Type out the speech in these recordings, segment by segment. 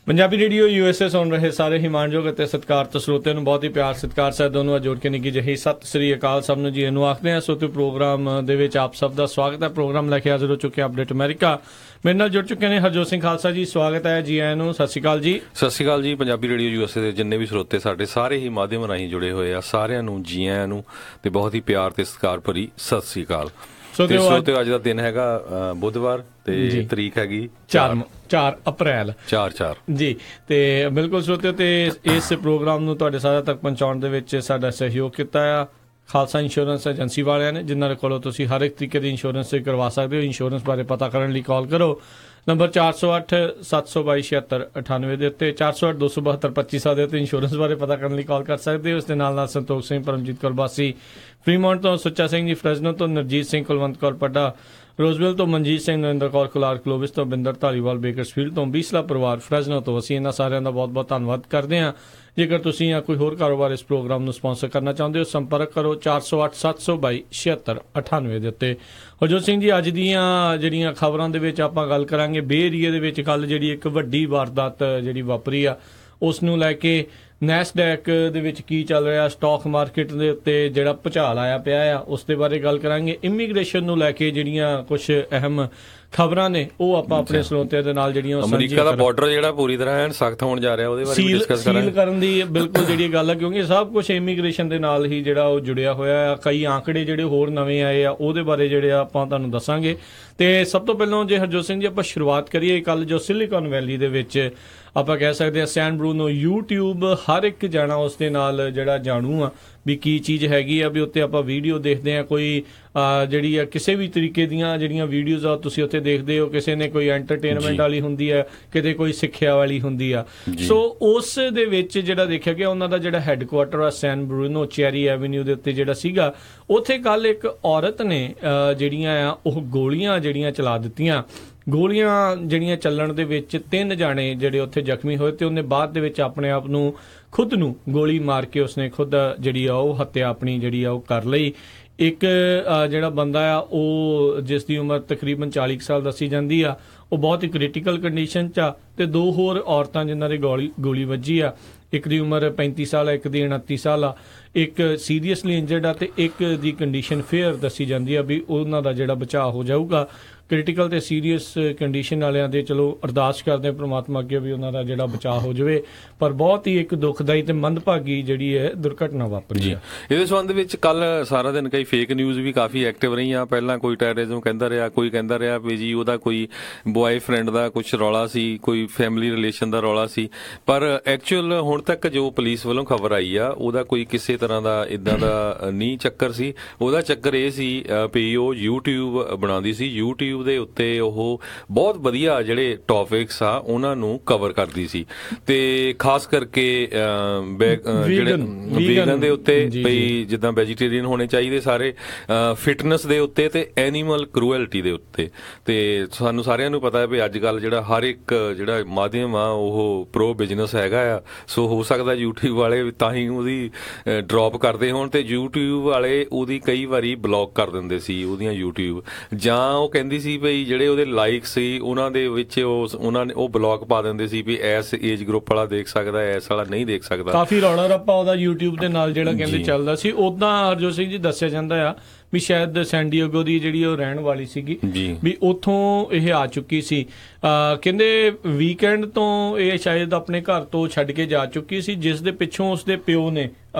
Punjabi radio USA ਸੁਣ ਰਹੇ ਸਾਰੇ ਹੀ ਮਾਣਯੋਗ ਅਤੇ ਸਤਿਕਾਰਤ ਸਰੋਤਿਆਂ ਨੂੰ ਬਹੁਤ ਹੀ ਪਿਆਰ ਸਤਿਕਾਰ ਸਹਿਤ ਦੋਨੋਂ ਜੋੜ ਕੇ ਨਿੱਘੀ ਜਿਹੀ ਸਤਿ ਸ੍ਰੀ ਅਕਾਲ ਸਭ ਨੂੰ ਜੀ ਇਹਨੂੰ ਆਖਦੇ ਹਾਂ। ਸੋਤੇ ਪ੍ਰੋਗਰਾਮ ਦੇ ਵਿੱਚ ਆਪ ਸਭ ਦਾ ਸਵਾਗਤ ਹੈ। ਪ੍ਰੋਗਰਾਮ ਲੈ ਕੇ ਹਾਜ਼ਰ ਹੋ ਚੁੱਕੇ ਅਪਡੇਟ ਅਮਰੀਕਾ। ਮੇਰੇ ਨਾਲ ਜੁੜ ਚੁੱਕੇ ਨੇ ਹਰਜੋਤ ਸਿੰਘ ਖਾਲਸਾ ਜੀ, ਸਵਾਗਤ ਹੈ ਜੀ ਆਇਆਂ ਨੂੰ। ਸਤਿ ਸ੍ਰੀ ਅਕਾਲ ਜੀ। ਸਤਿ ਸ੍ਰੀ ਅਕਾਲ ਜੀ। ਪੰਜਾਬੀ ਰੇਡੀਓ USA ਦੇ ਜਿੰਨੇ ਵੀ ਸਰੋਤੇ ਸਾਡੇ ਸਾਰੇ ਹੀ ਮਾਧਿਅਮ ਰਾਹੀਂ ਜੁੜੇ ਹੋਏ ਆ, ਸਾਰਿਆਂ ਨੂੰ ਜੀ ਆਇਆਂ ਨੂੰ ਤੇ ਬਹੁਤ ਹੀ ਪਿਆਰ ਤੇ ਸਤਿਕਾਰ ਭਰੀ ਸਤਿ ਸ੍ਰੀ ਅਕਾਲ। ਸਰੋਤੇ ਅੱਜ ਦਾ ਦਿਨ ਹੈਗਾ ਬੁੱਧਵਾਰ ਤੇ ਤਰੀਕ ਹੈਗੀ 4 ਅਪ੍ਰੈਲ 4 ਜੀ। ਤੇ ਬਿਲਕੁਲ ਸਰੋਤਿਓ, ਤੇ ਇਸ ਪ੍ਰੋਗਰਾਮ ਨੂੰ ਤੁਹਾਡੇ ਸਾਰਿਆਂ ਤੱਕ ਪਹੁੰਚਾਉਣ ਦੇ ਵਿੱਚ ਸਾਡਾ ਸਹਿਯੋਗ ਕੀਤਾ ਆ ਖਾਲਸਾ ਇੰਸ਼ੋਰੈਂਸ ਏਜੰਸੀ ਵਾਲਿਆਂ ਨੇ, ਜਿਨ੍ਹਾਂ ਦੇ ਕੋਲੋਂ ਤੁਸੀਂ ਹਰ ਇੱਕ ਤਰੀਕੇ ਦੀ ਇੰਸ਼ੋਰੈਂਸ ਕਰਵਾ ਸਕਦੇ ਹੋ। ਇੰਸ਼ੋਰੈਂਸ ਬਾਰੇ ਪਤਾ ਕਰਨ ਲਈ ਕਾਲ ਕਰੋ ਨੰਬਰ 408-722-7698 ਦੇ ਉੱਤੇ, 408-272-2500 ਦੇ ਉੱਤੇ ਇੰਸ਼ੋਰੈਂਸ ਬਾਰੇ ਪਤਾ ਕਰਨ ਲਈ ਕਾਲ ਕਰ ਸਕਦੇ ਹੋ। ਉਸ ਦੇ ਨਾਲ ਸੰਤੋਖ ਸਿੰਘ, ਪਰਮਜੀਤ ਕੌਰ ਬਾਸੀ ਫਰੀਮੌਂਟ ਤੋਂ, ਸੁੱਚਾ ਸਿੰਘ ਜੀ ਫਰੈਜ਼ਨੋ ਤੋਂ, ਨਰਜੀਤ ਸਿੰਘ, ਕੁਲਵੰਤ ਕੌਰ ਪੱਡਾ ਰੋਜ਼ਵਿਲ ਤੋਂ, ਮਨਜੀਤ ਸਿੰਘ, ਨਰਿੰਦਰ ਕੌਰ ਕੁਲਾਰ ਕਲੋਵਿਸ ਤੋਂ, ਬਿੰਦਰ ਧਾਲੀਵਾਲ ਬੇਕਰਸਫੀਲਡ ਤੋਂ, ਬੀਸਲਾ ਪਰਿਵਾਰ ਫਰੈਜ਼ਨੋ ਤੋਂ। ਅਸੀਂ ਇਹਨਾਂ ਸਾਰਿਆਂ ਦਾ ਬਹੁਤ ਬਹੁਤ ਧੰਨਵਾਦ ਕਰਦੇ ਹਾਂ। ਜੇਕਰ ਤੁਸੀਂ ਜਾਂ ਕੋਈ ਹੋਰ ਕਾਰੋਬਾਰ ਇਸ ਪ੍ਰੋਗਰਾਮ ਨੂੰ ਸਪਾਂਸਰ ਕਰਨਾ ਚਾਹੁੰਦੇ ਹੋ, ਸੰਪਰਕ ਕਰੋ 408-722-7698 ਦੇ ਉੱਤੇ। ਹਰਜੋਤ ਸਿੰਘ ਜੀ, ਅੱਜ ਦੀਆਂ ਜਿਹੜੀਆਂ ਖਬਰਾਂ ਦੇ ਵਿੱਚ ਆਪਾਂ ਗੱਲ ਕਰਾਂਗੇ, ਬੇ ਏਰੀਏ ਦੇ ਵਿੱਚ ਕੱਲ੍ਹ ਜਿਹੜੀ ਇੱਕ ਵੱਡੀ ਵਾਰਦਾਤ ਜਿਹੜੀ ਵਾਪਰੀ ਆ, ਉਸ ਨੂੰ ਲੈ ਕੇ ਨੈਸਡੈਕ ਦੇ ਵਿੱਚ ਕੀ ਚੱਲ ਰਿਹਾ, ਸਟਾਕ ਮਾਰਕੀਟ ਦੇ ਉੱਤੇ ਜਿਹੜਾ ਭੁਚਾਲ ਆਇਆ ਪਿਆ ਆ, ਉਸ ਦੇ ਬਾਰੇ ਗੱਲ ਕਰਾਂਗੇ। ਇਮੀਗ੍ਰੇਸ਼ਨ ਨੂੰ ਲੈ ਕੇ ਜਿਹੜੀਆਂ ਕੁਝ ਅਹਿਮ ਖਬਰਾਂ ਨੇ ਉਹ ਆਪਾਂ ਆਪਣੇ ਸਰੋਤਿਆਂ ਦੇ ਨਾਲ ਜਿਹੜੀਆਂ ਅਮਰੀਕਾ ਦਾ ਬਾਰਡਰ ਜਿਹੜਾ ਪੂਰੀ ਤਰ੍ਹਾਂ ਸਖਤ ਹੋਣ ਜਾ ਰਿਹਾ, ਉਹਦੇ ਬਾਰੇ ਡਿਸਕਸ ਕਰਾਂਗੇ। ਸੀਲ ਕਰਨ ਦੀ ਬਿਲਕੁਲ ਜਿਹੜੀ ਗੱਲ ਹੈ, ਕਿਉਂਕਿ ਸਭ ਕੁਝ ਇਮੀਗ੍ਰੇਸ਼ਨ ਦੇ ਨਾਲ ਹੀ ਜਿਹੜਾ ਉਹ ਜੁੜਿਆ ਹੋਇਆ ਆ। ਕਈ ਆંકੜੇ ਜਿਹੜੇ ਹੋਰ ਨਵੇਂ ਆਏ ਆ, ਉਹਦੇ ਬਾਰੇ ਜਿਹੜੇ ਆਪਾਂ ਤੁਹਾਨੂੰ ਦੱਸਾਂਗੇ। ਤੇ ਸਭ ਤੋਂ ਪਹਿਲਾਂ ਜੇ ਹਰਜੋਤ ਸਿੰਘ ਜੀ ਆਪਾਂ ਸ਼ੁਰੂਆਤ ਕਰੀਏ, ਕੱਲ ਜੋ ਸਿਲੀਕਾਨ ਵੈਲੀ ਦੇ ਵਿੱਚ ਆਪਾਂ ਕਹਿ ਸਕਦੇ ਹਾਂ ਸੈਨ ਬਰੂਨੋ YouTube ਹਰ ਇੱਕ ਜਾਣਾ ਉਸ ਦੇ ਨਾਲ ਜਿਹੜਾ ਜਾਣੂ ਆ ਵੀ ਕੀ ਚੀਜ਼ ਹੈਗੀ ਆ, ਵੀ ਉੱਤੇ ਆਪਾਂ ਵੀਡੀਓ ਦੇਖਦੇ ਹਾਂ। ਕੋਈ ਜਿਹੜੀ ਆ ਕਿਸੇ ਵੀ ਤਰੀਕੇ ਦੀਆਂ ਜਿਹੜੀਆਂ ਵੀਡੀਓਜ਼ ਆ ਤੁਸੀਂ ਉੱਥੇ ਦੇਖਦੇ ਹੋ, ਕਿਸੇ ਨੇ ਕੋਈ ਐਂਟਰਟੇਨਮੈਂਟ ਵਾਲੀ ਹੁੰਦੀ ਹੈ, ਕਿਤੇ ਕੋਈ ਸਿੱਖਿਆ ਵਾਲੀ ਹੁੰਦੀ ਆ। ਸੋ ਉਸ ਦੇ ਵਿੱਚ ਜਿਹੜਾ ਦੇਖਿਆ ਗਿਆ, ਉਹਨਾਂ ਦਾ ਜਿਹੜਾ ਹੈੱਡਕੁਆਟਰ ਆ ਸੈਨ ਬਰੂਨੋ ਚੈਰੀ ਐਵਨਿਊ ਦੇ ਉੱਤੇ ਜਿਹੜਾ ਸੀਗਾ, ਉੱਥੇ ਕੱਲ ਇੱਕ ਔਰਤ ਨੇ ਜਿਹੜੀਆਂ ਆ ਉਹ ਗੋਲੀਆਂ ਜਿਹੜੀਆਂ ਚਲਾ ਦਿੱਤੀਆਂ। ਗੋਲੀਆਂ ਜਿਹੜੀਆਂ ਚੱਲਣ ਦੇ ਵਿੱਚ 3 ਜਾਣੇ ਜਿਹੜੇ ਉੱਥੇ ਜ਼ਖਮੀ ਹੋਏ, ਤੇ ਉਹਨੇ ਬਾਅਦ ਦੇ ਵਿੱਚ ਆਪਣੇ ਆਪ ਨੂੰ ਖੁਦ ਨੂੰ ਗੋਲੀ ਮਾਰ ਕੇ ਉਸਨੇ ਖੁਦ ਜਿਹੜੀ ਆ ਉਹ ਹੱਤਿਆ ਆਪਣੀ ਜਿਹੜੀ ਆ ਉਹ ਕਰ ਲਈ। ਇੱਕ ਜਿਹੜਾ ਬੰਦਾ ਆ ਉਹ ਜਿਸ ਦੀ ਉਮਰ ਤਕਰੀਬਨ 40 ਸਾਲ ਦੱਸੀ ਜਾਂਦੀ ਆ, ਉਹ ਬਹੁਤ ਹੀ ਕ੍ਰਿਟੀਕਲ ਕੰਡੀਸ਼ਨ 'ਚ ਆ। ਤੇ 2 ਹੋਰ ਔਰਤਾਂ ਜਿਨ੍ਹਾਂ ਦੇ ਗੋਲੀ ਵੱਜੀ ਆ, ਇੱਕ ਦੀ ਉਮਰ 35 ਸਾਲ ਆ, ਇੱਕ ਦੀ 29 ਸਾਲ ਆ। ਇੱਕ ਸੀਰੀਅਸਲੀ ਇੰਜਰਡ ਆ ਤੇ ਇੱਕ ਦੀ ਕੰਡੀਸ਼ਨ ਫੇਅਰ ਦੱਸੀ ਜਾਂਦੀ ਆ ਵੀ ਉਹਨਾਂ ਦਾ ਜਿਹੜਾ ਬਚਾਅ ਹੋ ਜਾਊਗਾ। ਕ੍ਰਿਟੀਕਲ ਤੇ ਸੀਰੀਅਸ ਕੰਡੀਸ਼ਨ ਵਾਲਿਆਂ ਦੇ ਚਲੋ ਅਰਦਾਸ ਕਰਦੇ ਪ੍ਰਮਾਤਮਾ ਅੱਗੇ ਵੀ ਉਹਨਾਂ ਦਾ ਜਿਹੜਾ ਬਚਾਅ ਹੋ ਜਾਵੇ, ਪਰ ਬਹੁਤ ਹੀ ਇੱਕ ਦੁਖਦਾਈ ਤੇ ਮੰਦਭਾਗੀ ਜਿਹੜੀ ਹੈ ਦੁਰਘਟਨਾ ਵਾਪਰੀ ਹੈ। ਇਹਦੇ ਸੰਬੰਧ ਵਿੱਚ ਕੱਲ ਸਾਰਾ ਦਿਨ ਕਈ ਫੇਕ ਨਿਊਜ਼ ਵੀ ਕਾਫੀ ਐਕਟਿਵ ਰਹੀਆਂ। ਪਹਿਲਾਂ ਕੋਈ ਟੈਰਰਿਜ਼ਮ ਕਹਿੰਦਾ ਰਿਹਾ, ਕੋਈ ਕਹਿੰਦਾ ਰਿਹਾ ਵੀ ਜੀ ਉਹਦਾ ਕੋਈ ਬॉयਫ੍ਰੈਂਡ ਦਾ ਕੁਝ ਰੌਲਾ ਸੀ, ਕੋਈ ਫੈਮਿਲੀ ਰਿਲੇਸ਼ਨ ਦਾ ਰੌਲਾ ਸੀ। ਪਰ ਐਕਚੁਅਲ ਹੁਣ ਤੱਕ ਜੋ ਪੁਲਿਸ ਵੱਲੋਂ ਖਬਰ ਆਈ ਆ, ਉਹਦਾ ਕੋਈ ਕਿਸੇ ਤਰ੍ਹਾਂ ਦਾ ਇਦਾਂ ਦਾ ਨਹੀਂ ਚੱਕਰ ਸੀ। ਉਹਦਾ ਚੱਕਰ ਇਹ ਸੀ ਵੀ ਉਹ YouTube ਬਣਾਉਂਦੀ ਸੀ, YouTube ਦੇ ਉੱਤੇ ਉਹ ਬਹੁਤ ਵਧੀਆ ਜਿਹੜੇ ਟੌਪਿਕਸ ਆ ਉਹਨਾਂ ਨੂੰ ਕਵਰ ਕਰਦੀ ਸੀ, ਤੇ ਖਾਸ ਕਰਕੇ ਜਿਹੜੇ ਵੀਗਨ ਦੇ ਉੱਤੇ, ਬਈ ਜਿੱਦਾਂ ਵੈਜੀਟੇਰੀਅਨ ਹੋਣੇ ਚਾਹੀਦੇ ਸਾਰੇ, ਫਿਟਨੈਸ ਦੇ ਉੱਤੇ ਤੇ ਐਨੀਮਲ ਕਰੂਐਲਟੀ ਦੇ ਉੱਤੇ। ਤੇ ਸਾਨੂੰ ਸਾਰਿਆਂ ਨੂੰ ਪਤਾ ਹੈ ਵੀ ਅੱਜ ਕੱਲ੍ਹ ਜਿਹੜਾ ਹਰ ਇੱਕ ਜਿਹੜਾ ਮਾਧਿਅਮ ਆ ਉਹ ਪ੍ਰੋ ਬਿਜ਼ਨਸ ਹੈਗਾ ਆ। ਸੋ ਹੋ ਸਕਦਾ YouTube ਵਾਲੇ ਤਾਂ ਹੀ ਉਹਦੀ ਡਰੋਪ ਕਰਦੇ ਹੋਣ, ਤੇ YouTube ਵਾਲੇ ਉਹਦੀ ਕਈ ਵਾਰੀ ਬਲੌਕ ਕਰ ਦਿੰਦੇ ਸੀ ਉਹਦੀਆਂ YouTube, ਜਾਂ ਉਹ ਕਹਿੰਦੀ ਸੀ ਬਈ ਜਿਹੜੇ ਉਹਦੇ ਲਾਈਕ ਸੀ ਉਹਨਾਂ ਦੇ ਵਿੱਚ ਉਹਨਾਂ ਨੇ ਉਹ ਬਲੌਕ ਪਾ ਦਿੰਦੇ ਸੀ ਵੀ ਐਸ ਏਜ ਗਰੁੱਪ ਵਾਲਾ ਦੇਖ ਸਕਦਾ, ਐਸ ਵਾਲਾ ਨਹੀਂ ਦੇਖ ਸਕਦਾ। ਕਾਫੀ ਰੌਲਾ ਰੱਪਾ ਉਹਦਾ YouTube ਦੇ ਨਾਲ ਜਿਹੜਾ ਕਹਿੰਦੇ ਚੱਲਦਾ ਸੀ। ਉਦਾਂ ਹਰਜੋਤ ਸਿੰਘ ਜੀ ਦੱਸਿਆ ਜਾਂਦਾ ਆ ਵੀ ਸ਼ਾਇਦ ਸੈਨ ਡਿਏਗੋ ਦੀ ਜਿਹੜੀ ਉਹ ਰਹਿਣ ਵਾਲੀ ਸੀਗੀ, ਵੀ ਉੱਥੋਂ ਇਹ ਆ ਚੁੱਕੀ ਸੀ। ਕਹਿੰਦੇ ਵੀਕਐਂਡ ਤੋਂ ਇਹ ਸ਼ਾਇਦ ਆਪਣੇ ਘਰ ਤੋਂ ਛੱਡ ਕੇ ਜਾ ਚੁੱਕੀ ਸੀ, ਜਿਸ ਦੇ ਪਿੱਛੋਂ ਉਸਦੇ ਪਿਓ ਨੇ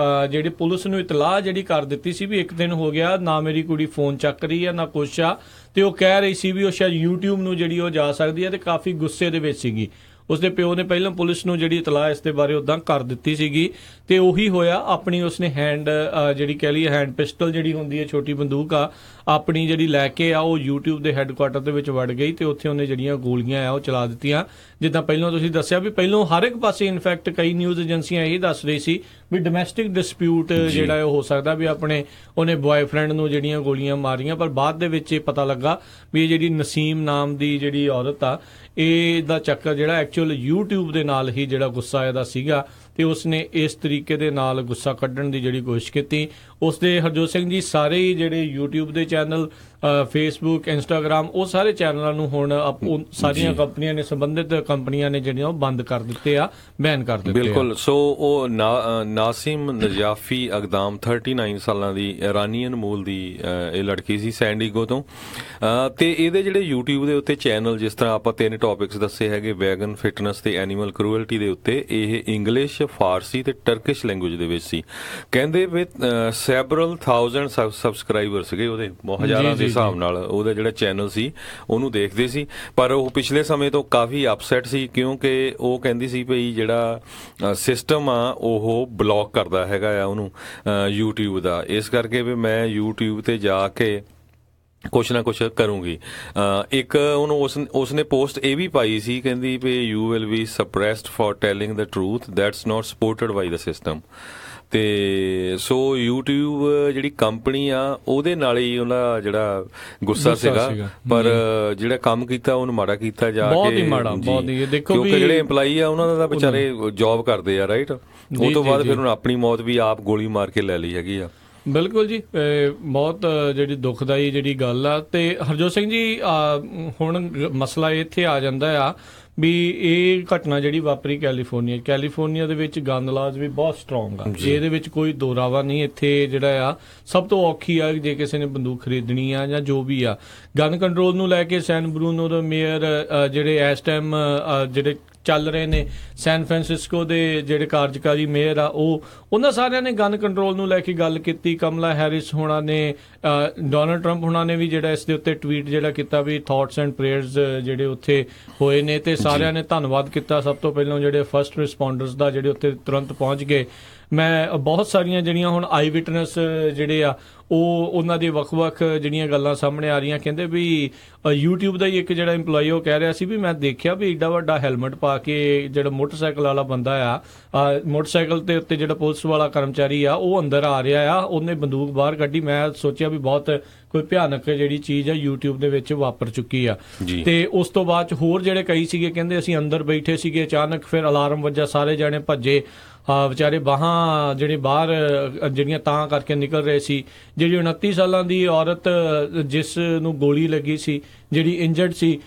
ਜਿਹੜੀ ਪੁਲਿਸ ਨੂੰ ਇਤਲਾਹ ਜਿਹੜੀ ਕਰ ਦਿੱਤੀ ਸੀ ਵੀ 1 ਦਿਨ ਹੋ ਗਿਆ ਨਾ ਮੇਰੀ ਕੁੜੀ ਫੋਨ ਚੱਕ ਰਹੀ ਆ ਨਾ ਕੁਛ ਆ, ਤੇ ਉਹ ਕਹਿ ਰਹੀ ਸੀ ਵੀ ਉਹ ਸ਼ਾਇਦ YouTube ਨੂੰ ਜਿਹੜੀ ਉਹ ਜਾ ਸਕਦੀ ਹੈ, ਤੇ ਕਾਫੀ ਗੁੱਸੇ ਦੇ ਵਿੱਚ ਸੀਗੀ। ਉਸਦੇ ਪਿਓ ਨੇ ਪਹਿਲਾਂ ਪੁਲਿਸ ਨੂੰ ਜਿਹੜੀ ਇਤਲਾਹ ਇਸ ਦੇ ਬਾਰੇ ਉੱਦਾਂ ਕਰ ਦਿੱਤੀ ਸੀਗੀ, ਤੇ ਉਹੀ ਹੋਇਆ। ਆਪਣੀ ਉਸਨੇ ਹੈਂਡ ਜਿਹੜੀ ਕਹਿ ਲਈਏ ਹੈਂਡ ਪਿਸਟਲ ਜਿਹੜੀ ਹੁੰਦੀ ਹੈ, ਛੋਟੀ ਬੰਦੂਕ ਆ ਆਪਣੀ ਜਿਹੜੀ ਲੈ ਕੇ ਆ, ਉਹ YouTube ਦੇ ਹੈੱਡਕੁਆਟਰ ਦੇ ਵਿੱਚ ਵੜ ਗਈ, ਤੇ ਉੱਥੇ ਉਹਨੇ ਜਿਹੜੀਆਂ ਗੋਲੀਆਂ ਆ ਉਹ ਚਲਾ ਦਿੱਤੀਆਂ। ਜਿੱਦਾਂ ਪਹਿਲਾਂ ਤੁਸੀਂ ਦੱਸਿਆ ਵੀ ਪਹਿਲਾਂ ਹਰ ਇੱਕ ਪਾਸੇ ਇਨਫੈਕਟ ਕਈ ਨਿਊਜ਼ ਏਜੰਸੀਆਂ ਇਹ ਦੱਸ ਰਹੀ ਸੀ ਵੀ ਡੋਮੈਸਟਿਕ ਡਿਸਪਿਊਟ ਜਿਹੜਾ ਉਹ ਹੋ ਸਕਦਾ ਵੀ ਆਪਣੇ ਉਹਨੇ ਬॉयਫ੍ਰੈਂਡ ਨੂੰ ਜਿਹੜੀਆਂ ਗੋਲੀਆਂ ਮਾਰੀਆਂ, ਪਰ ਬਾਅਦ ਦੇ ਵਿੱਚ ਇਹ ਪਤਾ ਲੱਗਾ ਵੀ ਇਹ ਜਿਹੜੀ ਨਸੀਮ ਨਾਮ ਦੀ ਜਿਹੜੀ ਔਰਤ ਆ, ਇਹਦਾ ਚੱਕਰ ਜਿਹੜਾ ਐਕਚੁਅਲ YouTube ਦੇ ਨਾਲ ਹੀ ਜਿਹੜਾ ਗੁੱਸਾ ਇਹਦਾ ਸੀਗਾ, ਤੇ ਉਸਨੇ ਇਸ ਤਰੀਕੇ ਦੇ ਨਾਲ ਗੁੱਸਾ ਕੱਢਣ ਦੀ ਜਿਹੜੀ ਕੋਸ਼ਿਸ਼ ਕੀਤੀ। ਉਸਦੇ ਹਰਜੋਤ ਸਿੰਘ ਜੀ ਸਾਰੇ ਹੀ ਜਿਹੜੇ YouTube ਦੇ ਚੈਨਲ ਫੇਸਬੁੱਕ, ਇੰਸਟਾਗ੍ਰਾਮ, ਉਹ ਸਾਰੇ ਚੈਨਲਾਂ ਨੂੰ ਹੁਣ ਸਾਰੀਆਂ ਕੰਪਨੀਆਂ ਨੇ, ਸੰਬੰਧਿਤ ਕੰਪਨੀਆਂ ਨੇ ਜਿਹੜੀਆਂ ਉਹ ਬੰਦ ਕਰ ਦਿੱਤੇ ਆ, ਬੈਨ ਕਰ ਦਿੱਤੇ। ਬਿਲਕੁਲ। ਸੋ ਉਹ ਨਾਸਿਮ ਨਜਾਫੀ ਅਕਦਾਮ 39 ਸਾਲਾਂ ਦੀ ਇਰਾਨੀਅਨ ਮੂਲ ਦੀ ਇਹ ਲੜਕੀ ਸੀ ਸੈਂਡੀਗੋ ਤੋਂ, ਤੇ ਇਹਦੇ ਜਿਹੜੇ YouTube ਦੇ ਉੱਤੇ ਚੈਨਲ, ਜਿਸ ਤਰ੍ਹਾਂ ਆਪਾਂ 3 ਟੌਪਿਕਸ ਦੱਸੇ ਹੈਗੇ, ਵੈਗਨ, ਫਿਟਨੈਸ ਤੇ ਐਨੀਮਲ ਕਰੂਅਲਟੀ ਦੇ ਉੱਤੇ, ਇਹ ਇੰਗਲਿਸ਼, ਫਾਰਸੀ ਤੇ ਟਰਕਿਸ਼ ਲੈਂਗੁਏਜ ਦੇ ਵਿੱਚ ਸੀ। ਕਹਿੰਦੇ ਵੀ ਸੈਵਰਲ ਥਾਊਜ਼ੈਂਡ ਸਬਸਕ੍ਰਾਈਬਰ ਸੀਗੇ ਉਹਦੇ, ਹਜ਼ਾਰਾਂ ਦੇ ਹਿਸਾਬ ਨਾਲ ਉਹਦਾ ਜਿਹੜਾ ਚੈਨਲ ਸੀ ਉਹਨੂੰ ਦੇਖਦੇ ਸੀ। ਪਰ ਉਹ ਪਿਛਲੇ ਸਮੇਂ ਤੋਂ ਕਾਫੀ ਅਪਸੈਟ ਸੀ, ਕਿਉਂਕਿ ਉਹ ਕਹਿੰਦੀ ਸੀ ਭਈ ਜਿਹੜਾ ਸਿਸਟਮ ਆ ਉਹ ਬਲੌਕ ਕਰਦਾ ਹੈਗਾ ਆ ਉਹਨੂੰ YouTube ਦਾ। ਇਸ ਕਰਕੇ ਵੀ ਮੈਂ YouTube ਤੇ ਜਾ ਕੇ ਕੁਛ ਨਾ ਕੁਛ ਕਰੂੰਗੀ। ਇੱਕ ਉਹਨੂੰ ਉਸਨੇ ਪੋਸਟ ਇਹ ਵੀ ਪਾਈ ਸੀ, ਕਹਿੰਦੀ ਵੀ you will be suppressed for telling the truth that's not supported by the system. ਤੇ ਸੋ YouTube ਜਿਹੜੀ ਕੰਪਨੀ ਆ ਉਹਦੇ ਨਾਲ ਹੀ ਉਹਦਾ ਜਿਹੜਾ ਗੁੱਸਾ ਸੀਗਾ, ਪਰ ਜਿਹੜਾ ਕੰਮ ਕੀਤਾ ਉਹਨੂੰ ਮਾੜਾ ਕੀਤਾ ਜਾ ਕੇ। ਬਹੁਤ ਹੀ ਮਾੜਾ, ਬਹੁਤ ਹੀ। ਦੇਖੋ ਕਿਉਂਕਿ ਜਿਹੜੇ EMPLOYEE ਆ ਉਹਨਾਂ ਦਾ ਤਾਂ ਵਿਚਾਰੇ ਜੌਬ ਕਰਦੇ ਆ, ਰਾਈਟ। ਉਹ ਤੋਂ ਬਾਅਦ ਫਿਰ ਹੁਣ ਆਪਣੀ ਮੌਤ ਵੀ ਆਪ ਗੋਲੀ ਮਾਰ ਕੇ ਲੈ ਲਈ ਹੈਗੀ ਆ। ਬਿਲਕੁਲ ਜੀ, ਬਹੁਤ ਜਿਹੜੀ ਦੁਖਦਾਈ ਜਿਹੜੀ ਗੱਲ ਆ। ਤੇ ਹਰਜੋਤ ਸਿੰਘ ਜੀ, ਹੁਣ ਮਸਲਾ ਇੱਥੇ ਆ ਜਾਂਦਾ ਆ ਵੀ ਇਹ ਘਟਨਾ ਜਿਹੜੀ ਵਾਪਰੀ ਕੈਲੀਫੋਰਨੀਆ ਦੇ ਵਿੱਚ ਗਨ ਲਾਜ਼ ਵੀ ਬਹੁਤ ਸਟਰੋਂਗ ਆ, ਇਹਦੇ ਵਿੱਚ ਕੋਈ ਦੋਰਾਵਾ ਨਹੀਂ। ਇੱਥੇ ਜਿਹੜਾ ਆ ਸਭ ਤੋਂ ਔਖੀ ਆ ਜੇ ਕਿਸੇ ਨੇ ਬੰਦੂਕ ਖਰੀਦਣੀ ਆ ਜਾਂ ਜੋ ਵੀ ਆ। ਗਨ ਕੰਟਰੋਲ ਨੂੰ ਲੈ ਕੇ ਸੈਨ ਬਰੂਨੋ ਦੇ ਮੇਅਰ ਜਿਹੜੇ ਇਸ ਟਾਈਮ ਜਿਹੜੇ ਚੱਲ ਰਹੇ ਨੇ, ਸੈਨ ਫਰਾਂਸਿਸਕੋ ਦੇ ਜਿਹੜੇ ਕਾਰਜਕਾਰੀ ਮੇਅਰ ਆ, ਉਹਨਾਂ ਸਾਰਿਆਂ ਨੇ ਗਨ ਕੰਟਰੋਲ ਨੂੰ ਲੈ ਕੇ ਗੱਲ ਕੀਤੀ। ਕਮਲਾ ਹੈਰਿਸ ਹੋਣਾ ਨੇ, ਡੋਨਲਡ ਟਰੰਪ ਹੋਣਾ ਨੇ ਵੀ ਜਿਹੜਾ ਇਸ ਦੇ ਉੱਤੇ ਟਵੀਟ ਜਿਹੜਾ ਕੀਤਾ ਵੀ ਥਾਟਸ ਐਂਡ ਪ੍ਰੇਅਰਸ ਜਿਹੜੇ ਉੱਥੇ ਹੋਏ ਨੇ, ਤੇ ਸਾਰਿਆਂ ਨੇ ਧੰਨਵਾਦ ਕੀਤਾ। ਸਭ ਤੋਂ ਪਹਿਲਾਂ ਜਿਹੜੇ ਫਸਟ ਰਿਸਪੌਂਡਰਸ ਦਾ, ਜਿਹੜੇ ਉੱਥੇ ਤੁਰੰਤ ਪਹੁੰਚ ਗਏ। ਮੈਂ ਬਹੁਤ ਸਾਰੀਆਂ ਜਿਹੜੀਆਂ ਹੁਣ ਆਈ ਵਿਟਨੈਸ ਜਿਹੜੇ ਆ ਉਹਨਾਂ ਦੀ ਵੱਖ-ਵੱਖ ਜਿਹੜੀਆਂ ਗੱਲਾਂ ਸਾਹਮਣੇ ਆ ਰਹੀਆਂ। ਕਹਿੰਦੇ ਵੀ YouTube ਦਾ ਹੀ ਇੱਕ ਜਿਹੜਾ EMPLOYEE ਉਹ ਕਹਿ ਰਿਹਾ ਸੀ ਵੀ ਮੈਂ ਦੇਖਿਆ ਵੀ ਏਡਾ ਵੱਡਾ ਹੈਲਮਟ ਪਾ ਕੇ ਜਿਹੜਾ ਮੋਟਰਸਾਈਕਲ ਵਾਲਾ ਬੰਦਾ ਆ, ਮੋਟਰਸਾਈਕਲ ਦੇ ਉੱਤੇ ਜਿਹੜਾ ਪੁਲਿਸ ਵਾਲਾ ਕਰਮਚਾਰੀ ਆ, ਉਹ ਅੰਦਰ ਆ ਰਿਹਾ ਆ, ਉਹਨੇ ਬੰਦੂਕ ਬਾਹਰ ਕੱਢੀ। ਮੈਂ ਸੋਚਿਆ ਵੀ ਬਹੁਤ ਕੋਈ ਭਿਆਨਕ ਜਿਹੜੀ ਚੀਜ਼ ਆ YouTube ਦੇ ਵਿੱਚ ਵਾਪਰ ਚੁੱਕੀ ਆ। ਤੇ ਉਸ ਤੋਂ ਬਾਅਦ ਹੋਰ ਜਿਹੜੇ ਕਈ ਸੀਗੇ, ਕਹਿੰਦੇ ਅਸੀਂ ਅੰਦਰ ਬੈਠੇ ਸੀਗੇ, ਅਚਾਨਕ ਫਿਰ ਅਲਾਰਮ ਵੱਜਾ, ਸਾਰੇ ਜਾਣੇ ਭੱਜੇ, ਵਿਚਾਰੇ ਬਾਹਾਂ ਜਿਹੜੇ ਬਾਹਰ ਜਿਹੜੀਆਂ ਤਾਂ ਕਰਕੇ ਨਿਕਲ ਰਹੇ ਸੀ। ਜਿਹੜੀ 29 ਸਾਲਾਂ ਦੀ ਔਰਤ ਜਿਸ ਨੂੰ ਗੋਲੀ ਲੱਗੀ ਸੀ, ਜਿਹੜੀ ਇੰਜਰਡ ਸੀ,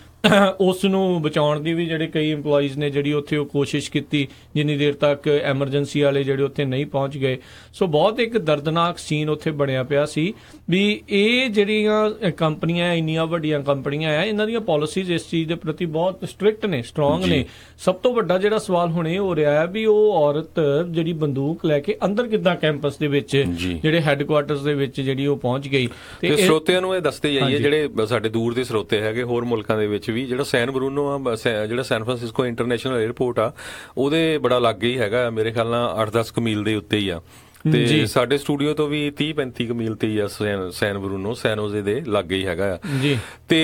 ਉਸ ਨੂੰ ਬਚਾਉਣ ਦੀ ਵੀ ਜਿਹੜੇ ਕਈ EMPLOYEES ਨੇ ਜਿਹੜੀ ਉੱਥੇ ਉਹ ਕੋਸ਼ਿਸ਼ ਕੀਤੀ, ਜਿੰਨੀ ਦੇਰ ਤੱਕ ਐਮਰਜੈਂਸੀ ਵਾਲੇ ਜਿਹੜੇ ਉੱਥੇ ਨਹੀਂ ਪਹੁੰਚ ਗਏ। ਸੋ ਬਹੁਤ ਇੱਕ ਦਰਦਨਾਕ ਸੀਨ ਉੱਥੇ ਬਣਿਆ ਪਿਆ ਸੀ ਵੀ ਇਹ ਜਿਹੜੀਆਂ ਕੰਪਨੀਆਂ, ਇੰਨੀਆਂ ਵੱਡੀਆਂ ਕੰਪਨੀਆਂ ਆ, ਇਹਨਾਂ ਦੀਆਂ ਪਾਲਿਸੀਜ਼ ਇਸ ਚੀਜ਼ ਦੇ ਪ੍ਰਤੀ ਬਹੁਤ ਸਟ੍ਰਿਕਟ ਨੇ, ਸਟਰੋਂਗ ਨੇ। ਸਭ ਤੋਂ ਵੱਡਾ ਜਿਹੜਾ ਸਵਾਲ ਹੁਣ ਇਹ ਹੋ ਰਿਹਾ ਹੈ ਵੀ ਉਹ ਔਰਤ ਜਿਹੜੀ ਬੰਦੂਕ ਲੈ ਕੇ ਅੰਦਰ ਕਿੱਦਾਂ ਕੈਂਪਸ ਦੇ ਵਿੱਚ, ਜਿਹੜੇ ਹੈੱਡਕੁਆਰਟਰਸ ਦੇ ਵਿੱਚ ਜਿਹੜੀ ਉਹ ਪਹੁੰਚ ਗਈ। ਤੇ ਸਰੋਤਿਆਂ ਨੂੰ ਇਹ ਦੱਸਦੇ ਜਾਈਏ, ਜਿਹੜੇ ਸਾਡੇ ਦੂਰ ਦੇ ਸਰੋਤੇ ਹੈਗੇ ਹੋਰ ਮੁਲਕਾਂ ਦੇ ਵਿੱਚ ਵੀ, ਜਿਹੜਾ ਸੈਨ ਬਰੂਨੋ ਆ, ਜਿਹੜਾ ਸੈਨ ਫਰਾਂਸਿਸਕੋ ਇੰਟਰਨੈਸ਼ਨਲ 에ਅਰਪੋਰਟ ਆ, ਉਹਦੇ ਬੜਾ ਲਾਗੇ ਹੀ ਹੈਗਾ, ਮੇਰੇ ਖਿਆਲ ਨਾਲ 8-10 ਮੀਲ ਦੇ ਉੱਤੇ ਹੀ ਆ। ਤੇ ਸਾਡੇ ਸਟੂਡੀਓ ਤੋਂ ਵੀ 30-35 ਮੀਲ ਤੇ ਹੀ ਆ ਸੈਨ ਬਰੂਨੋ, ਸੈਨ ਹੋਜ਼ੇ ਦੇ ਲਾਗੇ ਹੀ ਹੈਗਾ ਆ। ਤੇ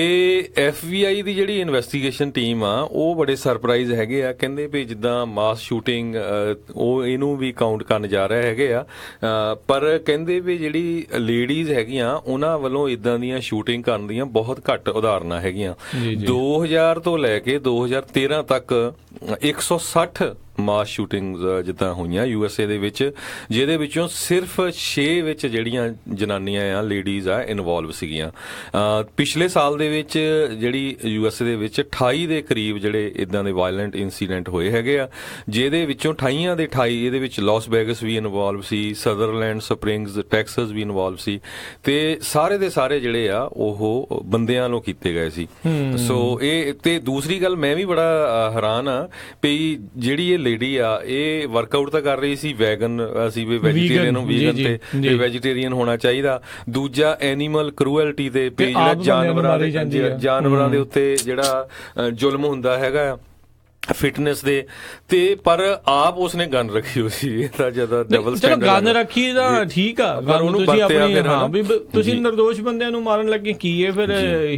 FBI ਦੀ ਜਿਹੜੀ ਇਨਵੈਸਟੀਗੇਸ਼ਨ ਟੀਮ ਆ ਉਹ ਬੜੇ ਸਰਪ੍ਰਾਈਜ਼ ਹੈਗੇ ਆ। ਕਹਿੰਦੇ ਵੀ ਜਿੱਦਾਂ ਮਾਸ ਸ਼ੂਟਿੰਗ ਉਹ ਇਹਨੂੰ ਵੀ ਕਾਊਂਟ ਕਰਨ ਜਾ ਰਹੇ ਹੈਗੇ ਆ, ਪਰ ਕਹਿੰਦੇ ਵੀ ਜਿਹੜੀ ਲੇਡੀਜ਼ ਹੈਗੀਆਂ ਉਹਨਾਂ ਵੱਲੋਂ ਇਦਾਂ ਦੀਆਂ ਸ਼ੂਟਿੰਗ ਕਰਨ ਦੀਆਂ ਬਹੁਤ ਘੱਟ ਉਦਾਹਰਨਾਂ ਹੈਗੀਆਂ। 2000 ਤੋਂ ਲੈ ਕੇ 2013 ਤੱਕ 160 ਮਾਸ ਸ਼ੂਟਿੰਗਸ ਜਿੱਦਾਂ ਹੋਈਆਂ USA ਦੇ ਵਿੱਚ, ਜਿਹਦੇ ਵਿੱਚੋਂ ਸਿਰਫ 6 ਵਿੱਚ ਜਿਹੜੀਆਂ ਜਨਾਨੀਆਂ ਆ, ਲੇਡੀਜ਼ ਆ, ਇਨਵੋਲਵ ਸੀਗੀਆਂ। ਪਿਛਲੇ ਸਾਲ ਦੇ ਵਿੱਚ ਜਿਹੜੀ USA ਦੇ ਵਿੱਚ 28 ਦੇ ਕਰੀਬ ਜਿਹੜੇ ਇਦਾਂ ਦੇ ਵਾਇਲੈਂਟ ਇਨਸੀਡੈਂਟ ਹੋਏ ਹੈਗੇ ਆ, ਜਿਹਦੇ ਵਿੱਚੋਂ 28 ਦੇ 28 ਇਹਦੇ ਵਿੱਚ ਲਾਸ ਵੇਗਸ ਵੀ ਇਨਵੋਲਵ ਸੀ, ਸਦਰਲੈਂਡ ਸਪ੍ਰਿੰਗਸ ਟੈਕਸਸ ਵੀ ਇਨਵੋਲਵ ਸੀ, ਤੇ ਸਾਰੇ ਦੇ ਸਾਰੇ ਜਿਹੜੇ ਆ ਉਹ ਬੰਦਿਆਂ ਨੂੰ ਕੀਤੇ ਗਏ ਸੀ। ਸੋ ਇਹ ਤੇ ਦੂਸਰੀ ਗੱਲ ਮੈਂ ਵੀ ਬੜਾ ਹੈਰਾਨ ਆ ਵੀ ਜਿਹੜੀ ਇਹ ਲੇਡੀ ਆ ਇਹ ਵਰਕਆਊਟ ਤਾਂ ਕਰ ਰਹੀ ਸੀ ਵੈਗਨ, ਅਸੀਂ ਵੀ ਵੈਜੀਟੇਰੀਅਨ ਨੂੰ ਵੀਗਨ ਤੇ ਵੈਜੀਟੇਰੀਅਨ ਹੋਣਾ ਚਾਹੀਦਾ। ਦੂਜਾ ਐਨੀਮਲ ਕਰੂਅਲਟੀ ਤੇ ਜਿਹੜਾ ਜਾਨਵਰਾਂ ਦੇ ਉੱਤੇ ਜਿਹੜਾ ਜ਼ੁਲਮ ਹੁੰਦਾ ਹੈਗਾ, ਫਿਟਨੈਸ ਦੇ ਤੇ, ਪਰ ਆਪ ਉਸਨੇ ਗਨ ਰੱਖੀ ਹੋਈ ਸੀ। ਇਹ ਤਾਂ ਜਿਆਦਾ ਡਬਲ ਸਟੈਂਡਰਡ। ਗਨ ਰੱਖੀ ਤਾਂ ਠੀਕ ਆ, ਤੁਸੀਂ ਆਪਣੀ ਤੁਸੀਂ ਨਿਰਦੋਸ਼ ਬੰਦਿਆਂ ਨੂੰ ਮਾਰਨ ਲੱਗੇ, ਕੀ ਇਹ ਫਿਰ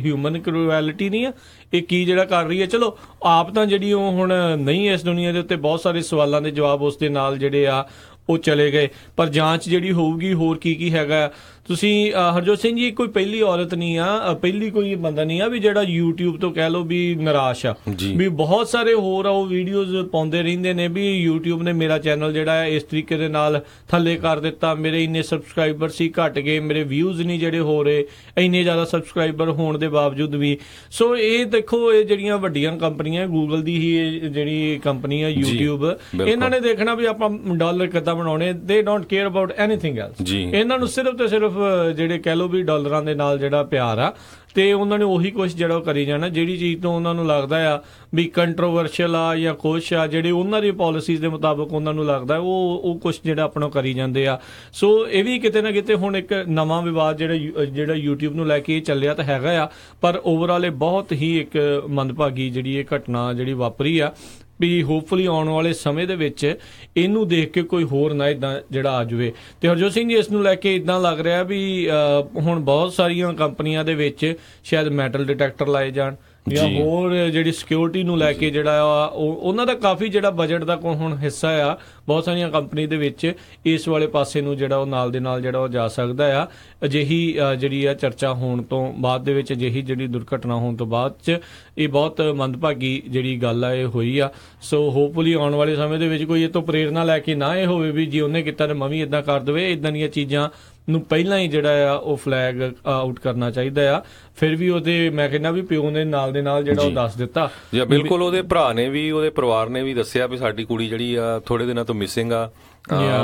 ਹਿਊਮਨ ਕਰੂਐਲਿਟੀ ਨਹੀਂ ਆ? ਇਹ ਕੀ ਜਿਹੜਾ ਕਰ ਰਹੀ ਹੈ? ਚਲੋ ਆਪ ਤਾਂ ਜਿਹੜੀ ਉਹ ਹੁਣ ਨਹੀਂ ਇਸ ਦੁਨੀਆ ਦੇ ਉੱਤੇ, ਬਹੁਤ ਸਾਰੇ ਸਵਾਲਾਂ ਦੇ ਜਵਾਬ ਉਸ ਦੇ ਨਾਲ ਜਿਹੜੇ ਆ ਉਹ ਚਲੇ ਗਏ, ਪਰ ਜਾਂਚ ਜਿਹੜੀ ਹੋਊਗੀ ਹੋਰ ਕੀ ਕੀ ਹੈਗਾ। ਤੁਸੀਂ ਹਰਜੋਤ ਸਿੰਘ ਜੀ ਕੋਈ ਪਹਿਲੀ ਔਰਤ ਨਹੀਂ ਆ, ਪਹਿਲੀ ਕੋਈ ਬੰਦਾ ਨਹੀਂ ਆ ਵੀ ਜਿਹੜਾ YouTube ਤੋਂ ਕਹਿ ਲਓ ਵੀ ਨਿਰਾਸ਼ ਆ, ਵੀ ਬਹੁਤ ਸਾਰੇ ਹੋਰ ਆ ਉਹ ਵੀਡੀਓਜ਼ ਪਾਉਂਦੇ ਰਹਿੰਦੇ ਨੇ ਵੀ YouTube ਨੇ ਮੇਰਾ ਚੈਨਲ ਜਿਹੜਾ ਹੈ ਇਸ ਤਰੀਕੇ ਦੇ ਨਾਲ ਥੱਲੇ ਕਰ ਦਿੱਤਾ, ਮੇਰੇ ਇੰਨੇ ਸਬਸਕ੍ਰਾਈਬਰ ਸੀ ਘਟ ਗਏ, ਮੇਰੇ ਵਿਊਜ਼ ਨਹੀਂ ਜਿਹੜੇ ਹੋ ਰਹੇ ਇੰਨੇ ਜ਼ਿਆਦਾ ਸਬਸਕ੍ਰਾਈਬਰ ਹੋਣ ਦੇ ਬਾਵਜੂਦ ਵੀ। ਸੋ ਇਹ ਦੇਖੋ ਇਹ ਜਿਹੜੀਆਂ ਵੱਡੀਆਂ ਕੰਪਨੀਆਂ, ਗੂਗਲ ਦੀ ਹੀ ਇਹ ਜਿਹੜੀ ਕੰਪਨੀ ਆ YouTube, ਇਹਨਾਂ ਨੇ ਦੇਖਣਾ ਵੀ ਆਪਾਂ ਡਾਲਰ ਕਿੱਦਾਂ ਬਣਾਉਣੇ, ਦੇ don't care about anything else. ਇਹਨਾਂ ਨੂੰ ਸਿਰਫ ਤੇ ਸਿਰਫ ਜਿਹੜੇ ਕਹਿ ਲਓ ਵੀ ਡਾਲਰਾਂ ਦੇ ਨਾਲ ਜਿਹੜਾ ਪਿਆਰ ਆ, ਤੇ ਉਹਨਾਂ ਨੇ ਉਹੀ ਕੁਛ ਜਿਹੜਾ ਉਹ ਕਰੀ ਜਾਣਾ, ਜਿਹੜੀ ਚੀਜ਼ ਤੋਂ ਉਹਨਾਂ ਨੂੰ ਲੱਗਦਾ ਆ ਵੀ ਕੰਟਰੋਵਰਸ਼ੀਅਲ ਆ ਜਾਂ ਕੁਛ ਆ, ਜਿਹੜੇ ਉਹਨਾਂ ਦੀ ਪਾਲਿਸੀਜ਼ ਦੇ ਮੁਤਾਬਕ ਉਹਨਾਂ ਨੂੰ ਲੱਗਦਾ ਉਹ ਕੁਛ ਜਿਹੜਾ ਆਪਣਾ ਕਰੀ ਜਾਂਦੇ ਆ। ਸੋ ਇਹ ਵੀ ਕਿਤੇ ਨਾ ਕਿਤੇ ਹੁਣ ਇੱਕ ਨਵਾਂ ਵਿਵਾਦ ਜਿਹੜਾ YouTube ਨੂੰ ਲੈ ਕੇ ਚੱਲਿਆ ਤਾਂ ਹੈਗਾ ਆ, ਪਰ ਓਵਰਆਲ ਇਹ ਬਹੁਤ ਹੀ ਇੱਕ ਮੰਦਭਾਗੀ ਜਿਹੜੀ ਇਹ ਘਟਨਾ ਜਿਹੜੀ ਵਾਪਰੀ ਆ, ਵੀ ਹੋਪਫੁਲੀ ਆਉਣ ਵਾਲੇ ਸਮੇਂ ਦੇ ਵਿੱਚ ਇਹਨੂੰ ਦੇਖ ਕੇ ਕੋਈ ਹੋਰ ਨਾ ਇਦਾਂ ਜਿਹੜਾ ਆ ਜਾਵੇ। ਤੇ ਹਰਜੋਤ ਸਿੰਘ ਜੀ ਇਸ ਨੂੰ ਲੈ ਕੇ ਇਦਾਂ ਲੱਗ ਰਿਹਾ ਵੀ ਹੁਣ ਬਹੁਤ ਸਾਰੀਆਂ ਕੰਪਨੀਆਂ ਦੇ ਵਿੱਚ ਸ਼ਾਇਦ ਮੈਟਲ ਡਿਟੈਕਟਰ ਲਾਏ ਜਾਣ ਜਾਂ ਹੋਰ ਜਿਹੜੀ ਸਿਕਿਉਰਿਟੀ ਨੂੰ ਲੈ ਕੇ ਜਿਹੜਾ ਆ ਉਹਨਾਂ ਦਾ ਕਾਫੀ ਜਿਹੜਾ ਬਜਟ ਦਾ ਹੁਣ ਹਿੱਸਾ ਆ ਬਹੁਤ ਸਾਰੀਆਂ ਕੰਪਨੀ ਦੇ ਵਿੱਚ ਇਸ ਵਾਲੇ ਪਾਸੇ ਨੂੰ ਜਿਹੜਾ ਉਹ ਨਾਲ ਦੇ ਨਾਲ ਜਿਹੜਾ ਉਹ ਜਾ ਸਕਦਾ ਆ। ਅਜਿਹੀ ਜਿਹੜੀ ਆ ਚਰਚਾ ਹੋਣ ਤੋਂ ਬਾਅਦ ਦੇ ਵਿੱਚ, ਅਜਿਹੀ ਜਿਹੜੀ ਦੁਰਘਟਨਾ ਹੋਣ ਤੋਂ ਬਾਅਦ 'ਚ ਇਹ ਬਹੁਤ ਮੰਦਭਾਗੀ ਜਿਹੜੀ ਗੱਲ ਆ ਇਹ ਹੋਈ ਆ। ਸੋ ਹੋਪਫੁਲੀ ਆਉਣ ਵਾਲੇ ਸਮੇਂ ਦੇ ਵਿੱਚ ਕੋਈ ਇਹ ਤੋਂ ਪ੍ਰੇਰਨਾ ਲੈ ਕੇ ਨਾ ਇਹ ਹੋਵੇ ਵੀ ਜੇ ਉਹਨੇ ਕੀਤਾ ਤਾਂ ਮੈਂ ਵੀ ਇਦਾਂ ਕਰ ਦੇਵੇ। ਇਦਾਂ ਦੀਆਂ ਚੀਜ਼ਾਂ ਨੂੰ ਪਹਿਲਾਂ ਹੀ ਜਿਹੜਾ ਆ ਉਹ ਫਲੈਗ ਆਊਟ ਕਰਨਾ ਚਾਹੀਦਾ ਆ। ਫਿਰ ਵੀ ਉਹਦੇ ਮੈਂ ਕਹਿੰਦਾ ਵੀ ਪਿਓ ਨੇ ਨਾਲ ਦੇ ਨਾਲ ਜਿਹੜਾ ਉਹ ਦੱਸ ਦਿੱਤਾ। ਜੀ ਬਿਲਕੁਲ, ਉਹਦੇ ਭਰਾ ਨੇ ਵੀ ਉਹਦੇ ਪਰਿਵਾਰ ਨੇ ਵੀ ਦੱਸਿਆ ਵੀ ਸਾਡੀ ਕੁੜੀ ਜਿਹੜੀ ਆ ਥੋੜੇ ਦਿਨਾਂ ਤੋਂ ਮਿਸਿੰਗ ਆ,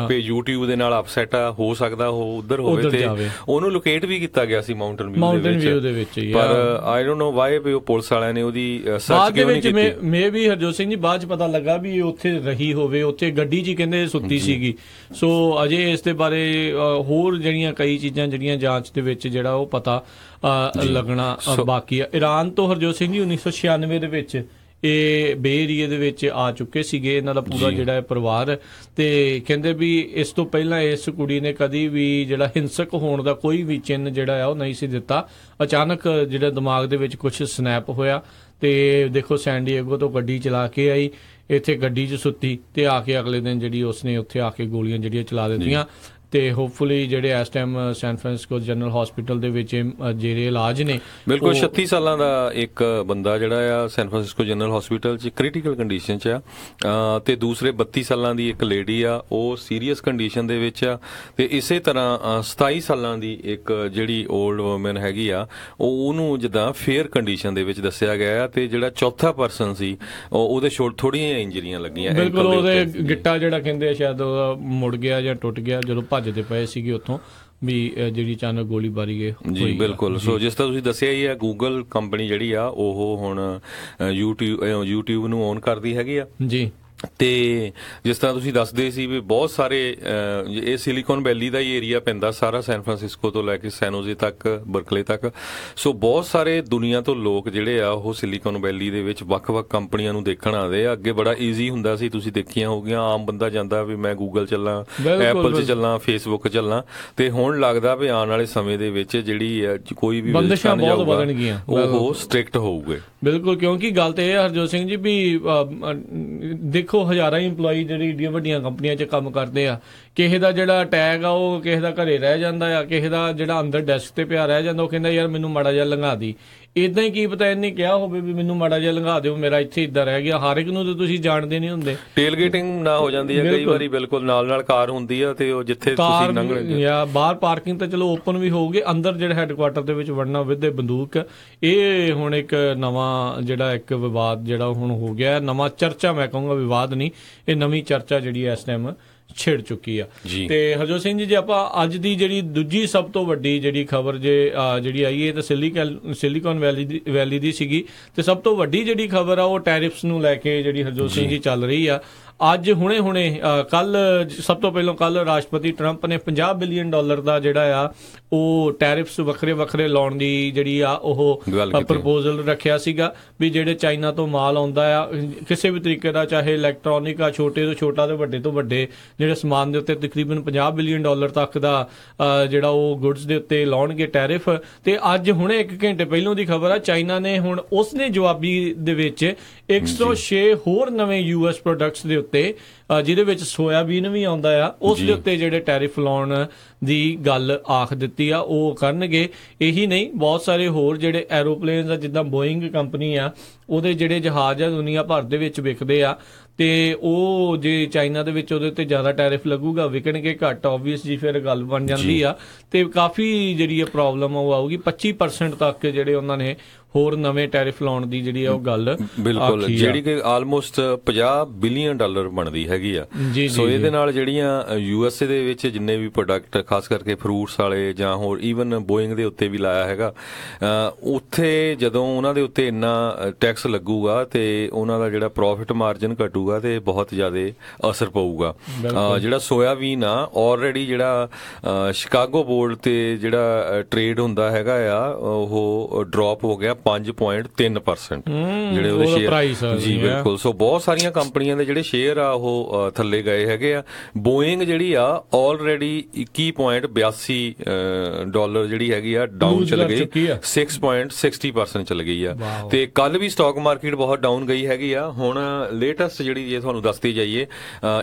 ਤੇ YouTube ਦੇ ਨਾਲ ਅਪਸੈਟ ਆ, ਹੋ ਸਕਦਾ ਉਹ ਉਧਰ ਹੋਵੇ, ਤੇ ਉਹਨੂੰ ਲੋਕੇਟ ਵੀ ਕੀਤਾ ਗਿਆ ਸੀ ਮਾਊਂਟਨ ਵਿਊ ਦੇ ਵਿੱਚ। ਪਰ ਆਈ ਡੋਨਟ ਨੋ ਵਾਈ ਵੀ ਉਹ ਪੁਲਿਸ ਵਾਲਿਆਂ ਨੇ ਉਹਦੀ ਸਰਚ ਕਿਉਂ ਨਹੀਂ ਕੀਤੀ। ਮੇ ਵੀ ਹਰਜੋਤ ਸਿੰਘ ਜੀ ਬਾਅਦ ਚ ਪਤਾ ਲੱਗਾ ਵੀ ਉੱਥੇ ਰਹੀ ਹੋਵੇ, ਉੱਥੇ ਗੱਡੀ 'ਚ ਕਹਿੰਦੇ ਸੁੱਤੀ ਸੀਗੀ। ਸੋ ਅਜੇ ਇਸ ਦੇ ਬਾਰੇ ਹੋਰ ਜਿਹੜੀਆਂ ਕਈ ਚੀਜ਼ਾਂ ਜਿਹੜੀਆਂ ਜਾਂਚ ਦੇ ਵਿੱਚ ਜਿਹੜਾ ਉਹ ਪਤਾ ਲੱਗਣਾ ਬਾਕੀ ਆ। ਈਰਾਨ ਤੋਂ ਹਰਜੋਤ ਸਿੰਘ ਜੀ 1996 ਦੇ ਵਿੱਚ ਇਹ ਬੇ ਏਰੀਏ ਦੇ ਵਿੱਚ ਆ ਚੁੱਕੇ ਸੀਗੇ ਇਹਨਾਂ ਦਾ ਪੂਰਾ ਜਿਹੜਾ ਪਰਿਵਾਰ, ਤੇ ਕਹਿੰਦੇ ਵੀ ਇਸ ਤੋਂ ਪਹਿਲਾਂ ਇਸ ਕੁੜੀ ਨੇ ਕਦੀ ਵੀ ਜਿਹੜਾ ਹਿੰਸਕ ਹੋਣ ਦਾ ਕੋਈ ਵੀ ਚਿੰਨ੍ਹ ਜਿਹੜਾ ਆ ਉਹ ਨਹੀਂ ਸੀ ਦਿੱਤਾ। ਅਚਾਨਕ ਜਿਹੜਾ ਦਿਮਾਗ ਦੇ ਵਿੱਚ ਕੁਝ ਸਨੈਪ ਹੋਇਆ, ਤੇ ਦੇਖੋ ਸੈਨ ਡਿਏਗੋ ਤੋਂ ਗੱਡੀ ਚਲਾ ਕੇ ਆਈ, ਇੱਥੇ ਗੱਡੀ 'ਚ ਸੁੱਤੀ, ਤੇ ਆ ਕੇ ਅਗਲੇ ਦਿਨ ਜਿਹੜੀ ਉਸਨੇ ਉੱਥੇ ਆ ਕੇ ਗੋਲੀਆਂ ਜਿਹੜੀਆਂ ਚਲਾ ਦਿੱਤੀਆਂ। ਤੇ ਹੋਪਫੁਲੀ ਜਿਹੜੇ ਇਸ time San Francisco General hospital ਦੇ ਵਿੱਚ ਜਿਹੜੇ ਇਲਾਜ ਨੇ। ਬਿਲਕੁਲ 36 ਸਾਲਾਂ ਦਾ ਇੱਕ ਬੰਦਾ ਜਿਹੜਾ ਆ ਸੈਨ ਫਰਾਂਸਿਸਕੋ ਜਨਰਲ ਹਸਪੀਟਲ 'ਚ ਕ੍ਰਿਟੀਕਲ ਕੰਡੀਸ਼ਨ 'ਚ ਆ, ਤੇ ਦੂਸਰੇ 32 ਸਾਲਾਂ ਦੀ ਇੱਕ ਲੇਡੀ ਆ ਉਹ ਸੀਰੀਅਸ ਕੰਡੀਸ਼ਨ ਦੇ ਵਿੱਚ ਆ, ਤੇ ਇਸੇ ਤਰ੍ਹਾਂ 27 ਸਾਲਾਂ ਦੀ ਇੱਕ ਜਿਹੜੀ 올ਡ ਵੂਮਨ ਹੈਗੀ ਆ ਉਹਨੂੰ ਜਿੱਦਾਂ ਫੇਅਰ ਕੰਡੀਸ਼ਨ ਦੇ ਵਿੱਚ ਦੱਸਿਆ ਗਿਆ ਆ, ਤੇ ਜਿਹੜਾ ਚੌਥਾ ਪਰਸਨ ਸੀ ਉਹਦੇ ਥੋੜੀਆਂ ਇੰਜਰੀਆਂ ਲੱਗੀਆਂ। ਬਿਲਕੁਲ ਉਹਦੇ ਗਿੱਟਾ ਜਿਹੜਾ ਕਹਿੰਦੇ ਸ਼ਾਇਦ ਮੁੜ ਗਿਆ ਜਾਂ ਟੁੱਟ ਗਿਆ ਜਦੋਂ ਭੱਜਦੇ ਪਏ ਸੀਗੇ ਉੱਥੋਂ, ਵੀ ਜਿਹੜੀ ਅਚਾਨਕ ਗੋਲੀਬਾਰੀ ਜੀ। ਬਿਲਕੁਲ, ਸੋ ਜਿਸ ਤਰ੍ਹਾਂ ਤੁਸੀਂ ਦੱਸਿਆ ਹੀ ਆ, ਗੂਗਲ ਕੰਪਨੀ ਜਿਹੜੀ ਆ ਉਹ ਹੁਣ YouTube ਨੂੰ ਓਨ ਕਰਦੀ ਹੈਗੀ ਆ ਜੀ। ਤੇ ਜਿਸ ਤਰ੍ਹਾਂ ਤੁਸੀਂ ਦੱਸਦੇ ਸੀ ਵੀ ਬਹੁਤ ਸਾਰੇ ਇਹ ਸਿਲੀਕਨ ਵੈਲੀ ਦਾ ਹੀ ਏਰੀਆ ਪੈਂਦਾ ਸਾਰਾ, ਸੈਨ ਫਰਾਂਸਿਸਕੋ ਤੋਂ ਲੈ ਕੇ ਸੈਨੋਜ਼ੇ ਤੱਕ, ਬਰਕਲੇ ਤੱਕ। ਸੋ ਬਹੁਤ ਸਾਰੇ ਦੁਨੀਆ ਤੋਂ ਲੋਕ ਜਿਹੜੇ ਆ ਉਹ ਸਿਲੀਕਨ ਵੈਲੀ ਦੇ ਵਿੱਚ ਵੱਖ-ਵੱਖ ਕੰਪਨੀਆਂ ਨੂੰ ਦੇਖਣ ਆਉਂਦੇ ਆ। ਅੱਗੇ ਬੜਾ ਈਜ਼ੀ ਹੁੰਦਾ ਸੀ, ਤੁਸੀਂ ਦੇਖੀਆਂ ਹੋਗੀਆਂ, ਆਮ ਬੰਦਾ ਜਾਂਦਾ ਵੀ ਮੈਂ ਗੂਗਲ ਚੱਲਾਂ, ਐਪਲ 'ਚ ਚੱਲਾਂ, ਫੇਸਬੁੱਕ ਚੱਲਾਂ, ਤੇ ਹੁਣ ਲੱਗਦਾ ਵੀ ਆਉਣ ਵਾਲੇ ਸਮੇਂ ਦੇ ਵਿੱਚ ਜਿਹੜੀ ਕੋਈ ਵੀ ਬੰਦਿਸ਼ਾਂ ਬਹੁਤ ਵਧਣਗੀਆਂ, ਉਹ ਸਟ੍ਰਿਕਟ ਹੋਊਗੇ। ਬਿਲਕੁਲ, ਕਿਉਂਕਿ ਗੱਲ ਤੇ ਇਹ ਹਰਜੋਤ ਸਿੰਘ ਜੀ ਵੀ ਦੇਖੋ ਹਜ਼ਾਰਾਂ ਇੰਪਲਾਈ ਜਿਹੜੀ ਏਡੀਆਂ ਵੱਡੀਆਂ ਕੰਪਨੀਆਂ 'ਚ ਕੰਮ ਕਰਦੇ ਆ, ਕਿਸੇ ਦਾ ਜਿਹੜਾ ਟੈਗ ਆ ਉਹ ਕਿਸੇ ਦਾ ਘਰੇ ਰਹਿ ਜਾਂਦਾ ਆ, ਕਿਸੇ ਦਾ ਜਿਹੜਾ ਅੰਦਰ ਡੈਸਕ ਤੇ ਪਿਆ ਰਹਿ ਜਾਂਦਾ, ਉਹ ਕਹਿੰਦਾ ਯਾਰ ਮੈਨੂੰ ਮਾੜਾ ਜਿਹਾ ਲੰਘਾ ਦੀ। ਇਦਾਂ ਹੀ ਕੀ ਪਤਾ ਇਹਨੇ ਕਿਹਾ ਹੋਵੇ ਵੀ ਮੈਨੂੰ ਮਾੜਾ ਜਿਹਾ ਲੰਘਾ ਦਿਓ, ਮੇਰਾ ਇੱਥੇ ਇਦਾਂ ਰਹਿ ਗਿਆ। ਹਰ ਇੱਕ ਨੂੰ ਤਾਂ ਤੁਸੀਂ ਜਾਣਦੇ ਨਹੀਂ ਹੁੰਦੇ। ਟੇਲਗੇਟਿੰਗ ਨਾ ਹੋ ਜਾਂਦੀ ਹੈ ਕਈ ਵਾਰੀ, ਬਿਲਕੁਲ ਨਾਲ ਕਾਰ ਹੁੰਦੀ ਆ, ਤੇ ਉਹ ਜਿੱਥੇ ਤੁਸੀਂ ਲੰਘਣੇ ਜਾਂ ਬਾਹਰ ਪਾਰਕਿੰਗ ਤਾਂ ਚਲੋ ਓਪਨ ਵੀ ਹੋਊਗੀ, ਅੰਦਰ ਜਿਹੜਾ ਹੈੱਡਕੁਆਟਰ ਦੇ ਵਿੱਚ ਵੜਨਾ ਵਿਦ ਬੰਦੂਕ, ਇਹ ਹੁਣ ਇੱਕ ਨਵਾਂ ਜਿਹੜਾ ਇੱਕ ਵਿਵਾਦ ਜਿਹੜਾ ਹੁਣ ਹੋ ਗਿਆ, ਨਵਾਂ ਚਰਚਾ, ਮੈਂ ਕਹੂੰਗਾ ਵਿਵਾਦ ਨਹੀਂ, ਇਹ ਨਵੀਂ ਚਰਚਾ ਜਿਹੜੀ ਇਸ ਟਾਈਮ ਛਿੜ ਚੁੱਕੀ ਆ। ਤੇ ਹਰਜੋਤ ਸਿੰਘ ਜੀ ਜੇ ਆਪਾਂ ਅੱਜ ਦੀ ਜਿਹੜੀ ਦੂਜੀ ਸਭ ਤੋਂ ਵੱਡੀ ਜਿਹੜੀ ਖਬਰ ਜਿਹੜੀ ਆਈ ਹੈ ਤਾਂ ਸਿਲੀਕਨ ਵੈਲੀ ਦੀ ਸੀਗੀ, ਤੇ ਸਭ ਤੋਂ ਵੱਡੀ ਜਿਹੜੀ ਖਬਰ ਆ ਉਹ ਟੈਰਿਫਸ ਨੂੰ ਲੈ ਕੇ ਜਿਹੜੀ ਹਰਜੋਤ ਸਿੰਘ ਜੀ ਚੱਲ ਰਹੀ ਆ। ਅੱਜ ਹੁਣੇ ਕੱਲ ਸਭ ਤੋਂ ਪਹਿਲਾਂ ਕੱਲ ਰਾਸ਼ਟਰਪਤੀ ਟਰੰਪ ਨੇ $50 ਬਿਲੀਅਨ ਦਾ ਜਿਹੜਾ ਆ ਉਹ ਟੈਰਿਫਸ ਵੱਖਰੇ ਲਾਉਣ ਦੀ ਜਿਹੜੀ ਆ ਉਹ ਪ੍ਰਪੋਜ਼ਲ ਰੱਖਿਆ ਸੀਗਾ, ਵੀ ਜਿਹੜੇ ਚਾਈਨਾ ਤੋਂ ਮਾਲ ਆਉਂਦਾ ਆ ਕਿਸੇ ਵੀ ਤਰੀਕੇ ਦਾ, ਚਾਹੇ ਇਲੈਕਟ੍ਰੋਨਿਕ ਆ, ਛੋਟੇ ਤੋਂ ਛੋਟਾ ਤੇ ਵੱਡੇ ਤੋਂ ਵੱਡੇ ਜਿਹੜੇ ਸਮਾਨ ਦੇ ਉੱਤੇ ਤਕਰੀਬਨ $50 ਬਿਲੀਅਨ ਤੱਕ ਦਾ ਜਿਹੜਾ ਉਹ ਗੁੱਡਸ ਦੇ ਉੱਤੇ ਲਾਉਣਗੇ ਟੈਰਿਫ। ਤੇ ਅੱਜ ਹੁਣੇ 1 ਘੰਟੇ ਪਹਿਲਾਂ ਦੀ ਖਬਰ ਆ, ਚਾਈਨਾ ਨੇ ਹੁਣ ਉਸਨੇ ਜਵਾਬੀ ਦੇ ਵਿੱਚ 106 ਹੋਰ ਨਵੇਂ US ਪ੍ਰੋਡਕਟਸ ਦੇ ਉੱਤੇ, ਜਿਹਦੇ ਵਿੱਚ ਸੋਇਆਬੀਨ ਵੀ ਆਉਂਦਾ ਆ, ਉਸ ਦੇ ਉੱਤੇ ਜਿਹੜੇ ਟੈਰਿਫ ਲਾਉਣ ਦੀ ਗੱਲ ਆਖ ਦਿੱਤੀ ਆ ਉਹ ਕਰਨਗੇ। ਇਹੀ ਨਹੀਂ, ਬਹੁਤ ਸਾਰੇ ਹੋਰ ਜਿਹੜੇ ਐਰੋਪਲੇਨਸ ਆ, ਜਿੱਦਾਂ ਬੋਇੰਗ ਕੰਪਨੀ ਆ, ਉਹਦੇ ਜਿਹੜੇ ਜਹਾਜ਼ ਆ ਦੁਨੀਆ ਭਰ ਦੇ ਵਿੱਚ ਵਿਕਦੇ ਆ, ਤੇ ਉਹ ਜੇ ਚਾਈਨਾ ਦੇ ਵਿੱਚ ਉਹਦੇ ਉੱਤੇ ਜ਼ਿਆਦਾ ਟੈਰਿਫ ਲੱਗੂਗਾ, ਵਿਕਣਗੇ ਘੱਟ, ਆਬਵੀਅਸ ਜੀ ਫਿਰ ਗੱਲ ਬਣ ਜਾਂਦੀ ਆ, ਤੇ ਕਾਫੀ ਜਿਹੜੀ ਪ੍ਰੋਬਲਮ ਉਹ ਆਊਗੀ। 25% ਤੱਕ ਜਿਹੜੇ ਉਹਨਾਂ ਨੇ ਹੋਰ ਨਵੇਂ ਟੈਰਿਫ ਲਾਉਣ ਦੀ ਜਿਹੜੀ ਆ ਉਹ ਗੱਲ ਬਿਲਕੁਲ, ਜਿਹੜੀ ਕਿ ਆਲਮੋਸਟ $50 ਬਿਲੀਅਨ ਬਣਦੀ ਹੈਗੀ ਆ। ਸੋ ਇਹਦੇ ਨਾਲ ਜਿਹੜੀਆਂ USA ਦੇ ਵਿੱਚ ਜਿੰਨੇ ਵੀ ਪ੍ਰੋਡਕਟ, ਖਾਸ ਕਰਕੇ ਫਰੂਟਸ ਵਾਲੇ ਜਾਂ ਹੋਰ ਈਵਨ ਬੋਇੰਗ ਦੇ ਉੱਤੇ ਵੀ ਲਾਇਆ ਹੈਗਾ, ਉੱਥੇ ਜਦੋਂ ਉਹਨਾਂ ਦੇ ਉੱਤੇ ਇੰਨਾ ਟੈਕਸ ਲੱਗੂਗਾ ਤੇ ਉਹਨਾਂ ਦਾ ਜਿਹੜਾ ਪ੍ਰੋਫਿਟ ਮਾਰਜਨ ਘਟੂਗਾ ਤੇ ਬਹੁਤ ਜ਼ਿਆਦਾ ਅਸਰ ਪਊਗਾ। ਜਿਹੜਾ ਸੋਇਆਬੀਨ ਆ, ਆਲਰੇਡੀ ਜਿਹੜਾ ਸ਼ਿਕਾਗੋ ਬੋਰਡ ਤੇ ਜਿਹੜਾ ਟ੍ਰੇਡ ਹੁੰਦਾ ਹੈਗਾ ਆ, ਉਹ ਡ੍ਰੌਪ ਹੋ ਗਿਆ 5.3%, ਜਿਹੜੇ ਉਹਦੇ ਸ਼ੇਅਰ। ਜੀ ਬਿਲਕੁਲ। ਸੋ ਬਹੁਤ ਸਾਰੀਆਂ ਕੰਪਨੀਆਂ ਦੇ ਜਿਹੜੇ ਸ਼ੇਅਰ ਆ ਉਹ ਥੱਲੇ ਗਏ ਹੈਗੇ ਆ। ਬੋਇੰਗ ਜਿਹੜੀ ਆ ਆਲਰੇਡੀ $21.82 ਜਿਹੜੀ ਹੈਗੀ ਆ ਡਾਊਨ ਚਲ ਗਈ, 6.60% ਚਲ ਗਈ ਆ। ਤੇ ਕੱਲ ਵੀ ਸਟਾਕ ਮਾਰਕੀਟ ਬਹੁਤ ਡਾਊਨ ਗਈ ਹੈਗੀ ਆ। ਹੁਣ ਲੇਟੈਸਟ ਜਿਹੜੀ ਜੇ ਤੁਹਾਨੂੰ ਦੱਸਦੀ ਜਾਈਏ,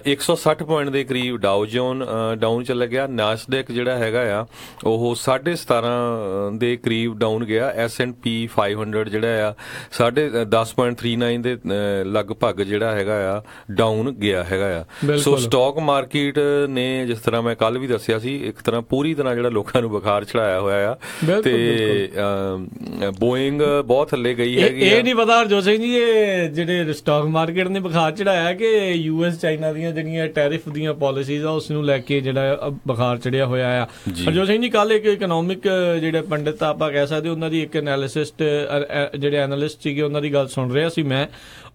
160 ਪੁਆਇੰਟ ਦੇ ਕਰੀਬ ਡਾਊ ਜੋਨ ਡਾਊਨ ਚਲਾ ਗਿਆ। ਨਾਸਡੈਕ ਜਿਹੜਾ ਹੈਗਾ ਆ ਉਹ 17.5 ਦੇ ਕਰੀਬ ਡਾਊਨ ਗਿਆ। S&P 500 ਜਿਹੜਾ ਆ 10.39 ਦੇ ਲਗਭਗ ਜਿਹੜਾ ਹੈਗਾ ਆ ਡਾਊਨ ਗਿਆ ਹੈਗਾ ਆ। ਸੋ ਸਟਾਕ ਮਾਰਕੀਟ ਨੇ, ਜਿਸ ਤਰ੍ਹਾਂ ਮੈਂ ਕੱਲ ਵੀ ਦੱਸਿਆ ਸੀ, ਇੱਕ ਤਰ੍ਹਾਂ ਪੂਰੀ ਤਰ੍ਹਾਂ ਜਿਹੜਾ ਲੋਕਾਂ ਨੂੰ ਬੁਖਾਰ ਚੜਾਇਆ ਹੋਇਆ ਆ, ਤੇ ਬੋਇੰਗ ਬਹੁਤ ਥੱਲੇ ਗਈ ਹੈਗੀ। ਇਹ ਨਹੀਂ ਪਤਾ ਹਰਜੋਤ ਸਿੰਘ ਜੀ, ਇਹ ਜਿਹੜੇ ਸਟਾਕ ਮਾਰਕੀਟ ਨੇ ਬੁਖਾਰ ਚੜਾਇਆ ਕਿ US ਚਾਈਨਾ ਦੀਆਂ ਜਿਹੜੀਆਂ ਟੈਰਿਫ ਦੀਆਂ ਪਾਲਿਸੀਜ਼ ਆ ਉਸ ਨੂੰ ਲੈ ਕੇ ਜਿਹੜਾ ਬੁਖਾਰ ਚੜਿਆ ਹੋਇਆ ਆ। ਹਰਜੋਤ ਸਿੰਘ ਜੀ, ਕੱਲ ਇੱਕ ਇਕਨੋਮਿਕ ਜਿਹੜੇ ਪੰਡਿਤ ਆਪਾਂ ਕਹਿ ਸਕਦੇ, ਉਹਨਾਂ ਦੀ ਇੱਕ ਐਨਾਲਿਸਿਸਟ, ਜਿਹੜੇ ਐਨਾਲਿਸਟ ਸੀਗੇ, ਉਹਨਾਂ ਦੀ ਗੱਲ ਸੁਣ ਰਿਹਾ ਸੀ ਮੈਂ।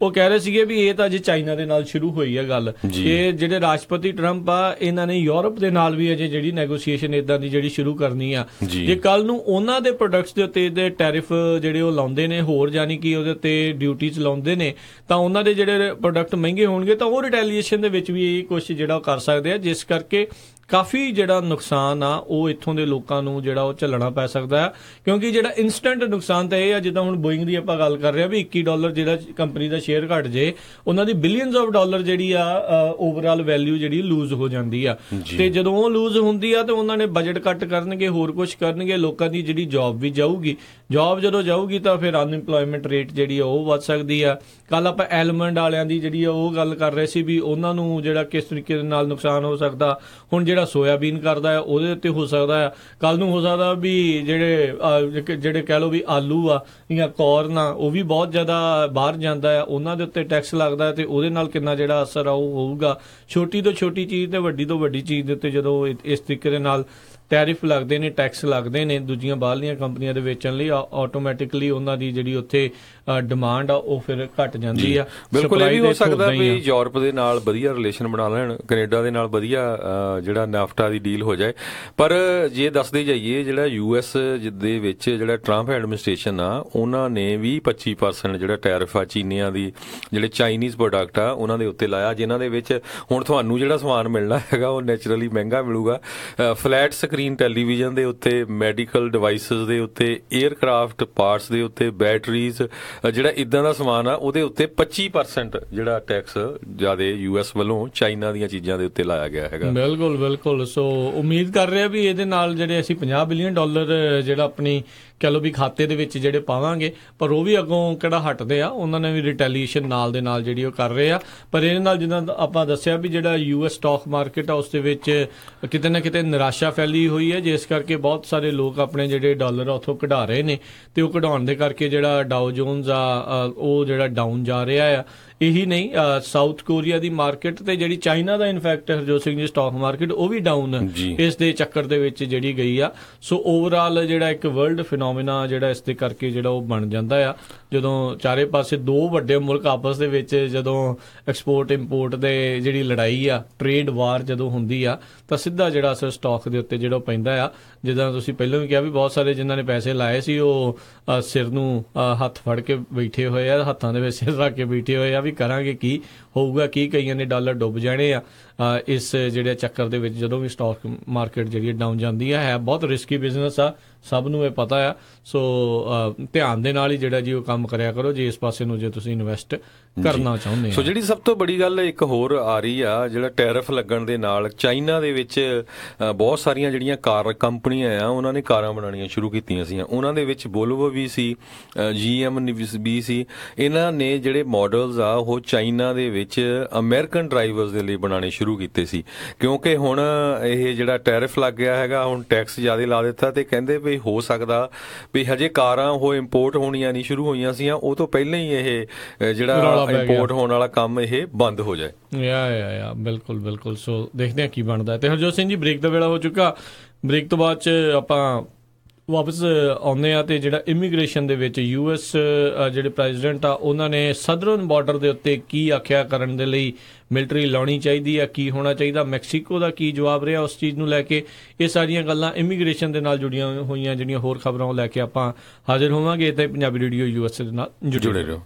ਉਹ ਕਹਿ ਰਹੇ ਸੀਗੇ ਵੀ ਇਹ ਤਾਂ ਅਜੇ ਚਾਈਨਾ ਦੇ ਨਾਲ ਸ਼ੁਰੂ ਹੋਈ ਆ ਗੱਲ। ਇਹ ਜਿਹੜੇ ਰਾਸ਼ਟਰਪਤੀ ਟਰੰਪ ਆ, ਇਹਨਾਂ ਨੇ ਯੂਰਪ ਦੇ ਨਾਲ ਵੀ ਅਜੇ ਜਿਹੜੀ ਨੈਗੋਸ਼ੀਏਸ਼ਨ ਇਦਾਂ ਦੀ ਜਿਹੜੀ ਸ਼ੁਰੂ ਕਰਨੀ ਆ। ਜੇ ਕੱਲ ਨੂੰ ਉਹਨਾਂ ਦੇ ਪ੍ਰੋਡਕਟਸ ਦੇ ਉੱਤੇ ਇਹਦੇ ਟੈਰਿਫ ਜਿਹੜੇ ਉਹ ਲਾਉਂਦੇ ਨੇ ਹੋਰ, ਯਾਨੀ ਕਿ ਉਹਦੇ ਉੱਤੇ ਡਿਊਟੀਜ਼ ਲਾਉਂਦੇ ਨੇ, ਤਾਂ ਉਹਨਾਂ ਦੇ ਜਿਹੜੇ ਪ੍ਰੋਡਕਟ ਮਹਿੰਗੇ ਹੋਣਗੇ ਤਾਂ ਉਹ ਰਿਟੈਲੀਏਸ਼ਨ ਦੇ ਵਿੱਚ ਵੀ ਇਹ ਕੁਛ ਜਿਹੜਾ ਉਹ ਕਰ ਸਕਦੇ ਆ, ਜਿਸ ਕਰਕੇ ਕਾਫੀ ਜਿਹੜਾ ਨੁਕਸਾਨ ਆ ਉਹ ਇੱਥੋਂ ਦੇ ਲੋਕਾਂ ਨੂੰ ਜਿਹੜਾ ਉਹ ਝੱਲਣਾ ਪੈ ਸਕਦਾ ਹੈ। ਕਿਉਂਕਿ ਜਿਹੜਾ ਇਨਸਟੈਂਟ ਨੁਕਸਾਨ ਤਾਂ ਇਹ ਆ, ਜਿੱਦਾਂ ਹੁਣ ਬੋਇੰਗ ਦੀ ਆਪਾਂ ਗੱਲ ਕਰ ਰਹੇ ਆ ਵੀ $21 ਜਿਹੜਾ ਕੰਪਨੀ ਦਾ ਸ਼ੇਅਰ ਘਟ ਜੇ, ਉਹਨਾਂ ਦੀ ਬਿਲੀਅਨਸ ਆਫ ਡਾਲਰ ਜਿਹੜੀ ਆ ਓਵਰਆਲ ਵੈਲਿਊ ਜਿਹੜੀ ਲੂਜ਼ ਹੋ ਜਾਂਦੀ ਆ। ਤੇ ਜਦੋਂ ਉਹ ਲੂਜ਼ ਹੁੰਦੀ ਆ ਤੇ ਉਹਨਾਂ ਨੇ ਬਜਟ ਕੱਟ ਕਰਨਗੇ, ਹੋਰ ਕੁਝ ਕਰਨਗੇ, ਲੋਕਾਂ ਦੀ ਜਿਹੜੀ ਜੌਬ ਵੀ ਜਾਊਗੀ। ਜੌਬ ਜਦੋਂ ਜਾਊਗੀ ਤਾਂ ਫਿਰ ਅਨਇੰਪਲੋਇਮੈਂਟ ਰੇਟ ਜਿਹੜੀ ਆ ਉਹ ਵੱਧ ਸਕਦੀ ਆ। ਕੱਲ ਆਪਾਂ ਐਲਮੰਡ ਵਾਲਿਆਂ ਦੀ ਜਿਹੜੀ ਆ ਉਹ ਗੱਲ ਕਰ ਰਹੇ ਸੀ ਵੀ ਉਹਨਾਂ ਨੂੰ ਜਿਹੜਾ ਕਿਸ ਤਰੀਕੇ ਦੇ ਨਾਲ ਨੁਕਸਾਨ ਹੋ ਸਕਦਾ। ਹੁਣ ਜਿਹੜਾ ਸੋਇਆਬੀਨ ਕਰਦਾ ਆ ਉਹਦੇ ਉੱਤੇ ਹੋ ਸਕਦਾ ਆ, ਕੱਲ ਨੂੰ ਹੋ ਸਕਦਾ ਵੀ ਜਿਹੜੇ ਕਹਿ ਲਓ ਵੀ ਆਲੂ ਆ ਜਾਂ ਕੌਰਨ ਆ, ਉਹ ਵੀ ਬਹੁਤ ਜ਼ਿਆਦਾ ਬਾਹਰ ਜਾਂਦਾ ਆ, ਉਹਨਾਂ ਦੇ ਉੱਤੇ ਟੈਕਸ ਲੱਗਦਾ ਤੇ ਉਹਦੇ ਨਾਲ ਕਿੰਨਾ ਜਿਹੜਾ ਅਸਰ ਆ ਉਹ ਹੋਊਗਾ। ਛੋਟੀ ਤੋਂ ਛੋਟੀ ਚੀਜ਼ ਤੇ ਵੱਡੀ ਤੋਂ ਵੱਡੀ ਚੀਜ਼ ਦੇ ਉੱਤੇ ਜਦੋਂ ਇਸ ਤਰੀਕੇ ਦੇ ਨਾਲ ਟੈਰਿਫ ਲੱਗਦੇ ਨੇ, ਟੈਕਸ ਲੱਗਦੇ ਨੇ ਦੂਜੀਆਂ ਬਾਹਰਲੀਆਂ ਕੰਪਨੀਆਂ ਦੇ ਵੇਚਣ ਲਈ, ਆਟੋਮੈਟਿਕਲੀ ਉਹਨਾਂ ਦੀ ਜਿਹੜੀ ਉੱਥੇ ਡਿਮਾਂਡ ਆ ਉਹ ਫਿਰ ਘਟ ਜਾਂਦੀ ਆ। ਬਿਲਕੁਲ, ਇਹ ਵੀ ਹੋ ਸਕਦਾ ਵੀ ਯੂਰਪ ਦੇ ਨਾਲ ਵਧੀਆ ਰਿਲੇਸ਼ਨ ਬਣਾ ਲੈਣ, ਕੈਨੇਡਾ ਦੇ ਨਾਲ ਵਧੀਆ ਜਿਹੜਾ ਨਾਫਟਾ ਦੀ ਡੀਲ ਹੋ ਜਾਏ। ਪਰ ਜੇ ਦੱਸਦੇ ਜਾਈਏ, ਜਿਹੜਾ US ਦੇ ਵਿੱਚ ਜਿਹੜਾ ਟਰੰਪ ਐਡਮਿਨਿਸਟ੍ਰੇਸ਼ਨ ਆ, ਉਹਨਾਂ ਨੇ ਵੀ 25% ਜਿਹੜਾ ਟੈਰਿਫ ਆ ਚੀਨੀਆਂ ਦੀ, ਜਿਹੜੇ ਚਾਈਨੀਜ਼ ਪ੍ਰੋਡਕਟ ਆ ਉਹਨਾਂ ਦੇ ਉੱਤੇ ਲਾਇਆ, ਜਿਨ੍ਹਾਂ ਦੇ ਵਿੱਚ ਹੁਣ ਤੁਹਾਨੂੰ ਜਿਹੜਾ ਸਮਾਨ ਮਿਲਣਾ ਹੈਗਾ ਉਹ ਨੈਚੁਰਲੀ ਮਹਿੰਗਾ ਮਿਲੂਗਾ। ਫਲੈਟ ਸਕਰੀਨ ਟੈਲੀਵਿਜ਼ਨ ਦੇ ਉੱਤੇ, ਮੈਡੀਕਲ ਡਿਵਾਈਸਿਸ ਦੇ ਉੱਤੇ, 에ਅਰਕ੍ਰਾਫਟ ਪਾਰਟਸ ਦੇ ਉੱਤੇ, ਬੈਟਰੀਜ਼, ਜਿਹੜਾ ਇਦਾਂ ਦਾ ਸਮਾਨ ਆ ਉਹਦੇ ਉੱਤੇ 25% ਜਿਹੜਾ ਟੈਕਸ ਜ਼ਿਆਦਾ US ਵੱਲੋਂ ਚਾਈਨਾ ਦੀਆਂ ਚੀਜ਼ਾਂ ਦੇ ਉੱਤੇ ਲਾਇਆ ਗਿਆ ਹੈਗਾ। ਬਿਲਕੁਲ ਬਿਲਕੁਲ। ਸੋ ਉਮੀਦ ਕਰ ਰਹੇ ਆ ਵੀ ਇਹਦੇ ਨਾਲ ਜਿਹੜੇ ਅਸੀਂ $50 ਬਿਲੀਅਨ ਜਿਹੜਾ ਆਪਣੀ ਕਹਿ ਲਓ ਵੀ ਖਾਤੇ ਦੇ ਵਿੱਚ ਜਿਹੜੇ ਪਾਵਾਂਗੇ, ਪਰ ਉਹ ਵੀ ਅੱਗੋਂ ਕਿਹੜਾ ਹਟਦੇ ਆ, ਉਹਨਾਂ ਨੇ ਵੀ ਰਿਟੈਲੀਏਸ਼ਨ ਨਾਲ ਦੇ ਨਾਲ ਜਿਹੜੀ ਉਹ ਕਰ ਰਹੇ ਆ। ਪਰ ਇਹਦੇ ਨਾਲ ਜਿੱਦਾਂ ਆਪਾਂ ਦੱਸਿਆ ਵੀ ਜਿਹੜਾ US ਸਟਾਕ ਮਾਰਕੀਟ ਆ ਉਸ ਦੇ ਵਿੱਚ ਕਿਤੇ ਨਾ ਕਿਤੇ ਨਿਰਾਸ਼ਾ ਫੈਲੀ ਹੋਈ ਹੈ, ਜਿਸ ਕਰਕੇ ਬਹੁਤ ਸਾਰੇ ਲੋਕ ਆਪਣੇ ਜਿਹੜੇ ਡਾਲਰ ਆ ਉੱਥੋਂ ਕਢਾ ਰਹੇ ਨੇ, ਤੇ ਉਹ ਕਢਾਉਣ ਦੇ ਕਰਕੇ ਜਿਹੜਾ ਡਾਓ ਜੋਨਸ ਆ ਉਹ ਜਿਹੜਾ ਡਾਊਨ ਜਾ ਰਿਹਾ ਆ। ਇਹੀ ਨਹੀਂ, ਸਾਊਥ ਕੋਰੀਆ ਦੀ ਮਾਰਕੀਟ ਤੇ ਜਿਹੜੀ ਚਾਈਨਾ ਦਾ in fact Harjot Singh ji stock market ਉਹ ਵੀ ਡਾਊਨ ਇਸ ਦੇ ਚੱਕਰ ਦੇ ਵਿੱਚ ਜਿਹੜੀ ਗਈ ਆ। ਸੋ ਓਵਰਆਲ ਜਿਹੜਾ ਇੱਕ ਵਰਲਡ ਫਿਨੋਮੀਨਾ ਜਿਹੜਾ ਇਸ ਦੇ ਕਰਕੇ ਜਿਹੜਾ ਉਹ ਬਣ ਜਾਂਦਾ ਆ, ਜਦੋਂ ਚਾਰੇ ਪਾਸੇ ਦੋ ਵੱਡੇ ਮੁਲਕ ਆਪਸ ਦੇ ਵਿੱਚ ਜਦੋਂ ਐਕਸਪੋਰਟ ਇੰਪੋਰਟ ਦੇ ਜਿਹੜੀ ਲੜਾਈ ਆ, ਟ੍ਰੇਡ ਵਾਰ ਜਦੋਂ ਹੁੰਦੀ ਆ, ਤਾਂ ਸਿੱਧਾ ਜਿਹੜਾ ਅਸਰ ਸਟਾਕ ਦੇ ਉੱਤੇ ਜਿਹੜਾ ਪੈਂਦਾ ਆ। ਜਿੱਦਾਂ ਤੁਸੀਂ ਪਹਿਲਾਂ ਵੀ ਕਿਹਾ ਵੀ ਬਹੁਤ ਸਾਰੇ ਜਿਨ੍ਹਾਂ ਨੇ ਪੈਸੇ ਲਾਏ ਸੀ ਉਹ ਸਿਰ ਨੂੰ ਹੱਥ ਫੜ ਕੇ ਬੈਠੇ ਹੋਏ ਆ, ਹੱਥਾਂ ਦੇ ਵਿੱਚ ਸਿਰ ਰੱਖ ਕੇ ਬੈਠੇ ਹੋਏ ਆ ਵੀ ਕਰਾਂਗੇ ਕੀ ਹੋਊਗਾ ਕੀ। ਕਈਆਂ ਨੇ ਡਾਲਰ ਡੁੱਬ ਜਾਣੇ ਆ ਇਸ ਜਿਹੜੇ ਚੱਕਰ ਦੇ ਵਿੱਚ, ਜਦੋਂ ਵੀ ਸਟਾਕ ਮਾਰਕੀਟ ਜਿਹੜੀ ਡਾਊਨ ਜਾਂਦੀ ਹੈ ਬਹੁਤ ਰਿਸਕੀ ਬਿਜ਼ਨਸ ਆ, ਸਭ ਨੂੰ ਇਹ ਪਤਾ ਆ। ਸੋ ਧਿਆਨ ਦੇ ਨਾਲ ਹੀ ਜਿਹੜਾ ਜੀ ਉਹ ਕੰਮ ਕਰਿਆ ਕਰੋ ਜੇ ਇਸ ਪਾਸੇ ਨੂੰ ਜੇ ਤੁਸੀਂ ਇਨਵੈਸਟ ਕਰਨਾ ਚਾਹੁੰਦੇ ਸੋ ਜਿਹੜੀ ਸਭ ਤੋਂ ਬੜੀ ਗੱਲ ਇੱਕ ਹੋਰ ਆ ਰਹੀ ਆ, ਜਿਹੜਾ ਟੈਰਿਫ ਲੱਗਣ ਦੇ ਨਾਲ ਚਾਈਨਾ ਦੇ ਵਿੱਚ ਬਹੁਤ ਸਾਰੀਆਂ ਜਿਹੜੀਆਂ ਕਾਰ ਕੰਪਨੀਆਂ ਆ ਉਹਨਾਂ ਨੇ ਕਾਰਾਂ ਬਣਾਉਣੀਆਂ ਸ਼ੁਰੂ ਕੀਤੀਆਂ ਸੀ। ਉਹਨਾਂ ਦੇ ਵਿੱਚ ਵੋਲਵੋ ਵੀ ਸੀ, GM ਵੀ ਸੀ। ਇਹਨਾਂ ਨੇ ਜਿਹੜੇ ਮਾਡਲਸ ਆ ਉਹ ਚਾਈਨਾ ਦੇ ਵਿੱਚ ਅਮਰੀਕਨ ਡਰਾਈਵਰਸ ਦੇ ਲਈ ਬਣਾਉਣੇ ਸ਼ੁਰੂ ਕੀਤੇ ਸੀ, ਕਿਉਂਕਿ ਹੁਣ ਇਹ ਜਿਹੜਾ ਟੈਰਿਫ ਲੱਗ ਗਿਆ ਹੈਗਾ, ਹੁਣ ਟੈਕਸ ਜ਼ਿਆਦਾ ਲਾ ਦਿੱਤਾ ਤੇ ਕਹਿੰਦੇ ਵੀ ਹੋ ਸਕਦਾ ਵੀ ਹਜੇ ਕਾਰਾਂ ਉਹ ਇੰਪੋਰਟ ਹੋਣੀਆਂ ਨਹੀਂ ਸ਼ੁਰੂ ਹੋਈਆਂ ਸੀਆਂ, ਉਹ ਤੋਂ ਪਹਿਲਾਂ ਹੀ ਇਹ ਜਿਹੜਾ ਇੰਪੋਰਟ ਹੋਣ ਵਾਲਾ ਕੰਮ ਇਹ ਬੰਦ ਹੋ ਜਾਏ। ਯਾ ਬਿਲਕੁਲ। ਸੋ ਦੇਖਦੇ ਹਾਂ ਕੀ ਬਣਦਾ। ਤੇ ਹਰਜੋਤ ਸਿੰਘ ਜੀ, ਬ੍ਰੇਕ ਦਾ ਵੇਲਾ ਹੋ ਚੁੱਕਾ। ਬ੍ਰੇਕ ਤੋਂ ਬਾਅਦ 'ਚ ਆਪਾਂ ਵਾਪਸ ਆਉਂਦੇ ਆ। ਤੇ ਜਿਹੜਾ ਇਮੀਗ੍ਰੇਸ਼ਨ ਦੇ ਵਿੱਚ US ਜਿਹੜੇ ਪ੍ਰੈਜ਼ੀਡੈਂਟ ਆ ਉਹਨਾਂ ਨੇ ਸਦਰਨ ਬਾਰਡਰ ਦੇ ਉੱਤੇ ਕੀ ਆਖਿਆ ਕਰਨ ਦੇ ਲਈ ਮਿਲਟਰੀ ਲਾਉਣੀ ਚਾਹੀਦੀ ਆ, ਕੀ ਹੋਣਾ ਚਾਹੀਦਾ, ਮੈਕਸੀਕੋ ਦਾ ਕੀ ਜਵਾਬ ਰਿਹਾ ਉਸ ਚੀਜ਼ ਨੂੰ ਲੈ ਕੇ, ਇਹ ਸਾਰੀਆਂ ਗੱਲਾਂ ਇਮੀਗ੍ਰੇਸ਼ਨ ਦੇ ਨਾਲ ਜੁੜੀਆਂ ਹੋਈਆਂ ਜਿਹੜੀਆਂ ਹੋਰ ਖਬਰਾਂ ਉਹ ਲੈ ਕੇ ਆਪਾਂ ਹਾਜ਼ਰ ਹੋਵਾਂਗੇ। ਤੇ ਪੰਜਾਬੀ ਰੇਡੀਓ USA ਦੇ ਨਾਲ ਜੁੜੇ ਰਹੋ।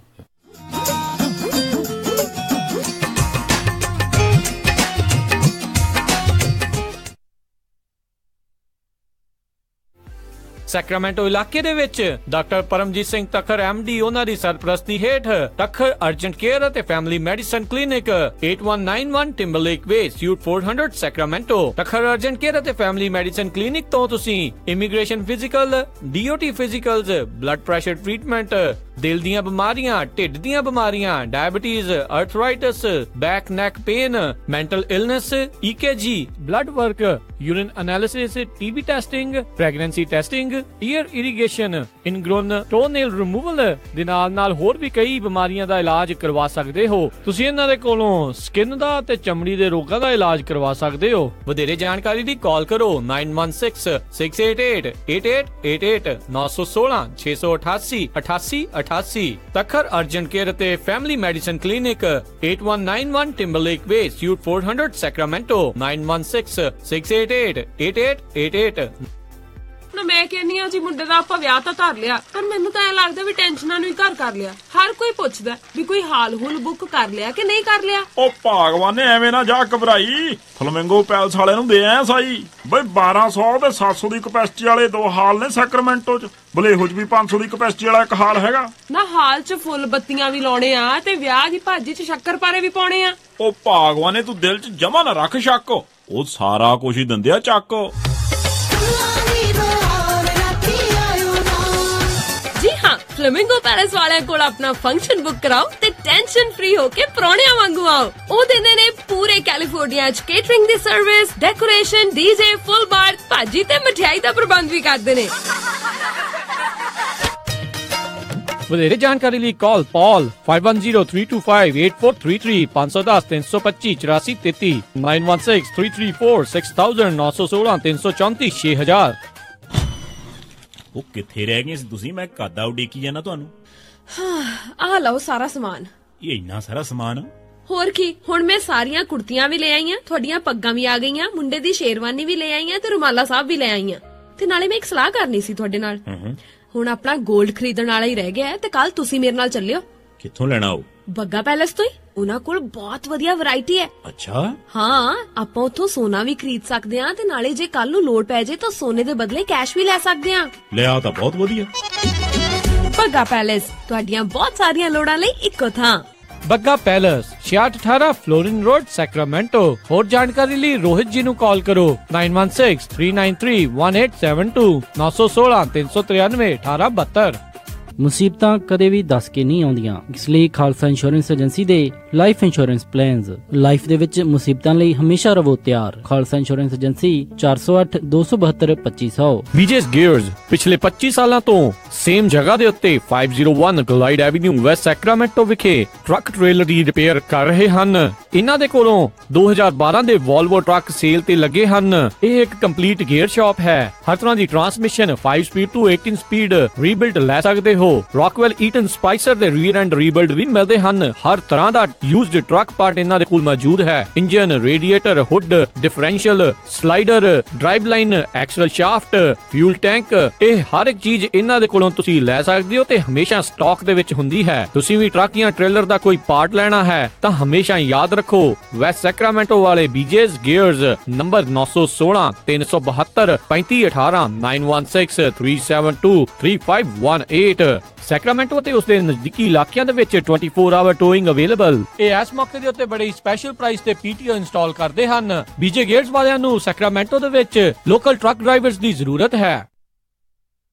ਸੈਕਰਾਮੈਂਟੋ ਇਲਾਕੇ ਦੇ ਵਿੱਚ ਡਾਕਟਰ ਪਰਮਜੀਤ ਸਿੰਘ ਤੱਖਰ MD ਉਹਨਾਂ ਦੀ ਸਰਪ੍ਰਸਤੀ ਹੇਠ ਤੱਖਰ ਅਰਜੈਂਟ ਕੇਅਰ ਅਤੇ family medicine clinic 8191 Timberlake way suite 400 Sacramento. Takhar urgent care ਅਤੇ ਫੈਮਿਲੀ ਮੈਡੀਸਨ ਕਲੀਨਿਕ ਤੋਂ ਤੁਸੀਂ immigration physical, DOT physicals, blood pressure treatment, ਦਿਲ ਦੀਆਂ ਬਿਮਾਰੀਆਂ, ਢਿੱਡ ਦੀਆਂ ਬਿਮਾਰੀਆਂ, diabetes, arthritis, back neck pain, mental illness, EKG, blood work, urine analysis, TB testing, pregnancy testing, ear irrigation, ingrown toenail removal ਦੇ ਨਾਲ ਹੋਰ ਵੀ ਕਈ ਬਿਮਾਰੀਆਂ ਦਾ ਇਲਾਜ ਕਰਵਾ ਸਕਦੇ ਹੋ। ਤੁਸੀਂ ਇਹਨਾਂ ਦੇ ਕੋਲੋਂ ਸਕਿਨ ਦਾ ਤੇ ਚਮੜੀ ਦੇ ਰੋਗਾਂ ਦਾ ਇਲਾਜ ਕਰਵਾ ਸਕਦੇ ਹੋ। ਵਧੇਰੇ ਜਾਣਕਾਰੀ ਲਈ ਕਾਲ ਕਰੋ 9166888888 916 688 8888। ਤੱਖਰ ਅਰਜੈਂਟ ਕੇਅਰ ਅਤੇ family medicine clinic 8191 Timberlake way suite 400 Sacramento 9166888888। ਨਾ ਮੈਂ ਕਹਿੰਨੀ ਆ ਜੀ ਮੁੰਡੇ ਦਾ ਆਪਾਂ ਵਿਆਹ ਤਾਂ ਕਰ ਲਿਆ, ਪਰ ਮੈਨੂੰ ਤਾਂ ਐ ਲੱਗਦਾ ਵੀ ਟੈਨਸ਼ਨਾਂ ਨੂੰ ਹੀ ਘਰ ਕਰ ਲਿਆ। ਹਰ ਕੋਈ ਪੁੱਛਦਾ ਵੀ ਕੋਈ ਹਾਲ ਹੁਲ ਬੁੱਕ ਕਰ ਲਿਆ ਕਿ ਨਹੀਂ ਕਰ ਲਿਆ। ਉਹ ਭਗਵਾਨ ਨੇ ਐਵੇਂ ਨਾ ਜਾ ਘਬਰਾਈ, ਫਲਮਿੰਗੋ ਪੈਲਸ ਵਾਲੇ ਨੂੰ ਦੇ ਆਇਆ ਸਾਈ ਬਈ 1200 ਤੇ 700 ਦੀ ਕਪੈਸਿਟੀ ਵਾਲੇ 2 ਹਾਲ ਨੇ ਸੈਕਰਾਮੈਂਟੋ ਚ। ਬਲੇਹੋ ਚ ਵੀ 500 ਦੀ ਕਪੈਸਿਟੀ ਵਾਲਾ ਇੱਕ ਹਾਲ ਹੈਗਾ। ਨਾ ਹਾਲ ਚ ਫੁੱਲ ਬੱਤੀਆਂ ਵੀ ਲਾਉਣੇ ਆ ਤੇ ਵਿਆਹ ਦੀ ਭਾਜੀ ਚ ਸ਼ੱਕਰਪਾਰੇ ਵੀ ਪਾਉਣੇ ਆ। ਉਹ ਭਗਵਾਨ ਨੇ ਤੂੰ ਦਿਲ ਚ ਜਮਾ ਨਾ ਰੱਖ ਸ਼ੱਕ, ਉਹ ਸਾਰਾ ਕੁਝ ਹੀ ਦਿੰਦੇ ਆ ਚੱਕ। ਜੀ ਹਾਂ, ਫਲੇਮਿੰਗੋ ਪੈਲੇਸ ਵਾਲਿਆਂ ਕੋਲ ਆਪਣਾ ਫੰਕਸ਼ਨ ਬੁੱਕ ਕਰਾਓ ਤੇ ਟੈਨਸ਼ਨ ਫ੍ਰੀ ਹੋ ਕੇ ਪ੍ਰਾਹੁਣਿਆਂ ਵਾਂਗੂ ਆਓ। ਉਹ ਦਿੰਦੇ ਨੇ ਪੂਰੇ ਕੈਲੀਫੋਰਨੀਆ ਚ ਕੇਟਰਿੰਗ ਦੀ ਸਰਵਿਸ, ਡੈਕੋਰੇਸ਼ਨ, DJ, ਫੁੱਲ ਬਾਰ, ਭਾਜੀ ਤੇ ਮਠਿਆਈ ਦਾ ਪ੍ਰਬੰਧ ਵੀ ਕਰਦੇ ਨੇ। ਵਧੇਰੇ ਜਾਣਕਾਰੀ ਲਈ ਕਾਲ ਪੌਲ 5103258433 510 325 8433 916334 6000 916 334 6000। ਉਹ ਕਿੱਥੇ ਰਹਿ ਗਏ ਸੀ ਤੁਸੀਂ? ਮੈਂ ਕਾਦਾ ਉਡੀਕੀ ਜਾਣਾ ਤੁਹਾਨੂੰ। ਆਹ ਲਓ ਸਾਰਾ ਸਮਾਨ। ਇਹ ਇੰਨਾ ਸਾਰਾ ਸਮਾਨ? ਹੋਰ ਕੀ, ਹੁਣ ਮੈਂ ਸਾਰੀਆਂ ਕੁੜਤੀਆਂ ਵੀ ਲੈ ਆਈਆਂ, ਤੁਹਾਡੀਆਂ ਪੱਗਾਂ ਵੀ ਆ ਗਈਆਂ, ਮੁੰਡੇ ਦੀ ਸ਼ੇਰਵਾਨੀ ਵੀ ਲੈ ਆਈਆਂ ਤੇ ਰੁਮਾਲਾ ਸਾਹਿਬ ਵੀ ਲੈ ਆਈਆਂ। ਤੇ ਨਾਲੇ ਮੈਂ ਇੱਕ ਸਲਾਹ ਕਰਨੀ ਸੀ ਤੁਹਾਡੇ ਨਾਲ। ਹੁਣ ਆਪਣਾ 골ਡ ਖਰੀਦਣ ਵਾਲਾ ਹੀ ਰਹਿ ਗਿਆ ਤੇ ਕੱਲ ਤੁਸੀਂ ਮੇਰੇ ਨਾਲ ਚੱਲਿਓ। ਕਿੱਥੋਂ ਲੈਣਾ ਉਹ? ਬੱਗਾ ਪੈਲੇਸ ਤੋਂ ਹੀ। ਉਹਨਾਂ ਕੋਲ ਬਹੁਤ ਵਧੀਆ ਵੈਰਾਈਟੀ ਹੈ। ਅੱਛਾ। ਹਾਂ, ਆਪਾਂ ਉੱਥੋਂ ਸੋਨਾ ਵੀ ਖਰੀਦ ਸਕਦੇ ਆ ਤੇ ਨਾਲੇ ਜੇ ਕੱਲ ਨੂੰ ਲੋੜ ਪੈ ਜੇ ਤਾਂ ਸੋਨੇ ਦੇ ਬਦਲੇ ਕੈਸ਼ ਵੀ ਲੈ ਸਕਦੇ ਆ। ਲੈ ਆ ਤਾਂ ਬਹੁਤ ਵਧੀਆ। ਬੱਗਾ ਪੈਲੇਸ, ਤੁਹਾਡੀਆਂ ਬਹੁਤ ਸਾਰੀਆਂ ਲੋੜਾਂ ਲਈ ਇੱਕੋ ਥਾਂ। Bagga palace 6618 Florin road Sacramento. ਹੋਰ ਜਾਣਕਾਰੀ ਲਈ ਰੋਹਿਤ ਜੀ ਨੂੰ ਕਾਲ ਕਰੋ 9163931872 916 393 1872। ਮੁਸੀਬਤਾਂ ਕਦੇ ਵੀ ਦੱਸ ਕੇ ਨਹੀਂ ਆਉਂਦੀਆਂ, ਇਸ ਲਈ ਖਾਲਸਾ ਇੰਸ਼ੋਰੈਂਸ ਏਜੰਸੀ ਦੇ ਲਾਈਫ ਇੰਸ਼ੋਰੈਂਸ ਪਲਾਨਸ ਲਾਈਫ ਦੇ ਵਿੱਚ ਮੁਸੀਬਤਾਂ ਲਈ ਹਮੇਸ਼ਾ ਰਹੋ ਤਿਆਰ। Khalsa insurance agency 408 272 2500। BJ's Gears ਪਿਛਲੇ 25 ਸਾਲਾਂ ਤੋਂ ਸੇਮ ਜਗ੍ਹਾ ਦੇ ਉੱਤੇ 501 ਗਲਾਈਡ ਐਵੀਨਿਊ ਵੈਸਟ ਸੈਕਰਾਮੈਂਟੋ ਵਿਖੇ ਟਰੱਕ ਟ੍ਰੇਲਰ ਦੀ ਰਿਪੇਅਰ ਕਰ ਰਹੇ ਹਨ। ਇਹਨਾਂ ਦੇ ਕੋਲੋਂ 2012 ਦੇ ਵੋਲਵੋ ਟਰੱਕ ਸੇਲ ਤੇ ਲੱਗੇ ਹਨ। ਇਹ ਇੱਕ ਕੰਪਲੀਟ ਗੇਅਰ ਸ਼ਾਪ ਹੈ। ਹਰ ਤਰ੍ਹਾਂ ਦੀ ਟਰਾਂਸਮਿਸ਼ਨ 5 ਸਪੀਡ ਤੋਂ 18 ਸਪੀਡ ਰੀਬਿਲਡ ਲੈ ਸਕਦੇ ਹੋ। ਰੌਕਵੈਲ ਈਟਨ ਸਪਾਈਸਰ ਦੇ ਰੀਅਰ ਐਂਡ ਰੀਬਿਲਡ ਵੀ ਮਿਲਦੇ ਹਨ। ਹਰ ਤਰ੍ਹਾਂ ਦਾ ਯੂਜ਼ਡ ਟਰੱਕ ਪਾਰਟ ਇਹਨਾਂ ਦੇ ਕੋਲ ਮੌਜੂਦ ਹੈ। Engine, radiator, hood, differential, slider, drive line, axle shaft, fuel tank, ਇਹ ਹਰ ਇੱਕ ਚੀਜ਼ ਇਹਨਾਂ ਦੇ ਕੋਲੋਂ ਤੁਸੀਂ ਲੈ ਸਕਦੇ ਹੋ ਤੇ ਹਮੇਸ਼ਾ ਸਟਾਕ ਦੇ ਵਿੱਚ ਹੁੰਦੀ ਹੈ। ਤੁਸੀਂ ਵੀ ਟਰੱਕ ਜਾਂ ਟ੍ਰੇਲਰ ਦਾ ਕੋਈ ਪਾਰਟ ਲੈਣਾ ਹੈ ਤਾਂ ਹਮੇਸ਼ਾ ਯਾਦ ਰੱਖੋ। ਵੈਸਟ ਸੈਕਰਾਮੈਂਟੋ ਵਾਲੇ BJ's Gears ਨੰਬਰ 916 372 3518 916 372 3518। ਸੈਕਰਾਮੈਂਟੋ ਅਤੇ ਉਸ ਦੇ ਨਜ਼ਦੀਕੀ ਇਲਾਕਿਆਂ ਦੇ ਵਿੱਚ 24 ਆਵਰ ਟੋਇੰਗ ਅਵੇਲੇਬਲ। ਇਹ ਇਸ ਮੌਕੇ ਦੇ ਉੱਤੇ ਬੜੇ ਸਪੈਸ਼ਲ ਪ੍ਰਾਈਸ ਤੇ PTO ਇੰਸਟਾਲ ਕਰਦੇ ਹਨ। BJ Gears ਵਾਲਿਆਂ ਨੂੰ ਸੈਕਰਾਮੈਂਟੋ ਦੇ ਵਿੱਚ ਲੋਕਲ ਟਰੱਕ ਡਰਾਈਵਰਸ ਦੀ ਜ਼ਰੂਰਤ ਹੈ।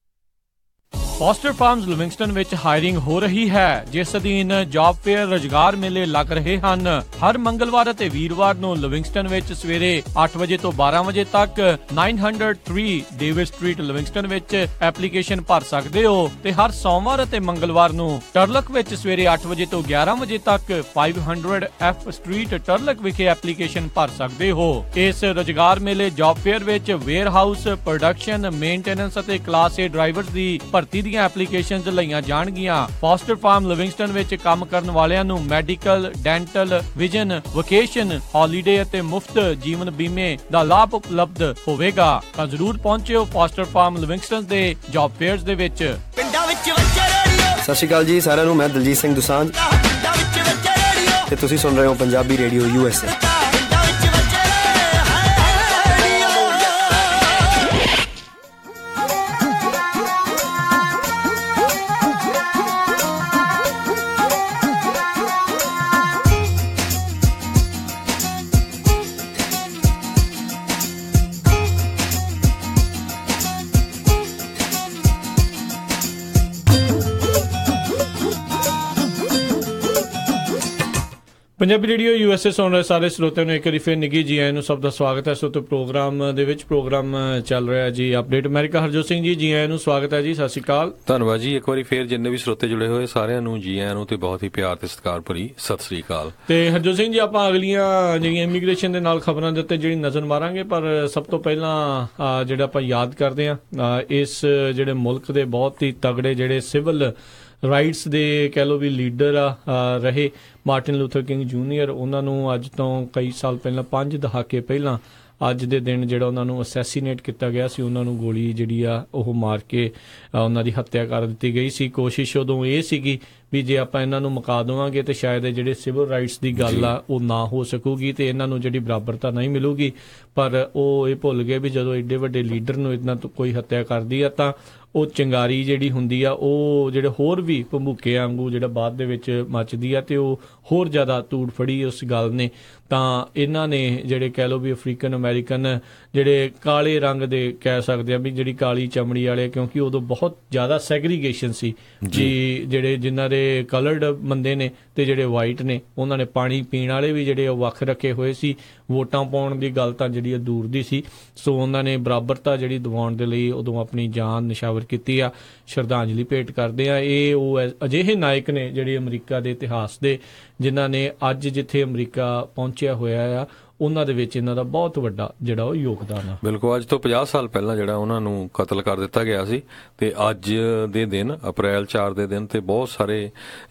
ਫੋਸਟਰ ਫਾਰਮਜ਼ ਲਿਵਿੰਗਸਟਨ ਵਿੱਚ ਹਾਇਰਿੰਗ ਹੋ ਰਹੀ ਹੈ, ਜਿਸ ਅਧੀਨ ਜੌਬ ਫੇਅਰ ਰੁਜ਼ਗਾਰ ਮੇਲੇ ਲੱਗ ਰਹੇ ਹਨ। ਹਰ ਮੰਗਲਵਾਰ ਅਤੇ ਵੀਰਵਾਰ ਨੂੰ ਲਿਵਿੰਗਸਟਨ ਵਿੱਚ ਸਵੇਰੇ 8 ਵਜੇ ਤੋਂ 12 ਵਜੇ ਤੱਕ 903 ਡੇਵਿਡ ਸਟਰੀਟ ਲਿਵਿੰਗਸਟਨ ਵਿੱਚ ਐਪਲੀਕੇਸ਼ਨ ਭਰ ਸਕਦੇ ਹੋ ਤੇ ਹਰ ਸੋਮਵਾਰ ਅਤੇ ਮੰਗਲਵਾਰ ਨੂੰ ਟਰਲਕ ਵਿੱਚ ਸਵੇਰੇ 8 ਵਜੇ ਤੋਂ 11 ਵਜੇ ਤੱਕ 500 F ਸਟਰੀਟ ਟਰਲਕ ਵਿਖੇ ਐਪਲੀਕੇਸ਼ਨ ਭਰ ਸਕਦੇ ਹੋ। ਇਸ ਰੁਜ਼ਗਾਰ ਮੇਲੇ ਜੌਬ ਫੇਅਰ ਵਿੱਚ ਵੇਅਰ ਹਾਊਸ, ਪ੍ਰੋਡਕਸ਼ਨ, ਮੇਨਟੇਨੈਂਸ ਅਤੇ ਕਲਾਸ A ਡਰਾਈਵਰਸ ਦੀ ਭਰਤੀ ਐਪਲੀਕੇਸ਼ਨਸ ਲਈਆਂ ਜਾਣਗੀਆਂ। ਫੋਸਟਰ ਫਾਰਮ ਲਿਵਿੰਗਸਟਨ ਵਿੱਚ ਕੰਮ ਕਰਨ ਵਾਲਿਆਂ ਨੂੰ medical, dental, vision, vocation, holiday ਅਤੇ ਮੁਫਤ ਜੀਵਨ ਬੀਮੇ ਦਾ ਲਾਭ ਉਪਲਬਧ ਹੋਵੇਗਾ। ਤਾਂ ਜ਼ਰੂਰ ਪਹੁੰਚਿਓ ਫੋਸਟਰ ਫਾਰਮ ਲਿਵਿੰਗਸਟਨ ਦੇ ਜੌਬ ਫੇਅਰਸ ਦੇ ਵਿੱਚ। ਸਤਿ ਸ਼੍ਰੀ ਅਕਾਲ ਜੀ ਸਾਰਿਆਂ ਨੂੰ, ਮੈਂ ਦਲਜੀਤ ਸਿੰਘ ਦੁਸਾਂਝ ਤੇ ਤੁਸੀਂ ਸੁਣ ਰਹੇ ਹੋ Punjabi radio USA। Punjabi radio USA ਸੁਣ ਰਹੇ ਸਾਰੇ ਸਰੋਤਿਆਂ ਨੂੰ ਇੱਕ ਵਾਰੀ ਫਿਰ ਨਿੱਘੀ ਜੀ ਆਇਆਂ ਨੂੰ ਸਭ ਦਾ ਸਵਾਗਤ ਹੈ। ਸੋ ਤੇ ਪ੍ਰੋਗਰਾਮ ਦੇ ਵਿੱਚ ਪ੍ਰੋਗਰਾਮ ਚੱਲ ਰਿਹਾ ਜੀ ਅਪਡੇਟ ਅਮਰੀਕਾ। ਹਰਜੋਤ ਸਿੰਘ ਜੀ ਆਇਆਂ ਨੂੰ ਸਵਾਗਤ ਹੈ ਜੀ, ਸਤਿ ਸ਼੍ਰੀ ਅਕਾਲ। ਧੰਨਵਾਦ ਜੀ। ਇੱਕ ਵਾਰੀ ਫਿਰ ਜਿੰਨੇ ਵੀ ਸਰੋਤੇ ਜੁੜੇ ਹੋਏ ਸਾਰਿਆਂ ਨੂੰ ਜੀ ਆਇਆਂ ਨੂੰ ਤੇ ਬਹੁਤ ਹੀ ਪਿਆਰ ਤੇ ਸਤਿਕਾਰ ਭਰੀ ਸਤਿ ਸ਼੍ਰੀ ਅਕਾਲ। ਤੇ ਹਰਜੋਤ ਸਿੰਘ ਜੀ, ਆਪਾਂ ਅਗਲੀਆਂ ਜਿਹੜੀਆਂ ਇਮੀਗ੍ਰੇਸ਼ਨ ਦੇ ਨਾਲ ਖਬਰਾਂ ਦੇ ਉੱਤੇ ਜਿਹੜੀ ਨਜ਼ਰ ਮਾਰਾਂਗੇ, ਪਰ ਸਭ ਤੋਂ ਪਹਿਲਾਂ ਜਿਹੜਾ ਆਪਾਂ ਯਾਦ ਕਰਦੇ ਹਾਂ ਇਸ ਜਿਹੜੇ ਮੁਲਕ ਦੇ ਬਹੁਤ ਹੀ ਤਗੜੇ ਜਿਹੜੇ ਸਿਵਲ ਰਾਈਟਸ ਦੇ ਕਹਿ ਲਓ ਵੀ ਲੀਡਰ ਰਹੇ ਮਾਰਟਿਨ ਲੂਥਰ ਕਿੰਗ ਜੂਨੀਅਰ, ਉਹਨਾਂ ਨੂੰ ਅੱਜ ਤੋਂ ਕਈ ਸਾਲ ਪਹਿਲਾਂ 5 ਦਹਾਕੇ ਪਹਿਲਾਂ ਅੱਜ ਦੇ ਦਿਨ ਜਿਹੜਾ ਉਹਨਾਂ ਨੂੰ ਅਸੈਸੀਨੇਟ ਕੀਤਾ ਗਿਆ ਸੀ। ਉਹਨਾਂ ਨੂੰ ਗੋਲੀ ਜਿਹੜੀ ਆ ਉਹ ਮਾਰ ਕੇ ਉਹਨਾਂ ਦੀ ਹੱਤਿਆ ਕਰ ਦਿੱਤੀ ਗਈ ਸੀ। ਕੋਸ਼ਿਸ਼ ਉਦੋਂ ਇਹ ਸੀਗੀ ਵੀ ਜੇ ਆਪਾਂ ਇਹਨਾਂ ਨੂੰ ਮੁਕਾ ਦੇਵਾਂਗੇ ਤੇ ਸ਼ਾਇਦ ਇਹ ਜਿਹੜੇ ਸਿਵਲ ਰਾਈਟਸ ਦੀ ਗੱਲ ਆ ਉਹ ਨਾ ਹੋ ਸਕੂਗੀ ਤੇ ਇਹਨਾਂ ਨੂੰ ਜਿਹੜੀ ਬਰਾਬਰਤਾ ਨਹੀਂ ਮਿਲੂਗੀ। ਪਰ ਉਹ ਇਹ ਭੁੱਲ ਗਏ ਵੀ ਜਦੋਂ ਏਡੇ ਵੱਡੇ ਲੀਡਰ ਨੂੰ ਇਹਨਾਂ ਤੋਂ ਕੋਈ ਹੱਤਿਆ ਕਰਦੀ ਆ ਤਾਂ ਉਹ ਚਿੰਗਾਰੀ ਜਿਹੜੀ ਹੁੰਦੀ ਆ ਉਹ ਜਿਹੜੇ ਹੋਰ ਵੀ ਭੰਬੂਕੇ ਵਾਂਗੂ ਜਿਹੜਾ ਬਾਅਦ ਦੇ ਵਿੱਚ ਮੱਚਦੀ ਆ ਤੇ ਉਹ ਹੋਰ ਜ਼ਿਆਦਾ ਧੂੜ ਫੜੀ ਉਸ ਗੱਲ ਨੇ। ਤਾਂ ਇਹਨਾਂ ਨੇ ਜਿਹੜੇ ਕਹਿ ਲਓ ਵੀ ਅਫਰੀਕਨ ਅਮਰੀਕਨ ਜਿਹੜੇ ਕਾਲੇ ਰੰਗ ਦੇ ਕਹਿ ਸਕਦੇ ਆ ਵੀ ਜਿਹੜੀ ਕਾਲੀ ਚਮੜੀ ਵਾਲੇ, ਕਿਉਂਕਿ ਉਦੋਂ ਬਹੁਤ ਜ਼ਿਆਦਾ ਸੈਗਰੀਗੇਸ਼ਨ ਸੀ ਜੀ, ਜਿਹੜੇ ਜਿਨ੍ਹਾਂ ਦੇ ਕਲਰਡ ਬੰਦੇ ਨੇ ਤੇ ਜਿਹੜੇ ਵਾਈਟ ਨੇ ਉਹਨਾਂ ਨੇ ਪਾਣੀ ਪੀਣ ਵਾਲੇ ਵੀ ਜਿਹੜੇ ਉਹ ਵੱਖ ਰੱਖੇ ਹੋਏ ਸੀ। ਵੋਟਾਂ ਪਾਉਣ ਦੀ ਗੱਲ ਤਾਂ ਜਿਹੜੀ ਦੂਰ ਦੀ ਸੀ। ਸੋ ਉਹਨਾਂ ਨੇ ਬਰਾਬਰਤਾ ਜਿਹੜੀ ਦਿਵਾਉਣ ਦੇ ਲਈ ਉਦੋਂ ਆਪਣੀ ਜਾਨ ਨਿਸ਼ਾਵਰ ਕੀਤੀ ਆ। ਸ਼ਰਧਾਂਜਲੀ ਭੇਟ ਕਰਦੇ ਆ। ਇਹ ਉਹ ਅਜਿਹੇ ਨਾਇਕ ਨੇ ਜਿਹੜੇ ਅਮਰੀਕਾ ਦੇ ਇਤਿਹਾਸ ਦੇ, ਜਿਨ੍ਹਾਂ ਨੇ ਅੱਜ ਜਿੱਥੇ ਅਮਰੀਕਾ ਪਹੁੰਚਿਆ ਹੋਇਆ ਆ ਉਹਨਾਂ ਦੇ ਵਿੱਚ ਇਹਨਾਂ ਦਾ ਬਹੁਤ ਵੱਡਾ ਜਿਹੜਾ ਉਹ ਯੋਗਦਾਨ ਆ। ਬਿਲਕੁਲ। ਅੱਜ ਤੋਂ 50 ਸਾਲ ਪਹਿਲਾਂ ਜਿਹੜਾ ਉਹਨਾਂ ਨੂੰ ਕਤਲ ਕਰ ਦਿੱਤਾ ਗਿਆ ਸੀ ਤੇ ਅੱਜ ਦੇ ਦਿਨ ਅਪ੍ਰੈਲ 4 ਦੇ ਦਿਨ ਤੇ ਬਹੁਤ ਸਾਰੇ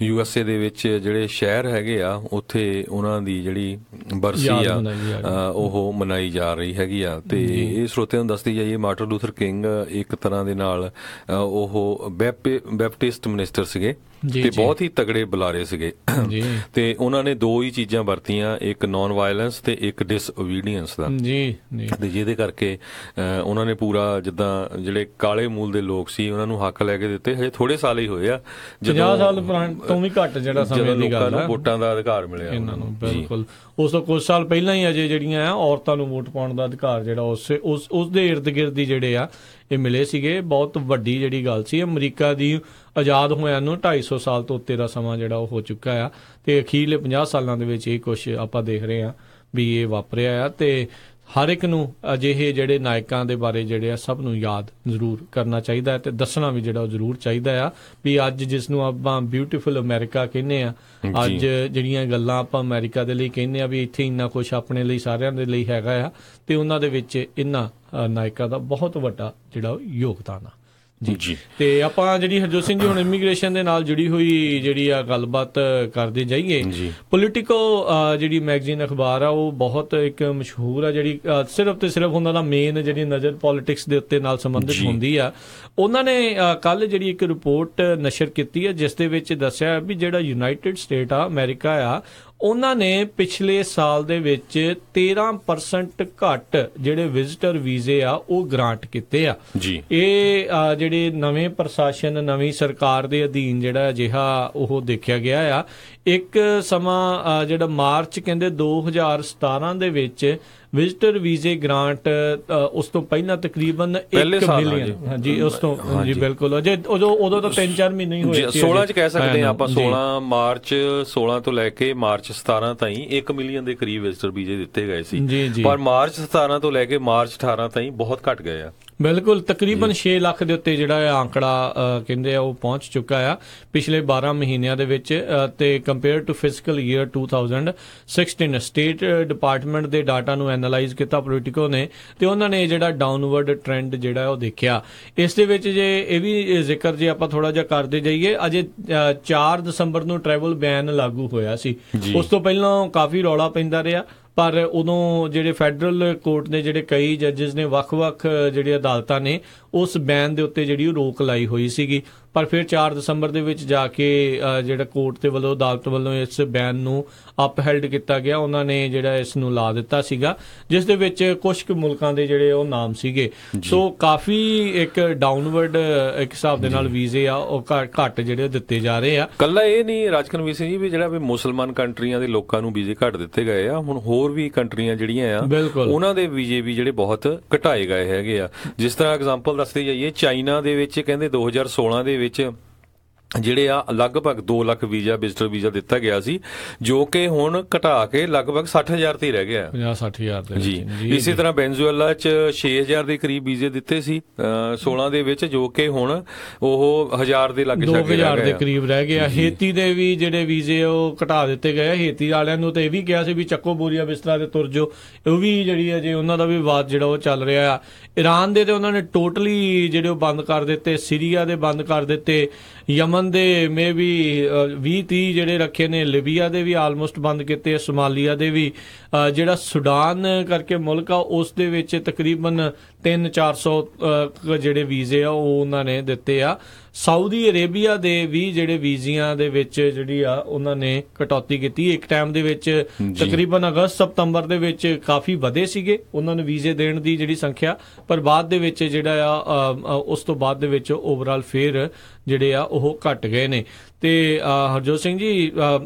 USA ਦੇ ਵਿੱਚ ਜਿਹੜੇ ਸ਼ਹਿਰ ਹੈਗੇ ਆ ਉੱਥੇ ਉਹਨਾਂ ਦੀ ਜਿਹੜੀ ਬਰਸੀ ਆ ਉਹ ਮਨਾਈ ਜਾ ਰਹੀ ਹੈਗੀ ਆ। ਤੇ ਇਹ ਸਰੋਤਿਆਂ ਨੂੰ ਦੱਸਦੀ ਜਾਈਏ, ਮਾਰਟਿਨ ਲੂਥਰ ਕਿੰਗ ਇੱਕ ਤਰ੍ਹਾਂ ਦੇ ਨਾਲ ਉਹ ਬੈਪਟਿਸਟ ਮਿਨਿਸਟਰ ਸੀਗੇ ਤੇ ਬਹੁਤ ਹੀ ਤਗੜੇ ਬੁਲਾਰੇ ਸੀਗੇ ਤੇ ਉਹਨਾਂ ਨੇ ਦੋ ਹੀ ਚੀਜ਼ਾਂ ਵਰਤੀਆਂ, ਇੱਕ ਨੌਨ ਵਾਇਲੈਂਸ ਤੇ ਇੱਕ ਡਿਸਓਬੀਡੀਐਂਸ ਦਾ ਤੇ ਜਿਹਦੇ ਕਰਕੇ ਉਹਨਾਂ ਨੇ ਪੂਰਾ ਜਿੱਦਾਂ ਜਿਹੜੇ ਕਾਲੇ ਮੂਲ ਦੇ ਲੋਕ ਸੀ ਉਹਨਾਂ ਨੂੰ ਹੱਕ ਲੈ ਕੇ ਦਿੱਤੇ। ਹਜੇ ਥੋੜੇ ਸਾਲ ਹੀ ਹੋਏ ਆ, 50 ਸਾਲ ਤੋਂ ਵੀ ਘੱਟ ਜਿਹੜਾ ਸਮੇਂ ਦੀ ਗੱਲ ਆ, ਵੋਟਾਂ ਦਾ ਅਧਿਕਾਰ ਮਿਲਿਆ ਇਹਨਾਂ ਨੂੰ। ਬਿਲਕੁਲ। ਉਸ ਤੋਂ ਕੁਝ ਸਾਲ ਪਹਿਲਾਂ ਹੀ ਅਜੇ ਜਿਹੜੀਆਂ ਆ ਔਰਤਾਂ ਨੂੰ ਵੋਟ ਪਾਉਣ ਦਾ ਅਧਿਕਾਰ ਜਿਹੜਾ ਉਸ ਦੇ ਇਰਦ ਗਿਰਦ ਹੀ ਜਿਹੜੇ ਆ ਇਹ ਮਿਲੇ ਸੀਗੇ। ਬਹੁਤ ਵੱਡੀ ਜਿਹੜੀ ਗੱਲ ਸੀ। ਅਮਰੀਕਾ ਦੀ ਆਜ਼ਾਦ ਹੋਇਆਂ ਨੂੰ 250 ਸਾਲ ਤੋਂ ਉੱਤੇ ਦਾ ਸਮਾਂ ਜਿਹੜਾ ਉਹ ਹੋ ਚੁੱਕਾ ਆ ਤੇ ਅਖੀਰਲੇ 50 ਸਾਲਾਂ ਦੇ ਵਿੱਚ ਇਹ ਕੁਛ ਆਪਾਂ ਦੇਖ ਰਹੇ ਆ ਵੀ ਇਹ ਵਾਪਰਿਆ ਆ। ਤੇ ਹਰ ਇੱਕ ਨੂੰ ਅਜਿਹੇ ਜਿਹੜੇ ਨਾਇਕਾਂ ਦੇ ਬਾਰੇ ਜਿਹੜੇ ਆ ਸਭ ਨੂੰ ਯਾਦ ਜ਼ਰੂਰ ਕਰਨਾ ਚਾਹੀਦਾ ਹੈ ਤੇ ਦੱਸਣਾ ਵੀ ਜਿਹੜਾ ਉਹ ਜ਼ਰੂਰ ਚਾਹੀਦਾ ਆ ਵੀ ਅੱਜ ਜਿਸ ਨੂੰ ਆਪਾਂ ਬਿਊਟੀਫੁਲ ਅਮਰੀਕਾ ਕਹਿੰਦੇ ਆ, ਅੱਜ ਜਿਹੜੀਆਂ ਗੱਲਾਂ ਆਪਾਂ ਅਮਰੀਕਾ ਦੇ ਲਈ ਕਹਿੰਦੇ ਆ ਵੀ ਇੱਥੇ ਇੰਨਾ ਕੁਛ ਆਪਣੇ ਲਈ ਸਾਰਿਆਂ ਦੇ ਲਈ ਹੈਗਾ ਆ ਤੇ ਉਹਨਾਂ ਦੇ ਵਿੱਚ ਇਹਨਾਂ ਨਾਇਕਾਂ ਦਾ ਬਹੁਤ ਵੱਡਾ ਜਿਹੜਾ ਯੋਗਦਾਨ ਆ ਜੀ। ਤੇ ਆਪਾਂ ਜਿਹੜੀ ਹਰਜੋਤ ਸਿੰਘ ਜੀ ਹੁਣ ਇਮੀਗ੍ਰੇਸ਼ਨ ਦੇ ਨਾਲ ਜੁੜੀ ਹੋਈ ਜਿਹੜੀ ਆ ਗੱਲਬਾਤ ਕਰਦੇ ਜਾਈਏ। ਪੋਲੀਟੀਕੋ ਜਿਹੜੀ ਮੈਗਜ਼ੀਨ ਅਖਬਾਰ ਆ ਉਹ ਬਹੁਤ ਇੱਕ ਮਸ਼ਹੂਰ ਆ, ਜਿਹੜੀ ਸਿਰਫ ਤੇ ਸਿਰਫ ਉਹਨਾਂ ਦਾ ਮੇਨ ਜਿਹੜੀ ਨਜ਼ਰ ਪੋਲੀਟਿਕਸ ਦੇ ਉੱਤੇ ਨਾਲ ਸੰਬੰਧਿਤ ਹੁੰਦੀ ਆ। ਉਹਨਾਂ ਨੇ ਕੱਲ ਜਿਹੜੀ ਇੱਕ ਰਿਪੋਰਟ ਨਸ਼ਰ ਕੀਤੀ ਹੈ ਜਿਸ ਦੇ ਵਿੱਚ ਦੱਸਿਆ ਵੀ ਜਿਹੜਾ ਯੂਨਾਈਟਿਡ ਸਟੇਟ ਆ ਅਮਰੀਕਾ ਆ ਉਹਨਾਂ ਨੇ ਪਿਛਲੇ ਸਾਲ ਦੇ ਵਿੱਚ 13% ਘੱਟ ਜਿਹੜੇ ਵਿਜ਼ਿਟਰ ਵੀਜ਼ੇ ਆ ਉਹ ਗ੍ਰਾਂਟ ਕੀਤੇ ਆ ਜੀ। ਇਹ ਜਿਹੜੇ ਨਵੇਂ ਪ੍ਰਸ਼ਾਸਨ ਨਵੀਂ ਸਰਕਾਰ ਦੇ ਅਧੀਨ ਜਿਹੜਾ ਅਜਿਹਾ ਉਹ ਦੇਖਿਆ ਗਿਆ ਆ। ਇੱਕ ਸਮਾਂ ਜਿਹੜਾ ਮਾਰਚ ਕਹਿੰਦੇ 2017 ਦੇ ਵਿੱਚ ਵਿਜ਼ਿਟਰ ਵੀਜ਼ੇ ਗ੍ਰਾਂਟ ਉਸ ਤੋਂ ਪਹਿਲਾਂ ਤਕਰੀਬਨ 1 ਮਿਲੀਅਨ ਹਾਂਜੀ ਉਸ ਤੋਂ ਜੀ ਬਿਲਕੁਲ ਅਜੇ ਉਦੋਂ ਤਾਂ 3-4 ਮਹੀਨੇ ਹੀ ਹੋਏ ਸੀ 16 ਚ ਕਹਿ ਸਕਦੇ ਆ ਆਪਾਂ 16 ਮਾਰਚ 16 ਤੋਂ ਲੈ ਕੇ ਮਾਰਚ 17 ਤਾਈਂ 1 ਮਿਲੀਅਨ ਦੇ ਕਰੀਬ ਵਿਜ਼ਿਟਰ ਵੀਜ਼ੇ ਦਿੱਤੇ ਗਏ ਸੀ ਪਰ ਮਾਰਚ 17 ਤੋਂ ਲੈ ਕੇ ਮਾਰਚ 18 ਤਾਈਂ ਬਹੁਤ ਘਟ ਗਏ ਆ ਬਿਲਕੁਲ ਤਕਰੀਬਨ 6 ਲੱਖ ਦੇ ਉੱਤੇ ਜਿਹੜਾ ਇਹ ਆંકੜਾ ਕਹਿੰਦੇ ਆ ਉਹ ਪਹੁੰਚ ਚੁੱਕਾ ਆ ਪਿਛਲੇ 12 ਮਹੀਨਿਆਂ ਦੇ ਵਿੱਚ ਤੇ compare to fiscal year 2016 state department ਦੇ ਡਾਟਾ ਨੂੰ ਐਨਾਲਾਈਜ਼ ਕੀਤਾ ਪੋਲੀਟੀਕੋ ਨੇ ਤੇ ਉਹਨਾਂ ਨੇ ਜਿਹੜਾ ਡਾਊਨਵਰਡ ਟ੍ਰੈਂਡ ਜਿਹੜਾ ਉਹ ਦੇਖਿਆ। ਇਸ ਦੇ ਵਿੱਚ ਜੇ ਇਹ ਵੀ ਜ਼ਿਕਰ ਜੇ ਆਪਾਂ ਥੋੜਾ ਜਿਹਾ ਕਰਦੇ ਜਾਈਏ ਅਜੇ 4 ਦਸੰਬਰ ਨੂੰ ਟਰੈਵਲ ਬੈਨ ਲਾਗੂ ਹੋਇਆ ਸੀ ਉਸ ਤੋਂ ਪਹਿਲਾਂ ਕਾਫੀ ਰੌਲਾ ਪੈਂਦਾ ਰਿਹਾ ਪਰ ਉਦੋਂ ਜਿਹੜੇ ਫੈਡਰਲ ਕੋਰਟ ਨੇ ਜਿਹੜੇ ਕਈ ਜੱਜਸ ਨੇ ਵੱਖ-ਵੱਖ ਜਿਹੜੇ ਅਦਾਲਤਾਂ ਨੇ ਉਸ ਬੈਨ ਦੇ ਉੱਤੇ ਜਿਹੜੀ ਉਹ ਰੋਕ ਲਾਈ ਹੋਈ ਸੀਗੀ ਪਰ ਫਿਰ 4 ਦਸੰਬਰ ਦੇ ਵਿੱਚ ਜਾ ਕੇ ਜਿਹੜਾ ਕੋਰਟ ਦੇ ਵੱਲੋਂ ਅਦਾਲਤ ਵੱਲੋਂ ਇਸ ਬੈਨ ਨੂੰ ਅਪਹੈਲਡ ਕੀਤਾ ਗਿਆ ਉਹਨਾਂ ਨੇ ਜਿਹੜਾ ਇਸ ਨੂੰ ਲਾ ਦਿੱਤਾ ਸੀਗਾ ਜਿਸ ਦੇ ਵਿੱਚ ਕੁਝ ਕੁ ਮੁਲਕਾਂ ਦੇ ਜਿਹੜੇ ਉਹ ਨਾਮ ਸੀਗੇ ਸੋ ਕਾਫੀ ਇੱਕ ਡਾਊਨਵਰਡ ਇੱਕ ਹਿਸਾਬ ਦੇ ਨਾਲ ਵੀਜ਼ੇ ਆ ਉਹ ਘੱਟ ਜਿਹੜੇ ਦਿੱਤੇ ਜਾ ਰਹੇ ਆ। ਕੱਲਾ ਇਹ ਨਹੀਂ ਰਾਜਕਨਵੀਰ ਸਿੰਘ ਜੀ ਵੀ ਜਿਹੜਾ ਵੀ ਮੁਸਲਮਾਨ ਕੰਟਰੀਆਂ ਦੇ ਲੋਕਾਂ ਨੂੰ ਵੀਜ਼ੇ ਘੱਟ ਦਿੱਤੇ ਗਏ ਆ ਹੁਣ ਹੋਰ ਵੀ ਕੰਟਰੀਆਂ ਜਿਹੜੀਆਂ ਆ ਉਹਨਾਂ ਦੇ ਵੀਜ਼ੇ ਵੀ ਜਿਹੜੇ ਬਹੁਤ ਘਟਾਏ ਗਏ ਹੈਗੇ ਆ। ਜਿਸ ਤਰ੍ਹਾਂ ਐਗਜ਼ਾਮਪਲ ਦੱਸਦੇ ਜਾਈਏ ਚਾਈਨਾ ਦੇ ਵਿੱਚ ਕਹਿੰਦੇ 2016 ਦੇ ਵਿੱਚ ਜਿਹੜੇ ਆ ਲਗਭਗ 2 ਲੱਖ ਵੀਜ਼ਾ ਵਿਜ਼ਟਰ ਵੀਜ਼ਾ ਦਿੱਤਾ ਗਿਆ ਸੀ ਜੋ ਕਿ ਹੁਣ ਘਟਾ ਕੇ ਲਗਭਗ 60,000 ਤੇ ਰਹਿ ਗਿਆ 50-60,000 ਜੀ। ਇਸੇ ਤਰ੍ਹਾਂ ਵੈਨਜ਼ੂਏਲਾ ਚ 6,000 ਦੇ ਕਰੀਬ ਵੀਜ਼ੇ ਦਿੱਤੇ ਸੀ 16 ਦੇ ਵਿੱਚ ਜੋ ਕਿ ਹੁਣ ਉਹ 1,000 ਦੇ ਲਾਗੇ 2,000 ਦੇ ਕਰੀਬ ਰਹਿ ਗਿਆ। ਹੇਤੀ ਦੇ ਵੀ ਜਿਹੜੇ ਵੀਜ਼ੇ ਉਹ ਘਟਾ ਦਿੱਤੇ ਗਏ ਹੇਤੀ ਵਾਲਿਆਂ ਨੂੰ ਤਾਂ ਇਹ ਵੀ ਕਿਹਾ ਸੀ ਵੀ ਚੱਕੋ ਬੋਰੀਆ ਬਿਸਤਰਾ ਤੇ ਤੁਰ ਜਾਓ ਉਹ ਵੀ ਜਿਹੜੀ ਹੈ ਜੇ ਉਹਨਾਂ ਦਾ ਵੀ ਵਿਵਾਦ ਜਿਹੜਾ ਉਹ ਚੱਲ ਰਿਹਾ ਆ। ਈਰਾਨ ਦੇ ਤੇ ਉਹਨਾਂ ਨੇ ਟੋਟਲੀ ਜਿਹੜੇ ਉਹ ਬੰਦ ਕਰ ਦਿੱਤੇ ਸੀਰੀਆ ਦੇ ਬੰਦ ਕਰ ਦਿੱਤੇ ਯਮਨ ਦੇ ਮੇ ਵੀ 20-30 ਜਿਹੜੇ ਰੱਖੇ ਨੇ ਲਿਬੀਆ ਦੇ ਵੀ ਆਲਮੋਸਟ ਬੰਦ ਕੀਤੇ ਸੋਮਾਲੀਆ ਦੇ ਵੀ ਜਿਹੜਾ ਸੁਡਾਨ ਕਰਕੇ ਮੁਲਕ ਆ ਉਸ ਦੇ ਵਿੱਚ ਤਕਰੀਬਨ 300-400 ਜਿਹੜੇ ਵੀਜ਼ੇ ਆ ਉਹ ਉਹਨਾਂ ਨੇ ਦਿੱਤੇ ਆ। ਸਾਊਦੀ ਅਰੇਬੀਆ ਦੇ ਵੀ ਜਿਹੜੇ ਵੀਜ਼ਿਆਂ ਦੇ ਵਿੱਚ ਜਿਹੜੀ ਆ ਉਹਨਾਂ ਨੇ ਕਟੌਤੀ ਕੀਤੀ ਇੱਕ ਟਾਈਮ ਦੇ ਵਿੱਚ ਤਕਰੀਬਨ ਅਗਸਤ-ਸਤੰਬਰ ਦੇ ਵਿੱਚ ਕਾਫੀ ਵਧੇ ਸੀਗੇ ਉਹਨਾਂ ਨੂੰ ਵੀਜ਼ੇ ਦੇਣ ਦੀ ਜਿਹੜੀ ਸੰਖਿਆ ਪਰ ਬਾਅਦ ਦੇ ਵਿੱਚ ਜਿਹੜਾ ਆ ਉਸ ਤੋਂ ਬਾਅਦ ਦੇ ਵਿੱਚ ਓਵਰਆਲ ਫੇਰ ਜਿਹੜੇ ਆ ਉਹ ਘਟ ਗਏ ਨੇ। ਤੇ ਹਰਜੋਤ ਸਿੰਘ ਜੀ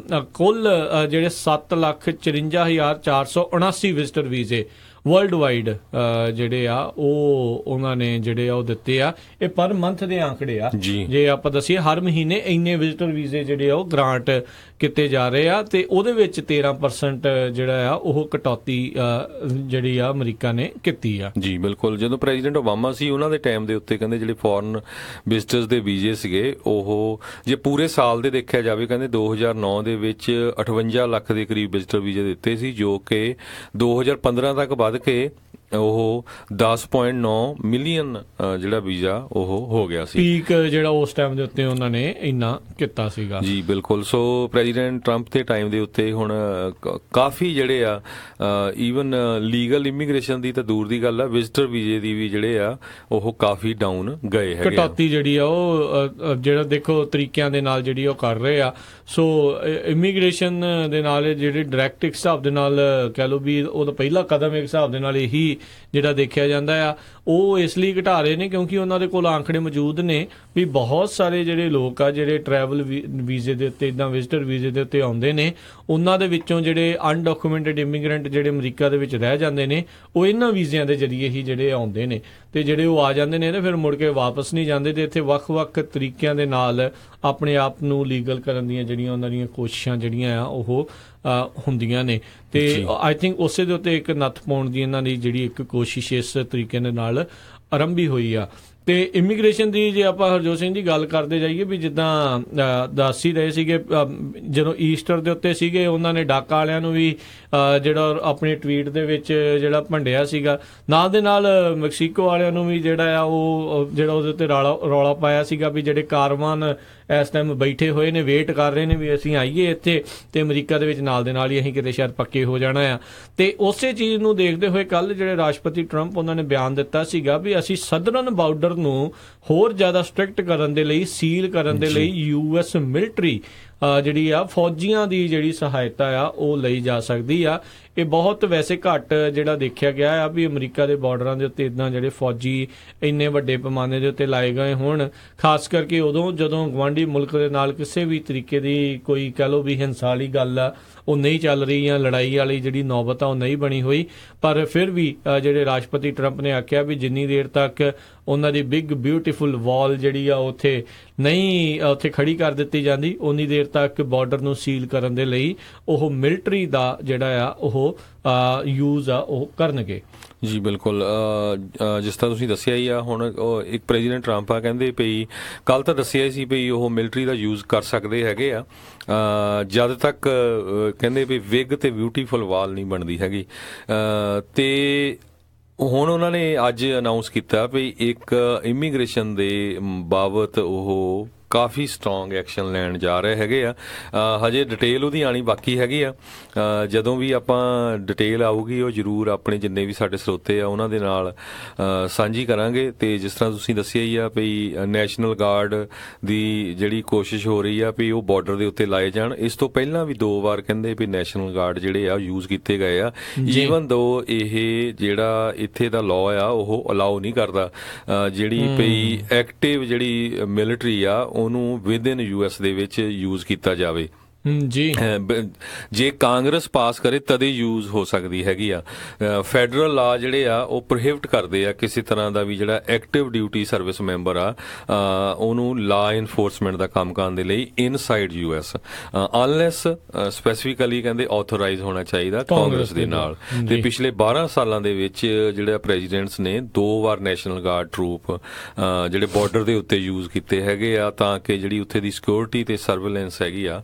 ਕੁੱਲ ਜਿਹੜੇ 7,54,479 ਵਿਜ਼ਟਰ ਵੀਜ਼ੇ ਵਰਲਡ ਵਾਈਡ ਜਿਹੜੇ ਆ ਉਹ ਉਹਨਾਂ ਨੇ ਜਿਹੜੇ ਆ ਉਹ ਦਿੱਤੇ ਆ। ਇਹ ਪਰ ਮੰਥ ਦੇ ਆંકੜੇ ਆ ਜੇ ਆਪਾਂ ਦੱਸੀਏ ਹਰ ਮਹੀਨੇ ਇੰਨੇ ਵਿਜ਼ਟਰ ਵੀਜ਼ੇ ਜਿਹੜੇ ਆ ਉਹ ਗ੍ਰਾਂਟ ਕੀਤੇ ਜਾ ਰਹੇ ਆ ਤੇ ਉਹਦੇ ਵਿੱਚ 13% ਜਿਹੜਾ ਆ ਉਹ ਕਟੌਤੀ ਜਿਹੜੀ ਆ ਅਮਰੀਕਾ ਨੇ ਕੀਤੀ ਆ। ਜੀ ਬਿਲਕੁਲ ਜਦੋਂ ਪ੍ਰੈਜ਼ੀਡੈਂਟ ਓਬਾਮਾ ਸੀ ਉਹਨਾਂ ਦੇ ਟਾਈਮ ਦੇ ਉੱਤੇ ਕਹਿੰਦੇ ਜਿਹੜੇ ਫੋਰਨ ਵਿਜ਼ਟਰਸ ਦੇ ਵੀਜ਼ੇ ਸੀਗੇ ਉਹ ਜੇ ਪੂਰੇ ਸਾਲ ਦੇ ਦੇਖਿਆ ਜਾਵੇ ਕਹਿੰਦੇ 2009 ਦੇ ਵਿੱਚ 58 ਲੱਖ ਦੇ ਕਰੀਬ ਵਿਜ਼ਟਰ ਵੀਜ਼ੇ ਦਿੱਤੇ ਸੀ ਜੋ ਕਿ 2015 ਤੱਕ ਵੱਧ ਕੇ ਉਹ 10.9 ਮਿਲੀਅਨ ਜਿਹੜਾ ਵੀਜ਼ਾ ਉਹ ਹੋ ਗਿਆ ਸੀ ਪੀਕ ਜਿਹੜਾ ਉਸ ਟਾਈਮ ਦੇ ਉੱਤੇ ਉਹਨਾਂ ਨੇ ਇੰਨਾ ਕੀਤਾ ਸੀਗਾ। ਜੀ ਬਿਲਕੁਲ ਸੋ ਪ੍ਰੈਜ਼ੀਡੈਂਟ ਟਰੰਪ ਦੇ ਟਾਈਮ ਦੇ ਉੱਤੇ ਹੁਣ ਕਾਫੀ ਜਿਹੜੇ ਆ ਈਵਨ ਲੀਗਲ ਇਮੀਗ੍ਰੇਸ਼ਨ ਦੀ ਤਾਂ ਦੂਰ ਦੀ ਗੱਲ ਆ ਵਿਜ਼ਟਰ ਵੀਜ਼ੇ ਦੀ ਵੀ ਜਿਹੜੇ ਆ ਉਹ ਕਾਫੀ ਡਾਊਨ ਗਏ ਹੈਗੇ ਕਟੌਤੀ ਜਿਹੜੀ ਆ ਉਹ ਜਿਹੜਾ ਦੇਖੋ ਤਰੀਕਿਆਂ ਦੇ ਨਾਲ ਜਿਹੜੀ ਉਹ ਕਰ ਰਹੇ ਆ। ਸੋ ਇਮੀਗ੍ਰੇਸ਼ਨ ਦੇ ਨਾਲ ਜਿਹੜੇ ਡਾਇਰੈਕਟ ਇੱਕ ਹਿਸਾਬ ਦੇ ਨਾਲ ਕਹਿ ਲਓ ਵੀ ਉਹਦਾ ਪਹਿਲਾ ਕਦਮ ਇੱਕ ਹਿਸਾਬ ਦੇ ਨਾਲ ਇਹੀ ਜਿਹੜਾ ਦੇਖਿਆ ਜਾਂਦਾ ਆ ਉਹ ਇਸ ਲਈ ਘਟਾ ਰਹੇ ਨੇ ਕਿਉਂਕਿ ਉਹਨਾਂ ਦੇ ਕੋਲ ਆંકੜੇ ਮੌਜੂਦ ਨੇ ਵੀ ਬਹੁਤ ਸਾਰੇ ਜਿਹੜੇ ਲੋਕ ਆ ਜਿਹੜੇ ਟਰੈਵਲ ਵੀਜ਼ੇ ਦੇ ਉੱਤੇ ਇਦਾਂ ਵਿਜ਼ਟਰ ਵੀਜ਼ੇ ਦੇ ਉੱਤੇ ਆਉਂਦੇ ਨੇ ਉਹਨਾਂ ਦੇ ਵਿੱਚੋਂ ਜਿਹੜੇ ਅਨਡਾਕੂਮੈਂਟਡ ਇਮੀਗ੍ਰੈਂਟ ਜਿਹੜੇ ਅਮਰੀਕਾ ਦੇ ਵਿੱਚ ਰਹਿ ਜਾਂਦੇ ਨੇ ਉਹ ਇਹਨਾਂ ਵੀਜ਼ਿਆਂ ਦੇ ਜ਼ਰੀਏ ਹੀ ਜਿਹੜੇ ਆਉਂਦੇ ਨੇ ਤੇ ਜਿਹੜੇ ਉਹ ਆ ਜਾਂਦੇ ਨੇ ਤੇ ਫਿਰ ਮੁੜ ਕੇ ਵਾਪਸ ਨਹੀਂ ਜਾਂਦੇ ਤੇ ਇੱਥੇ ਵੱਖ-ਵੱਖ ਤਰੀਕਿਆਂ ਦੇ ਨਾਲ ਆਪਣੇ ਆਪ ਨੂੰ ਲੀਗਲ ਕਰਨ ਦੀਆਂ ਜਿਹੜੀਆਂ ਉਹਨਾਂ ਦੀਆਂ ਕੋਸ਼ਿਸ਼ਾਂ ਜਿਹੜੀਆਂ ਆ ਉਹ ਹੁੰਦੀਆਂ ਨੇ ਤੇ ਆਈ ਥਿੰਕ ਉਸੇ ਦੇ ਉੱਤੇ ਇੱਕ ਨੱਥ ਪਾਉਣ ਦੀ ਇਹਨਾਂ ਦੀ ਜਿਹੜੀ ਇੱਕ ਕੋਸ਼ਿਸ਼ ਇਸ ਤਰੀਕੇ ਦੇ ਨਾਲ ਆਰੰਭੀ ਹੋਈ ਆ। ਤੇ ਇਮੀਗ੍ਰੇਸ਼ਨ ਦੀ ਜੇ ਆਪਾਂ ਹਰਜੋਤ ਸਿੰਘ ਦੀ ਗੱਲ ਕਰਦੇ ਜਾਈਏ ਵੀ ਜਿੱਦਾਂ ਦੱਸ ਹੀ ਰਹੇ ਸੀਗੇ ਜਦੋਂ ਈਸਟਰ ਦੇ ਉੱਤੇ ਸੀਗੇ ਉਹਨਾਂ ਨੇ ਡਾਕਾ ਵਾਲਿਆਂ ਨੂੰ ਵੀ ਜਿਹੜਾ ਆਪਣੇ ਟਵੀਟ ਦੇ ਵਿੱਚ ਜਿਹੜਾ ਭੰਡਿਆ ਸੀਗਾ ਨਾਲ ਦੇ ਨਾਲ ਮੈਕਸੀਕੋ ਵਾਲਿਆਂ ਨੂੰ ਵੀ ਜਿਹੜਾ ਆ ਉਹ ਜਿਹੜਾ ਉਹਦੇ ਉੱਤੇ ਰੌਲਾ ਪਾਇਆ ਸੀਗਾ ਵੀ ਜਿਹੜੇ ਕਾਰਵਾਨ ਇਸ ਟਾਈਮ ਬੈਠੇ ਹੋਏ ਨੇ ਵੇਟ ਕਰ ਰਹੇ ਨੇ ਵੀ ਅਸੀਂ ਆਈਏ ਇੱਥੇ ਤੇ ਅਮਰੀਕਾ ਦੇ ਵਿੱਚ ਨਾਲ ਦੇ ਨਾਲ ਹੀ ਅਸੀਂ ਕਿਤੇ ਸ਼ਾਇਦ ਪੱਕੇ ਹੋ ਜਾਣਾ ਆ। ਤੇ ਉਸੇ ਚੀਜ਼ ਨੂੰ ਦੇਖਦੇ ਹੋਏ ਕੱਲ ਜਿਹੜੇ ਰਾਸ਼ਟਰਪਤੀ ਟਰੰਪ ਉਹਨਾਂ ਨੇ ਬਿਆਨ ਦਿੱਤਾ ਸੀਗਾ ਵੀ ਅਸੀਂ ਸਦਰਨ ਬਾਰਡਰ ਨੂੰ ਹੋਰ ਜ਼ਿਆਦਾ ਸਟ੍ਰਿਕਟ ਕਰਨ ਦੇ ਲਈ ਸੀਲ ਕਰਨ ਦੇ ਲਈ ਯੂਐਸ ਮਿਲਟਰੀ ਜਿਹੜੀ ਆ ਫੌਜੀਆਂ ਦੀ ਜਿਹੜੀ ਸਹਾਇਤਾ ਆ ਉਹ ਲਈ ਜਾ ਸਕਦੀ ਆ। ਇਹ ਬਹੁਤ ਵੈਸੇ ਘੱਟ ਜਿਹੜਾ ਦੇਖਿਆ ਗਿਆ ਆ ਵੀ ਅਮਰੀਕਾ ਦੇ ਬਾਰਡਰਾਂ ਦੇ ਉੱਤੇ ਇਦਾਂ ਜਿਹੜੇ ਫੌਜੀ ਇੰਨੇ ਵੱਡੇ ਪੈਮਾਨੇ ਦੇ ਉੱਤੇ ਲਾਏ ਗਏ ਹੋਣ, ਖਾਸ ਕਰਕੇ ਉਦੋਂ ਜਦੋਂ ਗੁਆਂਢੀ ਮੁਲਕ ਦੇ ਨਾਲ ਕਿਸੇ ਵੀ ਤਰੀਕੇ ਦੀ ਕੋਈ ਕਹਿ ਲਓ ਵੀ ਹਿੰਸਾ ਵਾਲੀ ਗੱਲ ਆ ਉਹ ਨਹੀਂ ਚੱਲ ਰਹੀ ਜਾਂ ਲੜਾਈ ਵਾਲੀ ਜਿਹੜੀ ਨੌਬਤ ਆ ਉਹ ਨਹੀਂ ਬਣੀ ਹੋਈ। ਪਰ ਫਿਰ ਵੀ ਜਿਹੜੇ ਰਾਸ਼ਟਰਪਤੀ ਟਰੰਪ ਨੇ ਆਖਿਆ ਵੀ ਜਿੰਨੀ ਦੇਰ ਤੱਕ ਉਹਨਾਂ ਦੀ ਬਿਗ ਬਿਊਟੀਫੁਲ ਵਾਲ ਜਿਹੜੀ ਆ ਉੱਥੇ ਨਹੀਂ ਉੱਥੇ ਖੜੀ ਕਰ ਦਿੱਤੀ ਜਾਂਦੀ ਉਨੀ ਦੇਰ ਤੱਕ ਬਾਰਡਰ ਨੂੰ ਸੀਲ ਕਰਨ ਦੇ ਲਈ ਉਹ ਮਿਲਟਰੀ ਦਾ ਜਿਹੜਾ ਆ ਉਹ ਯੂਜ਼ ਆ ਉਹ ਕਰਨਗੇ। ਜੀ ਬਿਲਕੁਲ, ਜਿਸ ਤਰ੍ਹਾਂ ਤੁਸੀਂ ਦੱਸਿਆ ਹੀ ਆ, ਹੁਣ ਇੱਕ ਪ੍ਰੈਜ਼ੀਡੈਂਟ ਟਰੰਪ ਆ ਕਹਿੰਦੇ ਪਈ, ਕੱਲ ਤਾਂ ਦੱਸਿਆ ਸੀ ਵੀ ਉਹ ਮਿਲਟਰੀ ਦਾ ਯੂਜ਼ ਕਰ ਸਕਦੇ ਹੈਗੇ ਆ ਜਦ ਤੱਕ ਕਹਿੰਦੇ ਵੀ ਵਿਗ ਤੇ ਬਿਊਟੀਫੁਲ ਵਾਲ ਨਹੀਂ ਬਣਦੀ ਹੈਗੀ। ਤੇ ਹੁਣ ਉਹਨਾਂ ਨੇ ਅੱਜ ਅਨਾਉਂਸ ਕੀਤਾ ਵੀ ਇੱਕ ਇਮੀਗ੍ਰੇਸ਼ਨ ਦੇ ਬਾਬਤ ਉਹ ਕਾਫੀ ਸਟਰੋਂਗ ਐਕਸ਼ਨ ਲੈਣ ਜਾ ਰਹੇ ਹੈਗੇ ਆ। ਹਜੇ ਡਿਟੇਲ ਉਹਦੀ ਆਣੀ ਬਾਕੀ ਹੈਗੀ ਆ। ਜਦੋਂ ਵੀ ਆਪਾਂ ਡਿਟੇਲ ਆਊਗੀ ਉਹ ਜ਼ਰੂਰ ਆਪਣੇ ਜਿੰਨੇ ਵੀ ਸਾਡੇ ਸਰੋਤੇ ਆ ਉਹਨਾਂ ਦੇ ਨਾਲ ਸਾਂਝੀ ਕਰਾਂਗੇ। ਤੇ ਜਿਸ ਤਰ੍ਹਾਂ ਤੁਸੀਂ ਦੱਸਿਆ ਹੀ ਆ ਵੀ ਨੈਸ਼ਨਲ ਗਾਰਡ ਦੀ ਜਿਹੜੀ ਕੋਸ਼ਿਸ਼ ਹੋ ਰਹੀ ਆ ਵੀ ਉਹ ਬਾਰਡਰ ਦੇ ਉੱਤੇ ਲਾਏ ਜਾਣ। ਇਸ ਤੋਂ ਪਹਿਲਾਂ ਵੀ 2 ਵਾਰ ਕਹਿੰਦੇ ਵੀ ਨੈਸ਼ਨਲ ਗਾਰਡ ਜਿਹੜੇ ਆ ਯੂਜ਼ ਕੀਤੇ ਗਏ ਆ, ਈਵਨ ਦੋ ਇਹ ਜਿਹੜਾ ਇੱਥੇ ਦਾ ਲਾਅ ਆ ਉਹ ਅਲਾਉ ਨਹੀਂ ਕਰਦਾ ਜਿਹੜੀ ਪਈ ਐਕਟਿਵ ਜਿਹੜੀ ਮਿਲਟਰੀ ਆ ਉਹਨੂੰ ਵਿਦਿਨ US ਦੇ ਵਿੱਚ ਯੂਜ਼ ਕੀਤਾ ਜਾਵੇ। ਜੀ ਜੇ ਕਾਂਗਰਸ ਪਾਸ ਕਰੇ ਤਦੇ ਯੂਜ਼ ਹੋ ਸਕਦੀ ਹੈਗੀ ਆ। ਫੈਡਰਲ ਲਾ ਜਿਹੜੇ ਆ ਉਹ ਪ੍ਰੋਹਿਬਿਟ ਕਰਦੇ ਆ ਕਿਸੇ ਤਰ੍ਹਾਂ ਦਾ ਵੀ ਜਿਹੜਾ ਐਕਟਿਵ ਡਿਊਟੀ ਸਰਵਿਸ ਮੈਂਬਰ ਆ ਉਹਨੂੰ ਲਾ ਇਨਫੋਰਸਮੈਂਟ ਦਾ ਕੰਮ ਕਰਨ ਦੇ ਲਈ ਇਨਸਾਈਡ US ਅਨਲੈਸ ਸਪੈਸੀਫਿਕਲੀ ਕਹਿੰਦੇ ਆਥੋਰਾਈਜ਼ ਹੋਣਾ ਚਾਹੀਦਾ ਕਾਂਗਰਸ ਦੇ ਨਾਲ। ਤੇ ਪਿਛਲੇ 12 ਸਾਲਾਂ ਦੇ ਵਿੱਚ ਜਿਹੜਾ ਪ੍ਰੈਜ਼ੀਡੈਂਟਸ ਨੇ 2 ਵਾਰ ਨੈਸ਼ਨਲ ਗਾਰਡ ਟਰੂਪ ਜਿਹੜੇ ਬਾਰਡਰ ਦੇ ਉੱਤੇ ਯੂਜ਼ ਕੀਤੇ ਹੈਗੇ ਆ ਤਾਂ ਕਿ ਜਿਹੜੀ ਉੱਥੇ ਦੀ ਸਿਕਿਉਰਿਟੀ ਤੇ ਸਰਵੇਲੈਂਸ ਹੈਗੀ ਆ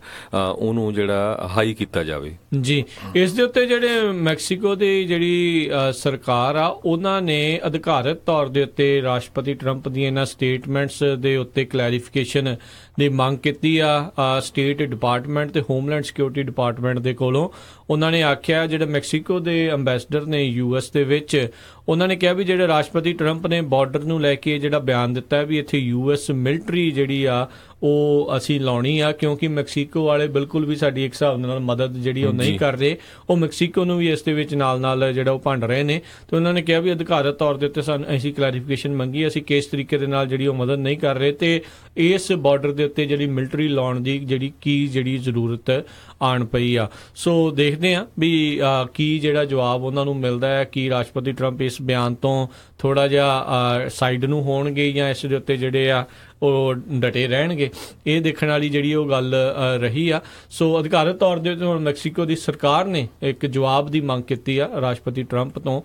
ਉਹਨੂੰ ਜਿਹੜਾ ਹਾਈ ਕੀਤਾ ਜਾਵੇ। ਜੀ ਇਸ ਦੇ ਉੱਤੇ ਜਿਹੜੇ ਮੈਕਸੀਕੋ ਦੀ ਜਿਹੜੀ ਸਰਕਾਰ ਆ ਉਹਨਾਂ ਨੇ ਅਧਿਕਾਰਤ ਤੌਰ ਦੇ ਉੱਤੇ ਰਾਸ਼ਟਰਪਤੀ ਟਰੰਪ ਦੀਆਂ ਇਹਨਾਂ ਸਟੇਟਮੈਂਟਸ ਦੇ ਉੱਤੇ ਕਲੈਰੀਫਿਕੇਸ਼ਨ ਦੀ ਮੰਗ ਕੀਤੀ ਆ ਸਟੇਟ ਡਿਪਾਰਟਮੈਂਟ ਤੇ ਹੋਮਲੈਂਡ ਸਿਕਿਉਰਿਟੀ ਡਿਪਾਰਟਮੈਂਟ ਦੇ ਕੋਲੋਂ। ਉਹਨਾਂ ਨੇ ਆਖਿਆ ਜਿਹੜੇ ਮੈਕਸੀਕੋ ਦੇ ਅੰਬੈਸਡਰ ਨੇ US ਦੇ ਵਿੱਚ ਉਹਨਾਂ ਨੇ ਕਿਹਾ ਵੀ ਜਿਹੜੇ ਰਾਸ਼ਟਰਪਤੀ ਟਰੰਪ ਨੇ ਬਾਰਡਰ ਨੂੰ ਲੈ ਕੇ ਜਿਹੜਾ ਬਿਆਨ ਦਿੱਤਾ ਵੀ ਇੱਥੇ US ਮਿਲਟਰੀ ਜਿਹੜੀ ਆ ਉਹ ਅਸੀਂ ਲਾਉਣੀ ਆ ਕਿਉਂਕਿ ਮੈਕਸੀਕੋ ਵਾਲੇ ਬਿਲਕੁਲ ਵੀ ਸਾਡੀ ਇੱਕ ਹਿਸਾਬ ਨਾਲ ਮਦਦ ਜਿਹੜੀ ਉਹ ਨਹੀਂ ਕਰ ਰਹੇ, ਉਹ ਮੈਕਸੀਕੋ ਨੂੰ ਵੀ ਇਸ ਦੇ ਵਿੱਚ ਨਾਲ ਜਿਹੜਾ ਉਹ ਭੰਡ ਰਹੇ ਨੇ। ਤੇ ਉਹਨਾਂ ਨੇ ਕਿਹਾ ਵੀ ਅਧਿਕਾਰਤ ਤੌਰ ਦੇ ਉੱਤੇ ਸਾਨੂੰ ਅਸੀਂ ਕਲੈਰੀਫਿਕੇਸ਼ਨ ਮੰਗੀ, ਅਸੀਂ ਕਿਸ ਤਰੀਕੇ ਦੇ ਨਾਲ ਜਿਹੜੀ ਉਹ ਮਦਦ ਨਹੀਂ ਕਰ ਰਹੇ ਤੇ ਇਸ ਬਾਰਡਰ ਦੇ ਉੱਤੇ ਜਿਹੜੀ ਮਿਲਟਰੀ ਲਾਉਣ ਦੀ ਜਿਹੜੀ ਜ਼ਰੂਰਤ ਆਣ ਪਈ ਆ। ਸੋ ਦੇਖਦੇ ਆ ਵੀ ਕੀ ਜਿਹੜਾ ਜਵਾਬ ਉਹਨਾਂ ਨੂੰ ਮਿਲਦਾ ਹੈ, ਕੀ ਰਾਸ਼ਟਰਪਤੀ ਟਰੰਪ ਇਸ ਬਿਆਨ ਤੋਂ ਥੋੜਾ ਜਿਹਾ ਸਾਈਡ ਨੂੰ ਹੋਣਗੇ ਜਾਂ ਇਸ ਦੇ ਉੱਤੇ ਜਿਹੜੇ ਆ ਉਹ ਡਟੇ ਰਹਿਣਗੇ, ਇਹ ਦੇਖਣ ਵਾਲੀ ਜਿਹੜੀ ਉਹ ਗੱਲ ਰਹੀ ਆ। ਸੋ ਅਧਿਕਾਰਤ ਤੌਰ ਦੇ ਉੱਤੇ ਹੁਣ ਮੈਕਸੀਕੋ ਦੀ ਸਰਕਾਰ ਨੇ ਇੱਕ ਜਵਾਬ ਦੀ ਮੰਗ ਕੀਤੀ ਆ ਰਾਸ਼ਟਰਪਤੀ ਟਰੰਪ ਤੋਂ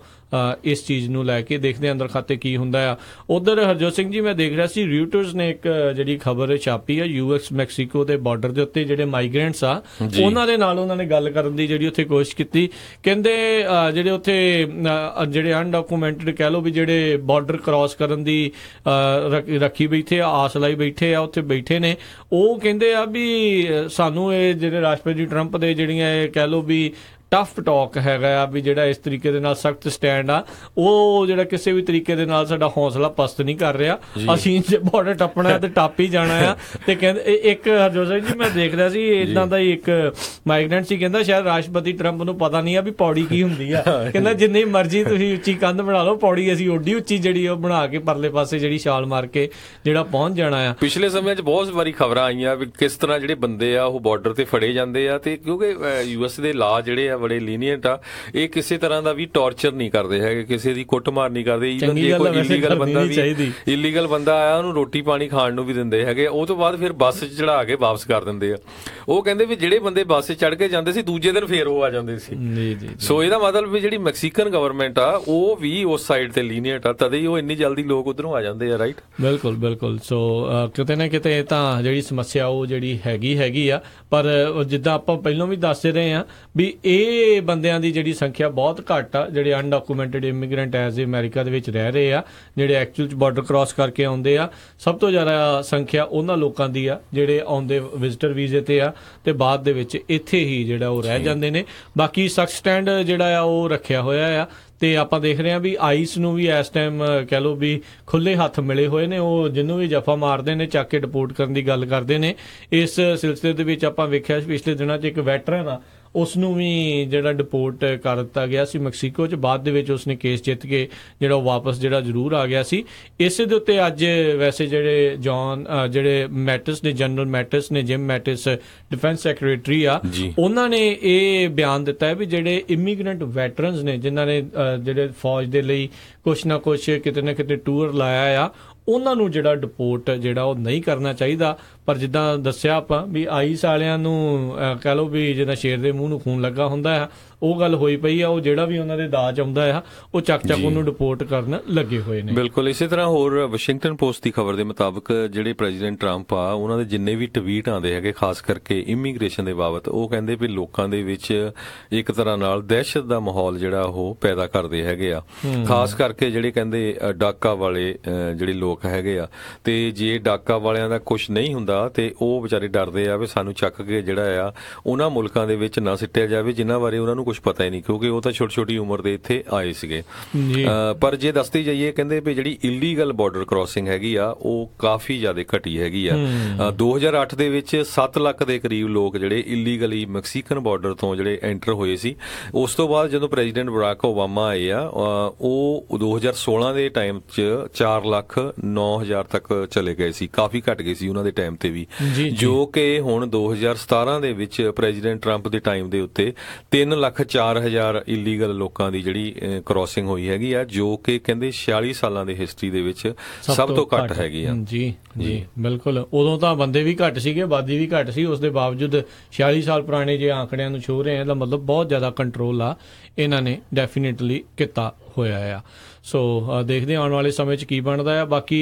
ਇਸ ਚੀਜ਼ ਨੂੰ ਲੈ ਕੇ। ਦੇਖਦੇ ਅੰਦਰ ਖਾਤੇ ਕੀ ਹੁੰਦਾ ਆ। ਉਧਰ ਹਰਜੋਤ ਸਿੰਘ ਜੀ, ਮੈਂ ਦੇਖ ਰਿਹਾ ਸੀ ਰਿਊਟਰਸ ਨੇ ਇੱਕ ਜਿਹੜੀ ਖਬਰ ਛਾਪੀ ਆ US ਮੈਕਸੀਕੋ ਦੇ ਬਾਰਡਰ ਦੇ ਉੱਤੇ ਜਿਹੜੇ ਮਾਈਗ੍ਰੈਂਟਸ ਆ ਉਹਨਾਂ ਦੇ ਨਾਲ ਉਹਨਾਂ ਨੇ ਗੱਲ ਕਰਨ ਦੀ ਜਿਹੜੀ ਉੱਥੇ ਕੋਸ਼ਿਸ਼ ਕੀਤੀ। ਕਹਿੰਦੇ ਜਿਹੜੇ ਉੱਥੇ ਜਿਹੜੇ ਅਨਡਾਕੂਮੈਂਟਡ ਕਹਿ ਲਓ ਵੀ ਜਿਹੜੇ ਬਾਰਡਰ ਕ੍ਰਾਸ ਕਰਨ ਦੀ ਰੱਖੀ ਬੈਠੇ ਆਸ ਲਾਈ ਬੈਠੇ ਆ ਉੱਥੇ ਬੈਠੇ ਨੇ, ਉਹ ਕਹਿੰਦੇ ਆ ਵੀ ਸਾਨੂੰ ਇਹ ਜਿਹੜੇ ਰਾਸ਼ਟਰਪਤੀ ਟਰੰਪ ਦੇ ਜਿਹੜੀਆਂ ਇਹ ਕਹਿ ਲਓ ਵੀ ਟਫ ਟਾਕ ਹੈਗਾ ਆ ਵੀ ਜਿਹੜਾ ਇਸ ਤਰੀਕੇ ਦੇ ਨਾਲ ਸਖਤ ਸਟੈਂਡ ਆ ਉਹ ਜਿਹੜਾ ਕਿਸੇ ਵੀ ਤਰੀਕੇ ਦੇ ਨਾਲ ਸਾਡਾ ਹੌਸਲਾ ਪਸਤ ਨਹੀਂ ਕਰ ਰਿਹਾ। ਅਸੀਂ ਜੇ ਬਾਰਡਰ ਟੱਪਣਾ ਤੇ ਟੱਪ ਹੀ ਜਾਣਾ ਆ। ਤੇ ਕਹਿੰਦੇ ਇੱਕ ਹਰਜੋਤ ਸਿੰਘ ਜੀ, ਮੈਂ ਦੇਖ ਰਿਹਾ ਸੀ ਇਦਾਂ ਦਾ ਹੀ ਇੱਕ ਮਾਈਗ੍ਰੈਂਟ ਸੀ, ਕਹਿੰਦਾ ਸ਼ਾਇਦ ਰਾਸ਼ਟਰਪਤੀ ਟਰੰਪ ਨੂੰ ਪਤਾ ਨਹੀਂ ਆ ਵੀ ਪੌੜੀ ਕੀ ਹੁੰਦੀ ਆ। ਕਹਿੰਦਾ ਜਿੰਨੀ ਮਰਜ਼ੀ ਤੁਸੀਂ ਉੱਚੀ ਕੰਧ ਬਣਾ ਲਓ, ਪੌੜੀ ਅਸੀਂ ਓਡੀ ਉੱਚੀ ਜਿਹੜੀ ਉਹ ਬਣਾ ਕੇ ਪਰਲੇ ਪਾਸੇ ਜਿਹੜੀ ਛਾਲ ਮਾਰ ਕੇ ਜਿਹੜਾ ਪਹੁੰਚ ਜਾਣਾ ਆ। ਪਿਛਲੇ ਸਮੇਂ 'ਚ ਬਹੁਤ ਵਾਰੀ ਖਬਰਾਂ ਆਈਆਂ ਵੀ ਕਿਸ ਤਰ੍ਹਾਂ ਜਿਹੜੇ ਬੰਦੇ ਆ ਉਹ ਬਾਰਡਰ ਤੇ ਫੜੇ ਜਾਂਦੇ ਆ ਤੇ ਕਿਉਂਕਿ US ਦੇ ਲਾ ਜਿਹੜੇ ਆ ਬੜੇ ਲੀਨੀਅੰਟ ਆ, ਇਹ ਕਿਸੇ ਤਰ੍ਹਾਂ ਦਾ ਵੀ ਟਾਰਚਰ ਨਹੀਂ ਕਰਦੇ ਹੈਗੇ, ਕਿਸੇ ਦੀ ਕੁੱਟਮਾਰ ਨਹੀਂ ਕਰਦੇ। ਈਵਨ ਜੇ ਕੋਈ ਇਲੀਗਲ ਬੰਦਾ ਆਇਆ ਉਹਨੂੰ ਰੋਟੀ ਪਾਣੀ ਖਾਣ ਨੂੰ ਵੀ ਦਿੰਦੇ ਹੈਗੇ, ਉਹ ਤੋਂ ਬਾਅਦ ਫਿਰ ਬੱਸ 'ਚ ਚੜਾ ਕੇ ਵਾਪਸ ਕਰ ਦਿੰਦੇ ਆ। ਉਹ ਕਹਿੰਦੇ ਵੀ ਜਿਹੜੇ ਬੰਦੇ ਬੱਸ 'ਚ ਚੜ ਕੇ ਜਾਂਦੇ ਸੀ ਦੂਜੇ ਦਿਨ ਫੇਰ ਉਹ ਆ ਜਾਂਦੇ ਸੀ। ਸੋ ਇਹਦਾ ਮਤਲਬ ਵੀ ਜਿਹੜੀ ਮੈਕਸੀਕਨ ਗਵਰਨਮੈਂਟ ਆ ਉਹ ਵੀ ਉਸ ਸਾਈਡ ਤੇ ਲੀਨੀਅੰਟ ਆ, ਤਦੇ ਹੀ ਉਹ ਇੰਨੀ ਜਲਦੀ ਲੋਕ ਉਧਰੋਂ ਆ ਜਾਂਦੇ ਆ। ਰਾਈਟ, ਬਿਲਕੁਲ। ਸੋ ਕਿਤੇ ਨਾ ਕਿਤੇ ਤਾਂ ਜਿਹੜੀ ਸਮੱਸਿਆ ਉਹ ਜਿਹੜੀ ਹੈਗੀ ਆ। ਪਰ ਜਿੱਦਾਂ ਆਪਾਂ ਪਹਿਲਾਂ ਵੀ ਦੱਸਦੇ ਰਹੇ ਆ ਵੀ ਇਹ ਇਹ ਬੰਦਿਆਂ ਦੀ ਜਿਹੜੀ ਸੰਖਿਆ ਬਹੁਤ ਘੱਟ ਆ ਜਿਹੜੇ ਅਨਡਾਕੂਮੈਂਟਡ ਇਮੀਗ੍ਰੈਂਟ ਐਜ਼ ਅਮਰੀਕਾ ਦੇ ਵਿੱਚ ਰਹਿ ਰਹੇ ਆ, ਜਿਹੜੇ ਐਕਚੁਅਲ 'ਚ ਬਾਰਡਰ ਕ੍ਰਾਸ ਕਰਕੇ ਆਉਂਦੇ ਆ। ਸਭ ਤੋਂ ਜ਼ਿਆਦਾ ਸੰਖਿਆ ਉਹਨਾਂ ਲੋਕਾਂ ਦੀ ਆ ਜਿਹੜੇ ਆਉਂਦੇ ਵਿਜ਼ਿਟਰ ਵੀਜ਼ੇ ਤੇ ਆ ਤੇ ਬਾਅਦ ਦੇ ਵਿੱਚ ਇੱਥੇ ਹੀ ਜਿਹੜਾ ਉਹ ਰਹਿ ਜਾਂਦੇ ਨੇ। ਬਾਕੀ ਸਖਤ ਸਟੈਂਡ ਜਿਹੜਾ ਆ ਉਹ ਰੱਖਿਆ ਹੋਇਆ ਆ ਤੇ ਆਪਾਂ ਦੇਖ ਰਹੇ ਹਾਂ ਵੀ ਆਈਸ ਨੂੰ ਵੀ ਇਸ ਟਾਈਮ ਕਹਿ ਲਓ ਵੀ ਖੁੱਲੇ ਹੱਥ ਮਿਲੇ ਹੋਏ ਨੇ। ਉਹ ਜਿਹਨੂੰ ਵੀ ਜਫਾ ਮਾਰਦੇ ਨੇ ਚੱਕ ਕੇ ਡਿਪੋਰਟ ਕਰਨ ਦੀ ਗੱਲ ਕਰਦੇ ਨੇ। ਇਸ ਸਿਲਸਿਲੇ ਦੇ ਵਿੱਚ ਆਪਾਂ ਵੇਖਿਆ ਪਿਛਲੇ ਦਿਨਾਂ 'ਚ ਇੱਕ ਵੈਟਰਨ ਆ, ਉਸ ਨੂੰ ਵੀ ਜਿਹੜਾ ਡਿਪੋਰਟ ਕਰ ਦਿੱਤਾ ਗਿਆ ਸੀ ਮੈਕਸੀਕੋ 'ਚ। ਬਾਅਦ ਦੇ ਵਿੱਚ ਉਸਨੇ ਕੇਸ ਜਿੱਤ ਕੇ ਜਿਹੜਾ ਉਹ ਵਾਪਸ ਜਿਹੜਾ ਜ਼ਰੂਰ ਆ ਗਿਆ ਸੀ। ਇਸੇ ਦੇ ਉੱਤੇ ਅੱਜ ਵੈਸੇ ਜਿਹੜੇ ਜਿਹੜੇ ਮੈਟਿਸ ਨੇ, ਜਨਰਲ ਮੈਟਿਸ ਨੇ, ਜਿਮ ਮੈਟਿਸ ਡਿਫੈਂਸ ਸੈਕਟਰੀ ਆ, ਉਹਨਾਂ ਨੇ ਇਹ ਬਿਆਨ ਦਿੱਤਾ ਹੈ ਵੀ ਜਿਹੜੇ ਇਮੀਗ੍ਰੈਂਟ ਵੈਟਰਨਸ ਨੇ ਜਿਨ੍ਹਾਂ ਨੇ ਜਿਹੜੇ ਫੌਜ ਦੇ ਲਈ ਕੁਛ ਨਾ ਕੁਛ ਕਿਤੇ ਨਾ ਕਿਤੇ ਟੂਰ ਲਾਇਆ ਆ, ਉਹਨਾਂ ਨੂੰ ਜਿਹੜਾ ਡਿਪੋਰਟ ਜਿਹੜਾ ਉਹ ਨਹੀਂ ਕਰਨਾ ਚਾਹੀਦਾ। ਪਰ ਜਿੱਦਾਂ ਦੱਸਿਆ ਆਪਾਂ ਵੀ ਆਈਸ ਵਾਲਿਆਂ ਨੂੰ ਕਹਿ ਲਓ ਵੀ ਜਿੱਦਾਂ ਸ਼ੇਰ ਦੇ ਮੂੰਹ ਨੂੰ ਖੂਨ ਲੱਗਾ ਹੁੰਦਾ ਆ, ਉਹ ਗੱਲ ਹੋਈ ਪਈ ਆ। ਉਹ ਜਿਹੜਾ ਵੀ ਉਹਨਾਂ ਦੇ ਦਾਜ ਆਉਂਦਾ ਆ ਉਹ ਚੱਕ ਉਹਨੂੰ ਡਿਪੋਰਟ ਕਰਨ ਲੱਗੇ ਹੋਏ ਨੇ। ਬਿਲਕੁਲ ਇਸੇ ਤਰ੍ਹਾਂ ਹੋਰ ਵਾਸ਼ਿੰਗਟਨ ਪੋਸਟ ਦੀ ਖਬਰ ਦੇ ਮੁਤਾਬਕ ਜਿਹੜੇ ਪ੍ਰੈਜ਼ੀਡੈਂਟ ਟਰੰਪ ਆ ਉਹਨਾਂ ਦੇ ਜਿੰਨੇ ਵੀ ਟਵੀਟ ਆਉਂਦੇ ਹੈਗੇ ਖਾਸ ਕਰਕੇ ਇਮੀਗ੍ਰੇਸ਼ਨ ਦੇ ਬਾਬਤ, ਉਹ ਕਹਿੰਦੇ ਵੀ ਲੋਕਾਂ ਦੇ ਵਿੱਚ ਇੱਕ ਤਰ੍ਹਾਂ ਨਾਲ ਦਹਿਸ਼ਤ ਦਾ ਮਾਹੌਲ ਜਿਹੜਾ ਉਹ ਪੈਦਾ ਕਰਦੇ ਹੈਗੇ ਆ। ਖਾਸ ਕਰਕੇ ਜਿਹੜੇ ਕਹਿੰਦੇ ਡਾਕਾ ਵਾਲੇ ਜਿਹੜੇ ਲੋਕ ਹੈਗੇ ਆ, ਤੇ ਜੇ ਡਾਕਾ ਵਾਲਿਆਂ ਦਾ ਕੁਝ ਨਹੀਂ ਹੁੰਦਾ ਤੇ ਉਹ ਵਿਚਾਰੇ ਡਰਦੇ ਆ ਵੀ ਸਾਨੂੰ ਚੱਕ ਕੇ ਜਿਹੜਾ ਆ ਉਹਨਾਂ ਮੁਲਕਾਂ ਦੇ ਵਿੱਚ ਨਾ ਸਿੱਟਿਆ ਜਾਵੇ ਜਿਨ੍ਹਾਂ ਬਾਰੇ ਉਹਨਾਂ ਨੂੰ ਕੁਝ ਪਤਾ ਹੀ ਨਹੀਂ, ਕਿਉਂਕਿ ਉਹ ਤਾਂ ਛੋਟੀ ਉਮਰ ਦੇ ਇੱਥੇ ਆਏ ਸੀਗੇ। ਪਰ ਜੇ ਦੱਸਦੀ ਜਾਈਏ ਕਹਿੰਦੇ ਵੀ ਜਿਹੜੀ ਇਲੀਗਲ ਬਾਰਡਰ ਕ੍ਰਾਸਿੰਗ ਹੈਗੀ ਆ ਉਹ ਕਾਫੀ ਜ਼ਿਆਦਾ ਘਟੀ ਹੈਗੀ ਆ। 2008 ਦੇ ਵਿੱਚ 7 ਲੱਖ ਦੇ ਕਰੀਬ ਲੋਕ ਜਿਹੜੇ ਇਲੀਗਲੀ ਮੈਕਸੀਕਨ ਬਾਰਡਰ ਤੋਂ ਜਿਹੜੇ ਐਂਟਰ ਹੋਏ ਸੀ। ਉਸ ਤੋਂ ਬਾਅਦ ਜਦੋਂ ਪ੍ਰੈਜ਼ੀਡੈਂਟ ਬਰਾਕ ਓਬਾਮਾ ਆਏ ਆ, ਉਹ 2016 ਦੇ ਟਾਈਮ 'ਚ 4,09,000 ਤੱਕ ਚਲੇ ਗਏ ਸੀ, ਕਾਫੀ ਘਟ ਗਏ ਸੀ ਉਹਨਾਂ ਦੇ ਟਾਈਮ ਤੇ ਵੀ, ਜੋ ਕਿ ਹੁਣ 2017 ਦੇ ਵਿੱਚ ਪ੍ਰੈਜ਼ੀਡੈਂਟ ਟਰੰਪ ਦੇ ਟਾਈਮ ਦੇ ਉੱਤੇ 3,04,000 ਇਲੀਗਲ ਲੋਕਾਂ ਦੀ ਜਿਹੜੀ ਕ੍ਰਾਸਿੰਗ ਹੋਈ ਹੈਗੀ ਆ, ਜੋ ਕਿ ਕਹਿੰਦੇ 46 ਸਾਲਾਂ ਦੇ ਹਿਸਟਰੀ ਦੇ ਵਿੱਚ ਸਭ ਤੋਂ ਘੱਟ ਹੈਗੀ ਆ। ਜੀ ਬਿਲਕੁਲ। ਉਦੋਂ ਤਾਂ ਬੰਦੇ ਵੀ ਘੱਟ ਸੀਗੇ, ਆਬਾਦੀ ਵੀ ਘੱਟ ਸੀ, ਉਸ ਦੇ ਬਾਵਜੂਦ 46 ਸਾਲ ਪੁਰਾਣੇ ਜੇ ਆંકੜਿਆਂ ਨੂੰ ਛੂਹ ਰਹੇ ਆ, ਇਹਦਾ ਮਤਲਬ ਬਹੁਤ ਜ਼ਿਆਦਾ ਕੰਟਰੋਲ ਆ ਇਹਨਾਂ ਨੇ ਡੈਫੀਨੇਟਲੀ ਕੀਤਾ ਹੋਇਆ ਆ। ਸੋ ਦੇਖਦੇ ਆਉਣ ਵਾਲੇ ਸਮੇਂ 'ਚ ਕੀ ਬਣਦਾ ਆ। ਬਾਕੀ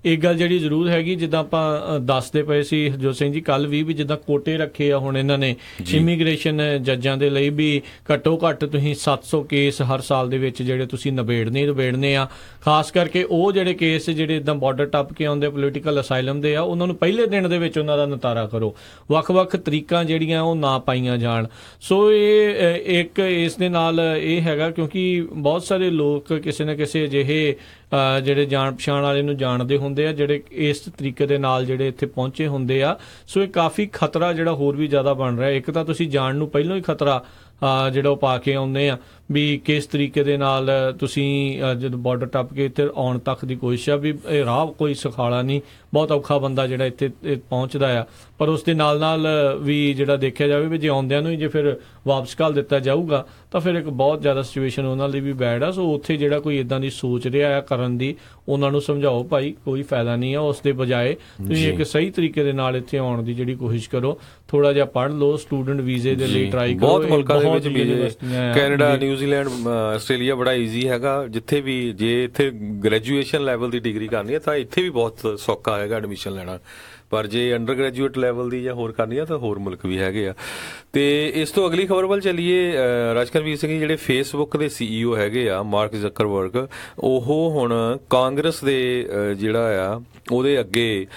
ਇੱਕ ਗੱਲ ਜਿਹੜੀ ਜ਼ਰੂਰ ਹੈਗੀ, ਜਿੱਦਾਂ ਆਪਾਂ ਦੱਸਦੇ ਪਏ ਸੀ ਹਰਜੋਤ ਸਿੰਘ ਜੀ ਕੱਲ ਵੀ ਜਿੱਦਾਂ ਕੋਟੇ ਰੱਖੇ ਆ ਹੁਣ ਇਹਨਾਂ ਨੇ ਇਮੀਗ੍ਰੇਸ਼ਨ ਜੱਜਾਂ ਦੇ ਲਈ ਵੀ ਘੱਟੋ ਘੱਟ ਤੁਸੀਂ 700 ਕੇਸ ਹਰ ਸਾਲ ਦੇ ਵਿੱਚ ਜਿਹੜੇ ਤੁਸੀਂ ਨਿਬੇੜਨੇ ਆ। ਖਾਸ ਕਰਕੇ ਉਹ ਜਿਹੜੇ ਕੇਸ ਜਿਹੜੇ ਇੱਦਾਂ ਬਾਰਡਰ ਟੱਪ ਕੇ ਆਉਂਦੇ ਪੋਲੀਟੀਕਲ ਅਸਾਈਲਮ ਦੇ ਆ, ਉਹਨਾਂ ਨੂੰ ਪਹਿਲੇ ਦਿਨ ਦੇ ਵਿੱਚ ਉਹਨਾਂ ਦਾ ਨਿਤਾਰਾ ਕਰੋ। ਵੱਖ-ਵੱਖ ਤਰੀਕਾਂ ਜਿਹੜੀਆਂ ਉਹ ਨਾ ਪਾਈਆਂ ਜਾਣ। ਸੋ ਇਹ ਇੱਕ ਇਸ ਦੇ ਨਾਲ ਇਹ ਹੈਗਾ ਕਿਉਂਕਿ ਬਹੁਤ ਸਾਰੇ ਲੋਕ ਕਿਸੇ ਨਾ ਕਿਸੇ ਅਜਿਹੇ ਜਿਹੜੇ ਜਾਣ ਪਛਾਣ ਵਾਲੇ ਨੂੰ ਜਾਣਦੇ ਹੁੰਦੇ ਆ ਜਿਹੜੇ ਇਸ ਤਰੀਕੇ ਦੇ ਨਾਲ ਜਿਹੜੇ ਇੱਥੇ ਪਹੁੰਚੇ ਹੁੰਦੇ ਆ। ਸੋ ਇਹ ਕਾਫੀ ਖਤਰਾ ਜਿਹੜਾ ਹੋਰ ਵੀ ਜ਼ਿਆਦਾ ਬਣ ਰਿਹਾ। ਇੱਕ ਤਾਂ ਤੁਸੀਂ ਜਾਣ ਨੂੰ ਪਹਿਲਾਂ ਹੀ ਖਤਰਾ ਜਿਹੜਾ ਉਹ ਪਾ ਕੇ ਆਉਂਦੇ ਆ ਵੀ ਕਿਸ ਤਰੀਕੇ ਦੇ ਨਾਲ ਤੁਸੀਂ ਜਦੋਂ ਬਾਰਡਰ ਟੱਪ ਕੇ ਇੱਥੇ ਆਉਣ ਤੱਕ ਦੀ ਕੋਸ਼ਿਸ਼ ਆ ਵੀ ਇਹ ਰਾਹ ਕੋਈ ਸੁਖਾਲਾ ਨਹੀਂ, ਬਹੁਤ ਔਖਾ ਬੰਦਾ ਜਿਹੜਾ ਇੱਥੇ ਪਹੁੰਚਦਾ ਆ। ਪਰ ਉਸ ਦੇ ਨਾਲ ਵੀ ਜਿਹੜਾ ਦੇਖਿਆ ਜਾਵੇ ਵੀ ਜੇ ਆਉਂਦਿਆਂ ਨੂੰ ਹੀ ਜੇ ਫਿਰ ਵਾਪਸ ਘੱਲ ਦਿੱਤਾ ਜਾਊਗਾ ਤਾਂ ਫਿਰ ਇੱਕ ਬਹੁਤ ਜ਼ਿਆਦਾ ਸਿਚੁਏਸ਼ਨ ਉਹਨਾਂ ਲਈ ਵੀ ਬੈਡ ਆ। ਸੋ ਉੱਥੇ ਜਿਹੜਾ ਕੋਈ ਇਦਾਂ ਦੀ ਸੋਚ ਰਿਹਾ ਆ ਕਰਨ ਦੀ, ਉਹਨਾਂ ਨੂੰ ਸਮਝਾਓ ਭਾਈ ਕੋਈ ਫਾਇਦਾ ਨਹੀਂ ਆ। ਉਸ ਦੇ ਬਜਾਏ ਤੁਸੀਂ ਇੱਕ ਸਹੀ ਤਰੀਕੇ ਦੇ ਨਾਲ ਇੱਥੇ ਆਉਣ ਦੀ ਜਿਹੜੀ ਕੋਸ਼ਿਸ਼ ਕਰੋ। ਥੋੜਾ ਜਿਹਾ ਪੜ੍ਹ ਲਓ, ਸਟੂਡੈਂਟ ਵੀਜ਼ੇ ਦੇ ਲਈ ਟਰਾਈ ਕਰੋ। ਬਹੁਤ ਮੁਲਕਾਂ ਦੇ ਵਿੱਚ ਵੀ, ਕੈਨੇਡਾ, ਨਿਊਜ਼ੀਲੈਂਡ, ਆਸਟ੍ਰੇਲੀਆ ਬੜਾ ਈਜ਼ੀ ਹੈਗਾ। ਜਿੱਥੇ ਵੀ ਜੇ ਇੱਥੇ ਗ੍ਰੈਜੂਏਸ਼ਨ ਲੈਵਲ ਦੀ ਡਿਗਰੀ ਕਰਨੀ ਹੈ ਤਾਂ ਇੱਥੇ ਵੀ ਬਹੁਤ ਸੌਖਾ ਹੈਗਾ ਐਡਮਿਸ਼ਨ ਲੈਣਾ। ਪਰ ਜੇ ਅੰਡਰ ਗ੍ਰੈਜੂਏਟ ਲੈਵਲ ਦੀ ਜਾਂ ਹੋਰ ਕਰਨੀ ਆ ਤਾਂ ਹੋਰ ਮੁਲਕ ਵੀ ਹੈਗੇ ਆ। ਤੇ ਇਸ ਤੋਂ ਅਗਲੀ ਖਬਰ ਵੱਲ ਚੱਲੀਏ। ਰਾਜਕਰਵੀਰ ਸਿੰਘ ਜਿਹੜੇ ਫੇਸਬੁੱਕ ਦੇ CEO ਹੈਗੇ ਆ ਮਾਰਕ ਜ਼ਕਰਬਰਗ, ਉਹ ਹੁਣ ਕਾਂਗਰਸ ਦੇ ਜਿਹੜਾ ਆ ਉਹਦੇ ਅੱਗੇ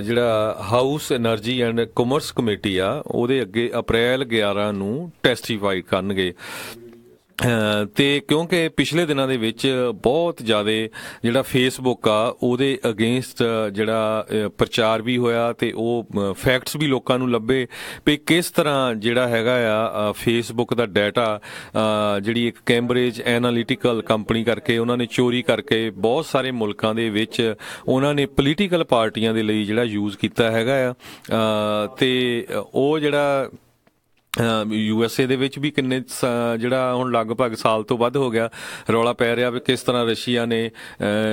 ਜਿਹੜਾ house energy and commerce committee ਆ ਉਹਦੇ ਅੱਗੇ ਅਪ੍ਰੈਲ 11 ਨੂੰ ਟੈਸਟੀਫਾਈ ਕਰਨਗੇ। ਤੇ ਕਿਉਂਕਿ ਪਿਛਲੇ ਦਿਨਾਂ ਦੇ ਵਿੱਚ ਬਹੁਤ ਜ਼ਿਆਦਾ ਜਿਹੜਾ ਫੇਸਬੁੱਕ ਆ ਉਹਦੇ ਅਗੇਂਸਟ ਜਿਹੜਾ ਪ੍ਰਚਾਰ ਵੀ ਹੋਇਆ ਤੇ ਉਹ ਫੈਕਟਸ ਵੀ ਲੋਕਾਂ ਨੂੰ ਲੱਭੇ ਵੀ ਕਿਸ ਤਰ੍ਹਾਂ ਜਿਹੜਾ ਹੈਗਾ ਆ ਫੇਸਬੁੱਕ ਦਾ ਡਾਟਾ ਜਿਹੜੀ ਇੱਕ ਕੈਂਬਰਿਜ ਐਨਾਲਿਟੀਕਲ ਕੰਪਨੀ ਕਰਕੇ ਉਹਨਾਂ ਨੇ ਚੋਰੀ ਕਰਕੇ ਬਹੁਤ ਸਾਰੇ ਮੁਲਕਾਂ ਦੇ ਵਿੱਚ ਉਹਨਾਂ ਨੇ ਪੋਲੀਟੀਕਲ ਪਾਰਟੀਆਂ ਦੇ ਲਈ ਜਿਹੜਾ ਯੂਜ਼ ਕੀਤਾ ਹੈਗਾ ਆ। ਤੇ ਉਹ ਜਿਹੜਾ USA ਦੇ ਵਿੱਚ ਵੀ ਕਿੰਨੇ ਜਿਹੜਾ ਹੁਣ ਲਗਭਗ ਸਾਲ ਤੋਂ ਵੱਧ ਹੋ ਗਿਆ ਰੌਲਾ ਪੈ ਰਿਹਾ ਵੀ ਕਿਸ ਤਰ੍ਹਾਂ ਰਸ਼ੀਆ ਨੇ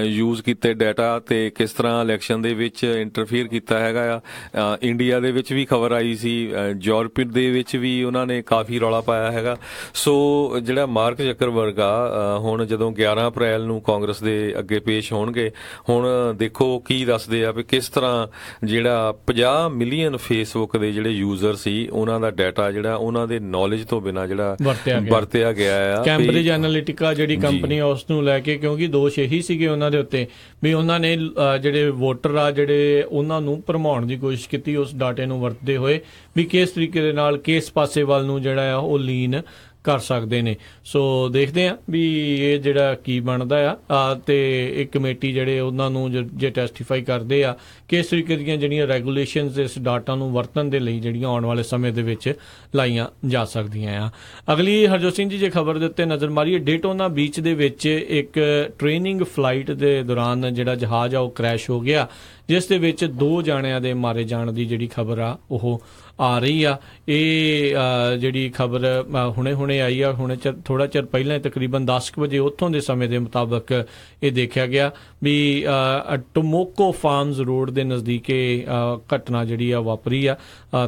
ਯੂਜ਼ ਕੀਤੇ ਡਾਟਾ ਤੇ ਕਿਸ ਤਰ੍ਹਾਂ ਇਲੈਕਸ਼ਨ ਦੇ ਵਿੱਚ ਇੰਟਰਫੀਅਰ ਕੀਤਾ ਹੈਗਾ ਆ। ਇੰਡੀਆ ਦੇ ਵਿੱਚ ਵੀ ਖਬਰ ਆਈ ਸੀ, ਯੂਰਪ ਦੇ ਵਿੱਚ ਵੀ ਉਹਨਾਂ ਨੇ ਕਾਫੀ ਰੌਲਾ ਪਾਇਆ ਹੈਗਾ। ਸੋ ਜਿਹੜਾ ਮਾਰਕ ਜ਼ਕਰਬਰਗ ਆ ਹੁਣ ਜਦੋਂ 11 ਅਪ੍ਰੈਲ ਨੂੰ ਕਾਂਗਰਸ ਦੇ ਅੱਗੇ ਪੇਸ਼ ਹੋਣਗੇ, ਹੁਣ ਦੇਖੋ ਕੀ ਦੱਸਦੇ ਆ ਵੀ ਕਿਸ ਤਰ੍ਹਾਂ ਜਿਹੜਾ 50 ਮਿਲੀਅਨ ਫੇਸਬੁੱਕ ਦੇ ਜਿਹੜੇ ਯੂਜ਼ਰ ਸੀ ਉਹਨਾਂ ਦਾ ਡਾਟਾ ਜਿਹੜਾ ਜਿਹੜਾ ਉਹਨਾਂ ਦੇ ਨੌਲੇਜ ਤੋਂ ਬਿਨਾਂ ਜਿਹੜਾ ਵਰਤਿਆ ਗਿਆ ਆ। ਕੈਂਬਰਿਜ ਐਨਾਲਿਟਿਕਾ ਜਿਹੜੀ ਕੰਪਨੀ ਆ ਉਸ ਨੂੰ ਲੈ ਕੇ, ਕਿਉਂਕਿ ਦੋਸ਼ ਇਹੀ ਸੀਗੇ ਉਹਨਾਂ ਦੇ ਉੱਤੇ ਵੀ ਉਹਨਾਂ ਨੇ ਜਿਹੜੇ ਵੋਟਰ ਆ ਜਿਹੜੇ ਉਹਨਾਂ ਨੂੰ ਭਰਮਾਉਣ ਦੀ ਕੋਸ਼ਿਸ਼ ਕੀਤੀ ਉਸ ਡਾਟੇ ਨੂੰ ਵਰਤਦੇ ਹੋਏ ਵੀ ਕਿਸ ਤਰੀਕੇ ਦੇ ਨਾਲ ਕਿਸ ਪਾਸੇ ਵੱਲ ਨੂੰ ਜਿਹੜਾ ਆ ਉਹ ਲੀਨ ਕਰ ਸਕਦੇ ਨੇ। ਸੋ ਦੇਖਦੇ ਆ ਵੀ ਇਹ ਜਿਹੜਾ ਕੀ ਬਣਦਾ ਆ ਤੇ ਇਹ ਕਮੇਟੀ ਜਿਹੜੇ ਉਹਨਾਂ ਨੂੰ ਜੇ ਟੈਸਟੀਫਾਈ ਕਰਦੇ ਆ ਕਿਸ ਤਰੀਕੇ ਦੀਆਂ ਜਿਹੜੀਆਂ ਰੈਗੂਲੇਸ਼ਨਸ ਇਸ ਡਾਟਾ ਨੂੰ ਵਰਤਣ ਦੇ ਲਈ ਜਿਹੜੀਆਂ ਆਉਣ ਵਾਲੇ ਸਮੇਂ ਦੇ ਵਿੱਚ ਲਾਈਆਂ ਜਾ ਸਕਦੀਆਂ ਆ। ਅਗਲੀ ਹਰਜੋਤ ਸਿੰਘ ਜੀ ਜੇ ਖਬਰ ਦੇ ਉੱਤੇ ਨਜ਼ਰ ਮਾਰੀਏ, ਡੇਟੋਨਾ ਬੀਚ ਦੇ ਵਿੱਚ ਇੱਕ ਟ੍ਰੇਨਿੰਗ ਫਲਾਈਟ ਦੇ ਦੌਰਾਨ ਜਿਹੜਾ ਜਹਾਜ਼ ਆ ਉਹ ਕ੍ਰੈਸ਼ ਹੋ ਗਿਆ, ਜਿਸ ਦੇ ਵਿੱਚ 2 ਜਾਣਿਆਂ ਦੇ ਮਾਰੇ ਜਾਣ ਦੀ ਜਿਹੜੀ ਖਬਰ ਆ ਉਹ ਆ ਰਹੀ ਆ। ਇਹ ਜਿਹੜੀ ਖਬਰ ਹੁਣੇ ਆਈ ਆ, ਹੁਣੇ ਥੋੜਾ ਚਿਰ ਪਹਿਲਾਂ ਤਕਰੀਬਨ 10 ਵਜੇ ਉੱਥੋਂ ਦੇ ਸਮੇਂ ਦੇ ਮੁਤਾਬਕ ਇਹ ਦੇਖਿਆ ਗਿਆ ਵੀ ਟੋਮੋਕੋ ਫਾਰਮਸ ਰੋਡ ਦੇ ਨਜ਼ਦੀਕ ਘਟਨਾ ਜਿਹੜੀ ਆ ਵਾਪਰੀ ਆ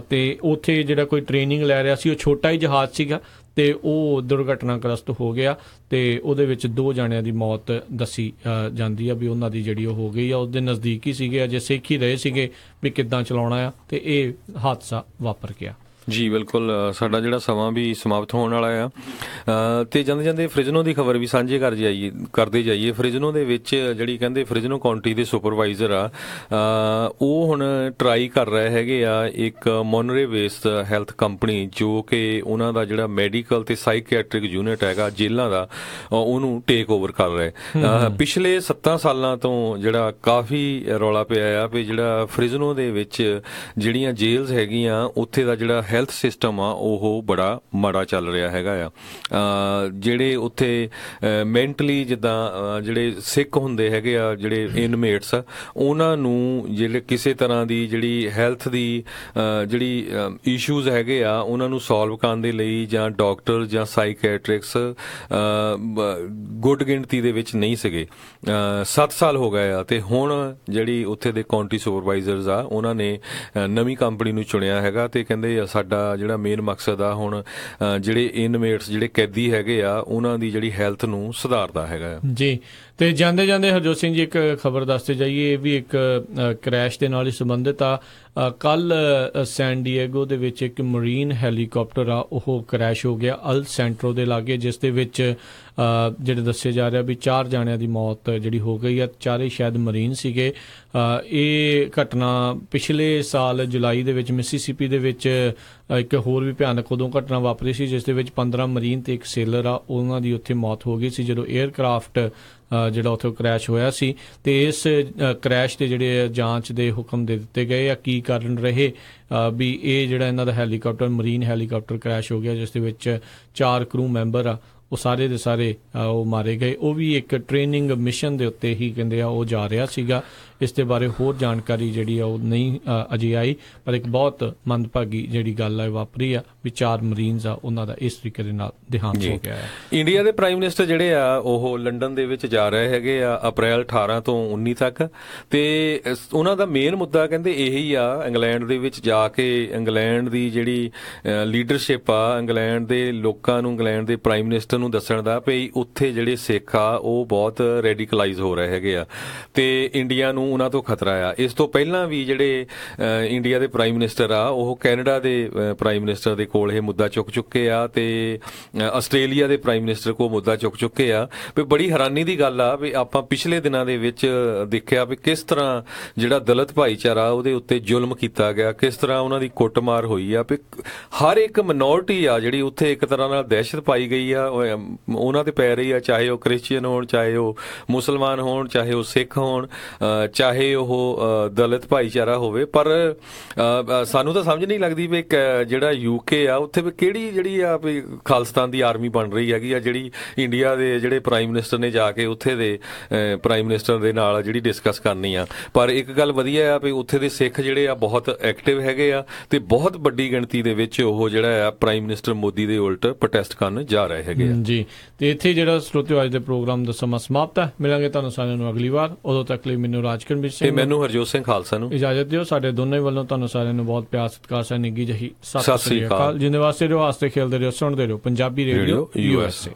ਤੇ ਉੱਥੇ ਜਿਹੜਾ ਕੋਈ ਟ੍ਰੇਨਿੰਗ ਲੈ ਰਿਹਾ ਸੀ, ਉਹ ਛੋਟਾ ਹੀ ਜਹਾਜ਼ ਸੀਗਾ ਤੇ ਉਹ ਦੁਰਘਟਨਾਗ੍ਰਸਤ ਹੋ ਗਿਆ ਤੇ ਉਹਦੇ ਵਿੱਚ 2 ਜਾਣਿਆਂ ਦੀ ਮੌਤ ਦੱਸੀ ਜਾਂਦੀ ਆ ਵੀ ਉਹਨਾਂ ਦੀ ਜਿਹੜੀ ਉਹ ਹੋ ਗਈ ਆ। ਉਹਦੇ ਨਜ਼ਦੀਕ ਹੀ ਸੀਗੇ, ਅਜੇ ਸਿੱਖ ਹੀ ਰਹੇ ਸੀਗੇ ਵੀ ਕਿੱਦਾਂ ਚਲਾਉਣਾ ਆ ਤੇ ਇਹ ਹਾਦਸਾ ਵਾਪਰ ਗਿਆ। ਜੀ ਬਿਲਕੁਲ, ਸਾਡਾ ਜਿਹੜਾ ਸਮਾਂ ਵੀ ਸਮਾਪਤ ਹੋਣ ਵਾਲਾ ਆ ਤੇ ਜਾਂਦੇ ਜਾਂਦੇ ਫ੍ਰਿਜਨੋ ਦੀ ਖਬਰ ਵੀ ਸਾਂਝੇ ਕਰਦੇ ਜਾਈਏ। ਫ੍ਰਿਜਨੋ ਦੇ ਵਿੱਚ ਜਿਹੜੀ ਕਹਿੰਦੇ ਫ੍ਰਿਜਨੋ ਕਾਉਂਟੀ ਦੇ ਸੁਪਰਵਾਈਜ਼ਰ ਆ ਉਹ ਹੁਣ ਟਰਾਈ ਕਰ ਰਹੇ ਹੈਗੇ ਆ ਇੱਕ ਮੋਨਰੇ ਬੇਸਡ ਹੈਲਥ ਕੰਪਨੀ ਜੋ ਕਿ ਉਹਨਾਂ ਦਾ ਜਿਹੜਾ ਮੈਡੀਕਲ ਤੇ ਸਾਈਕੈਟ੍ਰਿਕ ਯੂਨਿਟ ਹੈਗਾ ਜੇਲ੍ਹਾਂ ਦਾ ਉਹਨੂੰ ਟੇਕ ਓਵਰ ਕਰ ਰਹੇ। ਪਿਛਲੇ 7 ਸਾਲਾਂ ਤੋਂ ਜਿਹੜਾ ਕਾਫੀ ਰੌਲਾ ਪਿਆ ਆ ਵੀ ਜਿਹੜਾ ਫ੍ਰਿਜਨੋ ਦੇ ਵਿੱਚ ਜਿਹੜੀਆਂ ਜੇਲ੍ਸ ਹੈਗੀਆਂ ਉੱਥੇ ਦਾ ਜਿਹੜਾ ਹੈਲਥ ਸਿਸਟਮ ਆ ਉਹ ਬੜਾ ਮਾੜਾ ਚੱਲ ਰਿਹਾ ਹੈਗਾ ਆ। ਜਿਹੜੇ ਉੱਥੇ ਮੈਂਟਲੀ ਜਿੱਦਾਂ ਜਿਹੜੇ ਸਿੱਖ ਹੁੰਦੇ ਹੈਗੇ ਆ ਜਿਹੜੇ ਇਨਮੇਟਸ ਉਹਨਾਂ ਨੂੰ ਜਿਹੜੇ ਕਿਸੇ ਤਰ੍ਹਾਂ ਦੀ ਜਿਹੜੀ ਹੈਲਥ ਦੀ ਜਿਹੜੀ ਇਸ਼ੂਜ਼ ਹੈਗੇ ਆ ਉਹਨਾਂ ਨੂੰ ਸੋਲਵ ਕਰਨ ਦੇ ਲਈ ਜਾਂ ਡਾਕਟਰ ਜਾਂ ਸਾਈਕੈਟ੍ਰਿਕਸ ਗੁੱਡ ਗਿਣਤੀ ਦੇ ਵਿੱਚ ਨਹੀਂ ਸੀਗੇ। 7 ਸਾਲ ਹੋ ਗਏ ਆ ਤੇ ਹੁਣ ਜਿਹੜੀ ਉੱਥੇ ਦੇ ਕਾਉਂਟੀ ਸੁਪਰਵਾਈਜ਼ਰਸ ਆ ਉਹਨਾਂ ਨੇ ਨਵੀਂ ਕੰਪਨੀ ਨੂੰ ਚੁਣਿਆ ਹੈਗਾ ਤੇ ਕਹਿੰਦੇ ਸਾਡਾ ਜਿਹੜਾ ਮੇਨ ਮਕਸਦ ਆ ਹੁਣ ਜਿਹੜੇ ਇਨਮੇਟਸ ਜਿਹੜੇ ਕੈਦੀ ਹੈਗੇ ਆ ਉਹਨਾਂ ਦੀ ਜਿਹੜੀ ਹੈਲਥ ਨੂੰ ਸੁਧਾਰਦਾ ਹੈਗਾ ਜੀ। ਤੇ ਜਾਂਦੇ ਜਾਂਦੇ ਹਰਜੋਤ ਸਿੰਘ ਜੀ ਇੱਕ ਖਬਰ ਦੱਸਦੇ ਜਾਈਏ, ਇਹ ਵੀ ਇੱਕ ਕ੍ਰੈਸ਼ ਦੇ ਨਾਲ ਹੀ ਸੰਬੰਧਿਤ ਆ। ਕੱਲ ਸੈਨ ਡੀਏਗੋ ਦੇ ਵਿੱਚ ਇੱਕ ਮਰੀਨ ਹੈਲੀਕਾਪਟਰ ਆ ਉਹ ਕ੍ਰੈਸ਼ ਹੋ ਗਿਆ ਅਲ ਸੈਂਟਰੋ ਦੇ ਲਾਗੇ, ਜਿਸ ਦੇ ਵਿੱਚ ਜਿਹੜੇ ਦੱਸੇ ਜਾ ਰਿਹਾ ਵੀ 4 ਜਾਣਿਆਂ ਦੀ ਮੌਤ ਜਿਹੜੀ ਹੋ ਗਈ ਆ, 4 ਸ਼ਾਇਦ ਮਰੀਨ ਸੀਗੇ। ਇਹ ਘਟਨਾ ਪਿਛਲੇ ਸਾਲ ਜੁਲਾਈ ਦੇ ਵਿੱਚ ਮਿਸੀਸਿਪੀ ਦੇ ਵਿੱਚ ਇੱਕ ਹੋਰ ਵੀ ਭਿਆਨਕ ਉਦੋਂ ਘਟਨਾ ਵਾਪਰੀ ਸੀ ਜਿਸ ਦੇ ਵਿੱਚ 15 ਮਰੀਨ ਤੇ ਇੱਕ ਸੇਲਰ ਆ ਉਹਨਾਂ ਦੀ ਉੱਥੇ ਮੌਤ ਹੋ ਗਈ ਸੀ ਜਦੋਂ 에ਅਰਕ੍ਰਾਫਟ ਜਿਹੜਾ ਉੱਥੇ ਕ੍ਰੈਸ਼ ਹੋਇਆ ਸੀ। ਤੇ ਇਸ ਕ੍ਰੈਸ਼ ਦੇ ਜਿਹੜੇ ਜਾਂਚ ਦੇ ਹੁਕਮ ਦੇ ਦਿੱਤੇ ਗਏ ਆ ਕੀ ਕਾਰਨ ਰਹੇ ਵੀ ਇਹ ਜਿਹੜਾ ਇਹਨਾਂ ਦਾ ਹੈਲੀਕਾਪਟਰ ਮਰੀਨ ਹੈਲੀਕਾਪਟਰ ਕ੍ਰੈਸ਼ ਹੋ ਗਿਆ ਜਿਸ ਦੇ ਵਿੱਚ 4 ਕਰੂ ਮੈਂਬਰ ਆ ਉਹ ਸਾਰੇ ਦੇ ਸਾਰੇ ਉਹ ਮਾਰੇ ਗਏ। ਉਹ ਵੀ ਇੱਕ ਟ੍ਰੇਨਿੰਗ ਮਿਸ਼ਨ ਦੇ ਉੱਤੇ ਹੀ ਕਹਿੰਦੇ ਆ ਉਹ ਜਾ ਰਿਹਾ ਸੀਗਾ। ਇਸ ਦੇ ਬਾਰੇ ਹੋਰ ਜਾਣਕਾਰੀ ਜਿਹੜੀ ਆ ਉਹ ਨਹੀਂ ਅਜੇ ਆਈ, ਪਰ ਇੱਕ ਬਹੁਤ ਮੰਦਭਾਗੀ ਜਿਹੜੀ ਗੱਲ ਆ ਵਾਪਰੀ ਆ ਵੀ 4 ਮਰੀਨਸ ਆ ਉਹਨਾਂ ਦਾ ਇਸ ਤਰੀਕੇ ਦੇ ਨਾਲ ਦੇਹਾਂਤ ਹੋ ਗਿਆ ਹੈ। ਇੰਡੀਆ ਦੇ ਪ੍ਰਾਈਮ ਮਿਨਿਸਟਰ ਜਿਹੜੇ ਆ ਉਹ ਲੰਡਨ ਦੇ ਵਿੱਚ ਜਾ ਰਹੇ ਹੈਗੇ ਆ ਅਪ੍ਰੈਲ 18 ਤੋਂ 19 ਤੱਕ ਤੇ ਉਹਨਾਂ ਦਾ ਮੇਨ ਮੁੱਦਾ ਕਹਿੰਦੇ ਇਹੀ ਆ ਇੰਗਲੈਂਡ ਦੇ ਵਿੱਚ ਜਾ ਕੇ ਇੰਗਲੈਂਡ ਦੀ ਜਿਹੜੀ ਲੀਡਰਸ਼ਿਪ ਆ ਇੰਗਲੈਂਡ ਦੇ ਲੋਕਾਂ ਨੂੰ ਇੰਗਲੈਂਡ ਦੇ ਪ੍ਰਾਈਮ ਮਿਨਿਸਟਰ ਨੂੰ ਦੱਸਣ ਦਾ ਵੀ ਉੱਥੇ ਜਿਹੜੇ ਸਿੱਖ ਆ ਉਹ ਬਹੁਤ ਰੈਡੀਕਲਾਈਜ਼ ਹੋ ਰਹੇ ਹੈਗੇ ਆ ਤੇ ਇੰਡੀਆ ਨੂੰ ਉਹਨਾਂ ਤੋਂ ਖਤਰਾ ਆ। ਇਸ ਤੋਂ ਪਹਿਲਾਂ ਵੀ ਜਿਹੜੇ ਇੰਡੀਆ ਦੇ ਪ੍ਰਾਈਮ ਮਿਨਿਸਟਰ ਆ ਉਹ ਕੈਨੇਡਾ ਦੇ ਪ੍ਰਾਈਮ ਮਿਨਿਸਟਰ ਦੇ ਕੋਲ ਇਹ ਮੁੱਦਾ ਚੁੱਕ ਚੁੱਕੇ ਆ ਤੇ ਆਸਟ੍ਰੇਲੀਆ ਦੇ ਪ੍ਰਾਈਮ ਮਿਨਿਸਟਰ ਕੋਲ ਮੁੱਦਾ ਚੁੱਕ ਚੁੱਕੇ ਆ। ਵੀ ਬੜੀ ਹੈਰਾਨੀ ਦੀ ਗੱਲ ਆ ਵੀ ਆਪਾਂ ਪਿਛਲੇ ਦਿਨਾਂ ਦੇ ਵਿੱਚ ਦੇਖਿਆ ਵੀ ਕਿਸ ਤਰ੍ਹਾਂ ਜਿਹੜਾ ਦਲਿਤ ਭਾਈਚਾਰਾ ਉਹਦੇ ਉੱਤੇ ਜ਼ੁਲਮ ਕੀਤਾ ਗਿਆ, ਕਿਸ ਤਰ੍ਹਾਂ ਉਹਨਾਂ ਦੀ ਕੁੱਟਮਾਰ ਹੋਈ ਆ। ਵੀ ਹਰ ਇੱਕ ਮਿਨੋਰਟੀ ਆ ਜਿਹੜੀ ਉੱਥੇ ਇੱਕ ਤਰ੍ਹਾਂ ਨਾਲ ਦਹਿਸ਼ਤ ਪਾਈ ਗਈ ਆ ਉਹਨਾਂ ਤੇ ਪੈ ਰਹੀ ਆ, ਚਾਹੇ ਉਹ ਕ੍ਰਿਸਚੀਅਨ ਹੋਣ, ਚਾਹੇ ਉਹ ਮੁਸਲਮਾਨ ਹੋਣ, ਚਾਹੇ ਉਹ ਸਿੱਖ ਹੋਣ, ਚਾਹੇ ਉਹ ਦਲਿਤ ਭਾਈਚਾਰਾ ਹੋਵੇ। ਪਰ ਸਾਨੂੰ ਤਾਂ ਸਮਝ ਨਹੀਂ ਲੱਗਦੀ ਵੀ ਜਿਹੜਾ ਯੂਕੇ ਆ ਉੱਥੇ ਵੀ ਕਿਹੜੀ ਜਿਹੜੀ ਆ ਵੀ ਖਾਲਿਸਤਾਨ ਦੀ ਆਰਮੀ ਬਣ ਰਹੀ ਹੈਗੀ ਆ ਜਿਹੜੀ ਇੰਡੀਆ ਦੇ ਜਿਹੜੇ ਪ੍ਰਾਈਮ ਮਿਨਿਸਟਰ ਨੇ ਜਾ ਕੇ ਉੱਥੇ ਦੇ ਪ੍ਰਾਈਮ ਮਿਨਿਸਟਰ ਦੇ ਨਾਲ ਜਿਹੜੀ ਡਿਸਕਸ ਕਰਨੀ ਆ। ਪਰ ਇੱਕ ਗੱਲ ਵਧੀਆ ਆ ਵੀ ਉੱਥੇ ਦੇ ਸਿੱਖ ਜਿਹੜੇ ਆ ਬਹੁਤ ਐਕਟਿਵ ਹੈਗੇ ਆ ਤੇ ਬਹੁਤ ਵੱਡੀ ਗਿਣਤੀ ਦੇ ਵਿੱਚ ਉਹ ਜਿਹੜਾ ਆ ਪ੍ਰਾਈਮ ਮਿਨਿਸਟਰ ਮੋਦੀ ਦੇ ਉਲਟ ਪ੍ਰੋਟੈਸਟ ਕਰਨ ਜਾ ਰਹੇ ਹੈਗੇ ਆ ਜੀ। ਤੇ ਇੱਥੇ ਜਿਹੜਾ ਸਰੋਤਿਓ ਅੱਜ ਦੇ ਪ੍ਰੋਗਰਾਮ ਦਾ ਸਮਾਂ ਸਮਾਪਤ ਹੈ। ਮਿਲਾਂਗੇ ਤੁਹਾਨੂੰ ਸਾਰਿਆਂ ਨੂੰ ਅਗਲੀ ਵਾਰ। ਉਦੋਂ ਤੱਕ ਲਈ ਮੈਨੂੰ ਰਾਜਕਰਮਜੀਤ ਸਿੰਘ ਤੇ ਮੈਨੂੰ ਹਰਜੋਤ ਸਿੰਘ ਖਾਲਸਾ ਨੂੰ ਇਜਾਜ਼ਤ ਦਿਓ। ਸਾਡੇ ਦੋਨੇ ਵੱਲੋਂ ਤੁਹਾਨੂੰ ਸਾਰਿਆਂ ਨੂੰ ਬਹੁਤ ਪਿਆਰ ਸਤਿਕਾਰ ਸਹਿ ਨਿੱਘੀ ਜਿਹੀ ਸਤਿ ਸ੍ਰੀ ਅਕਾਲ। ਜਿੰਨੇ ਵਾਸਤੇ ਰਹੋ, ਹਾਸਦੇ ਖੇਲਦੇ ਰਹੋ, ਸੁਣਦੇ ਰਹੋ ਪੰਜਾਬੀ ਰੇਡੀਓ USA।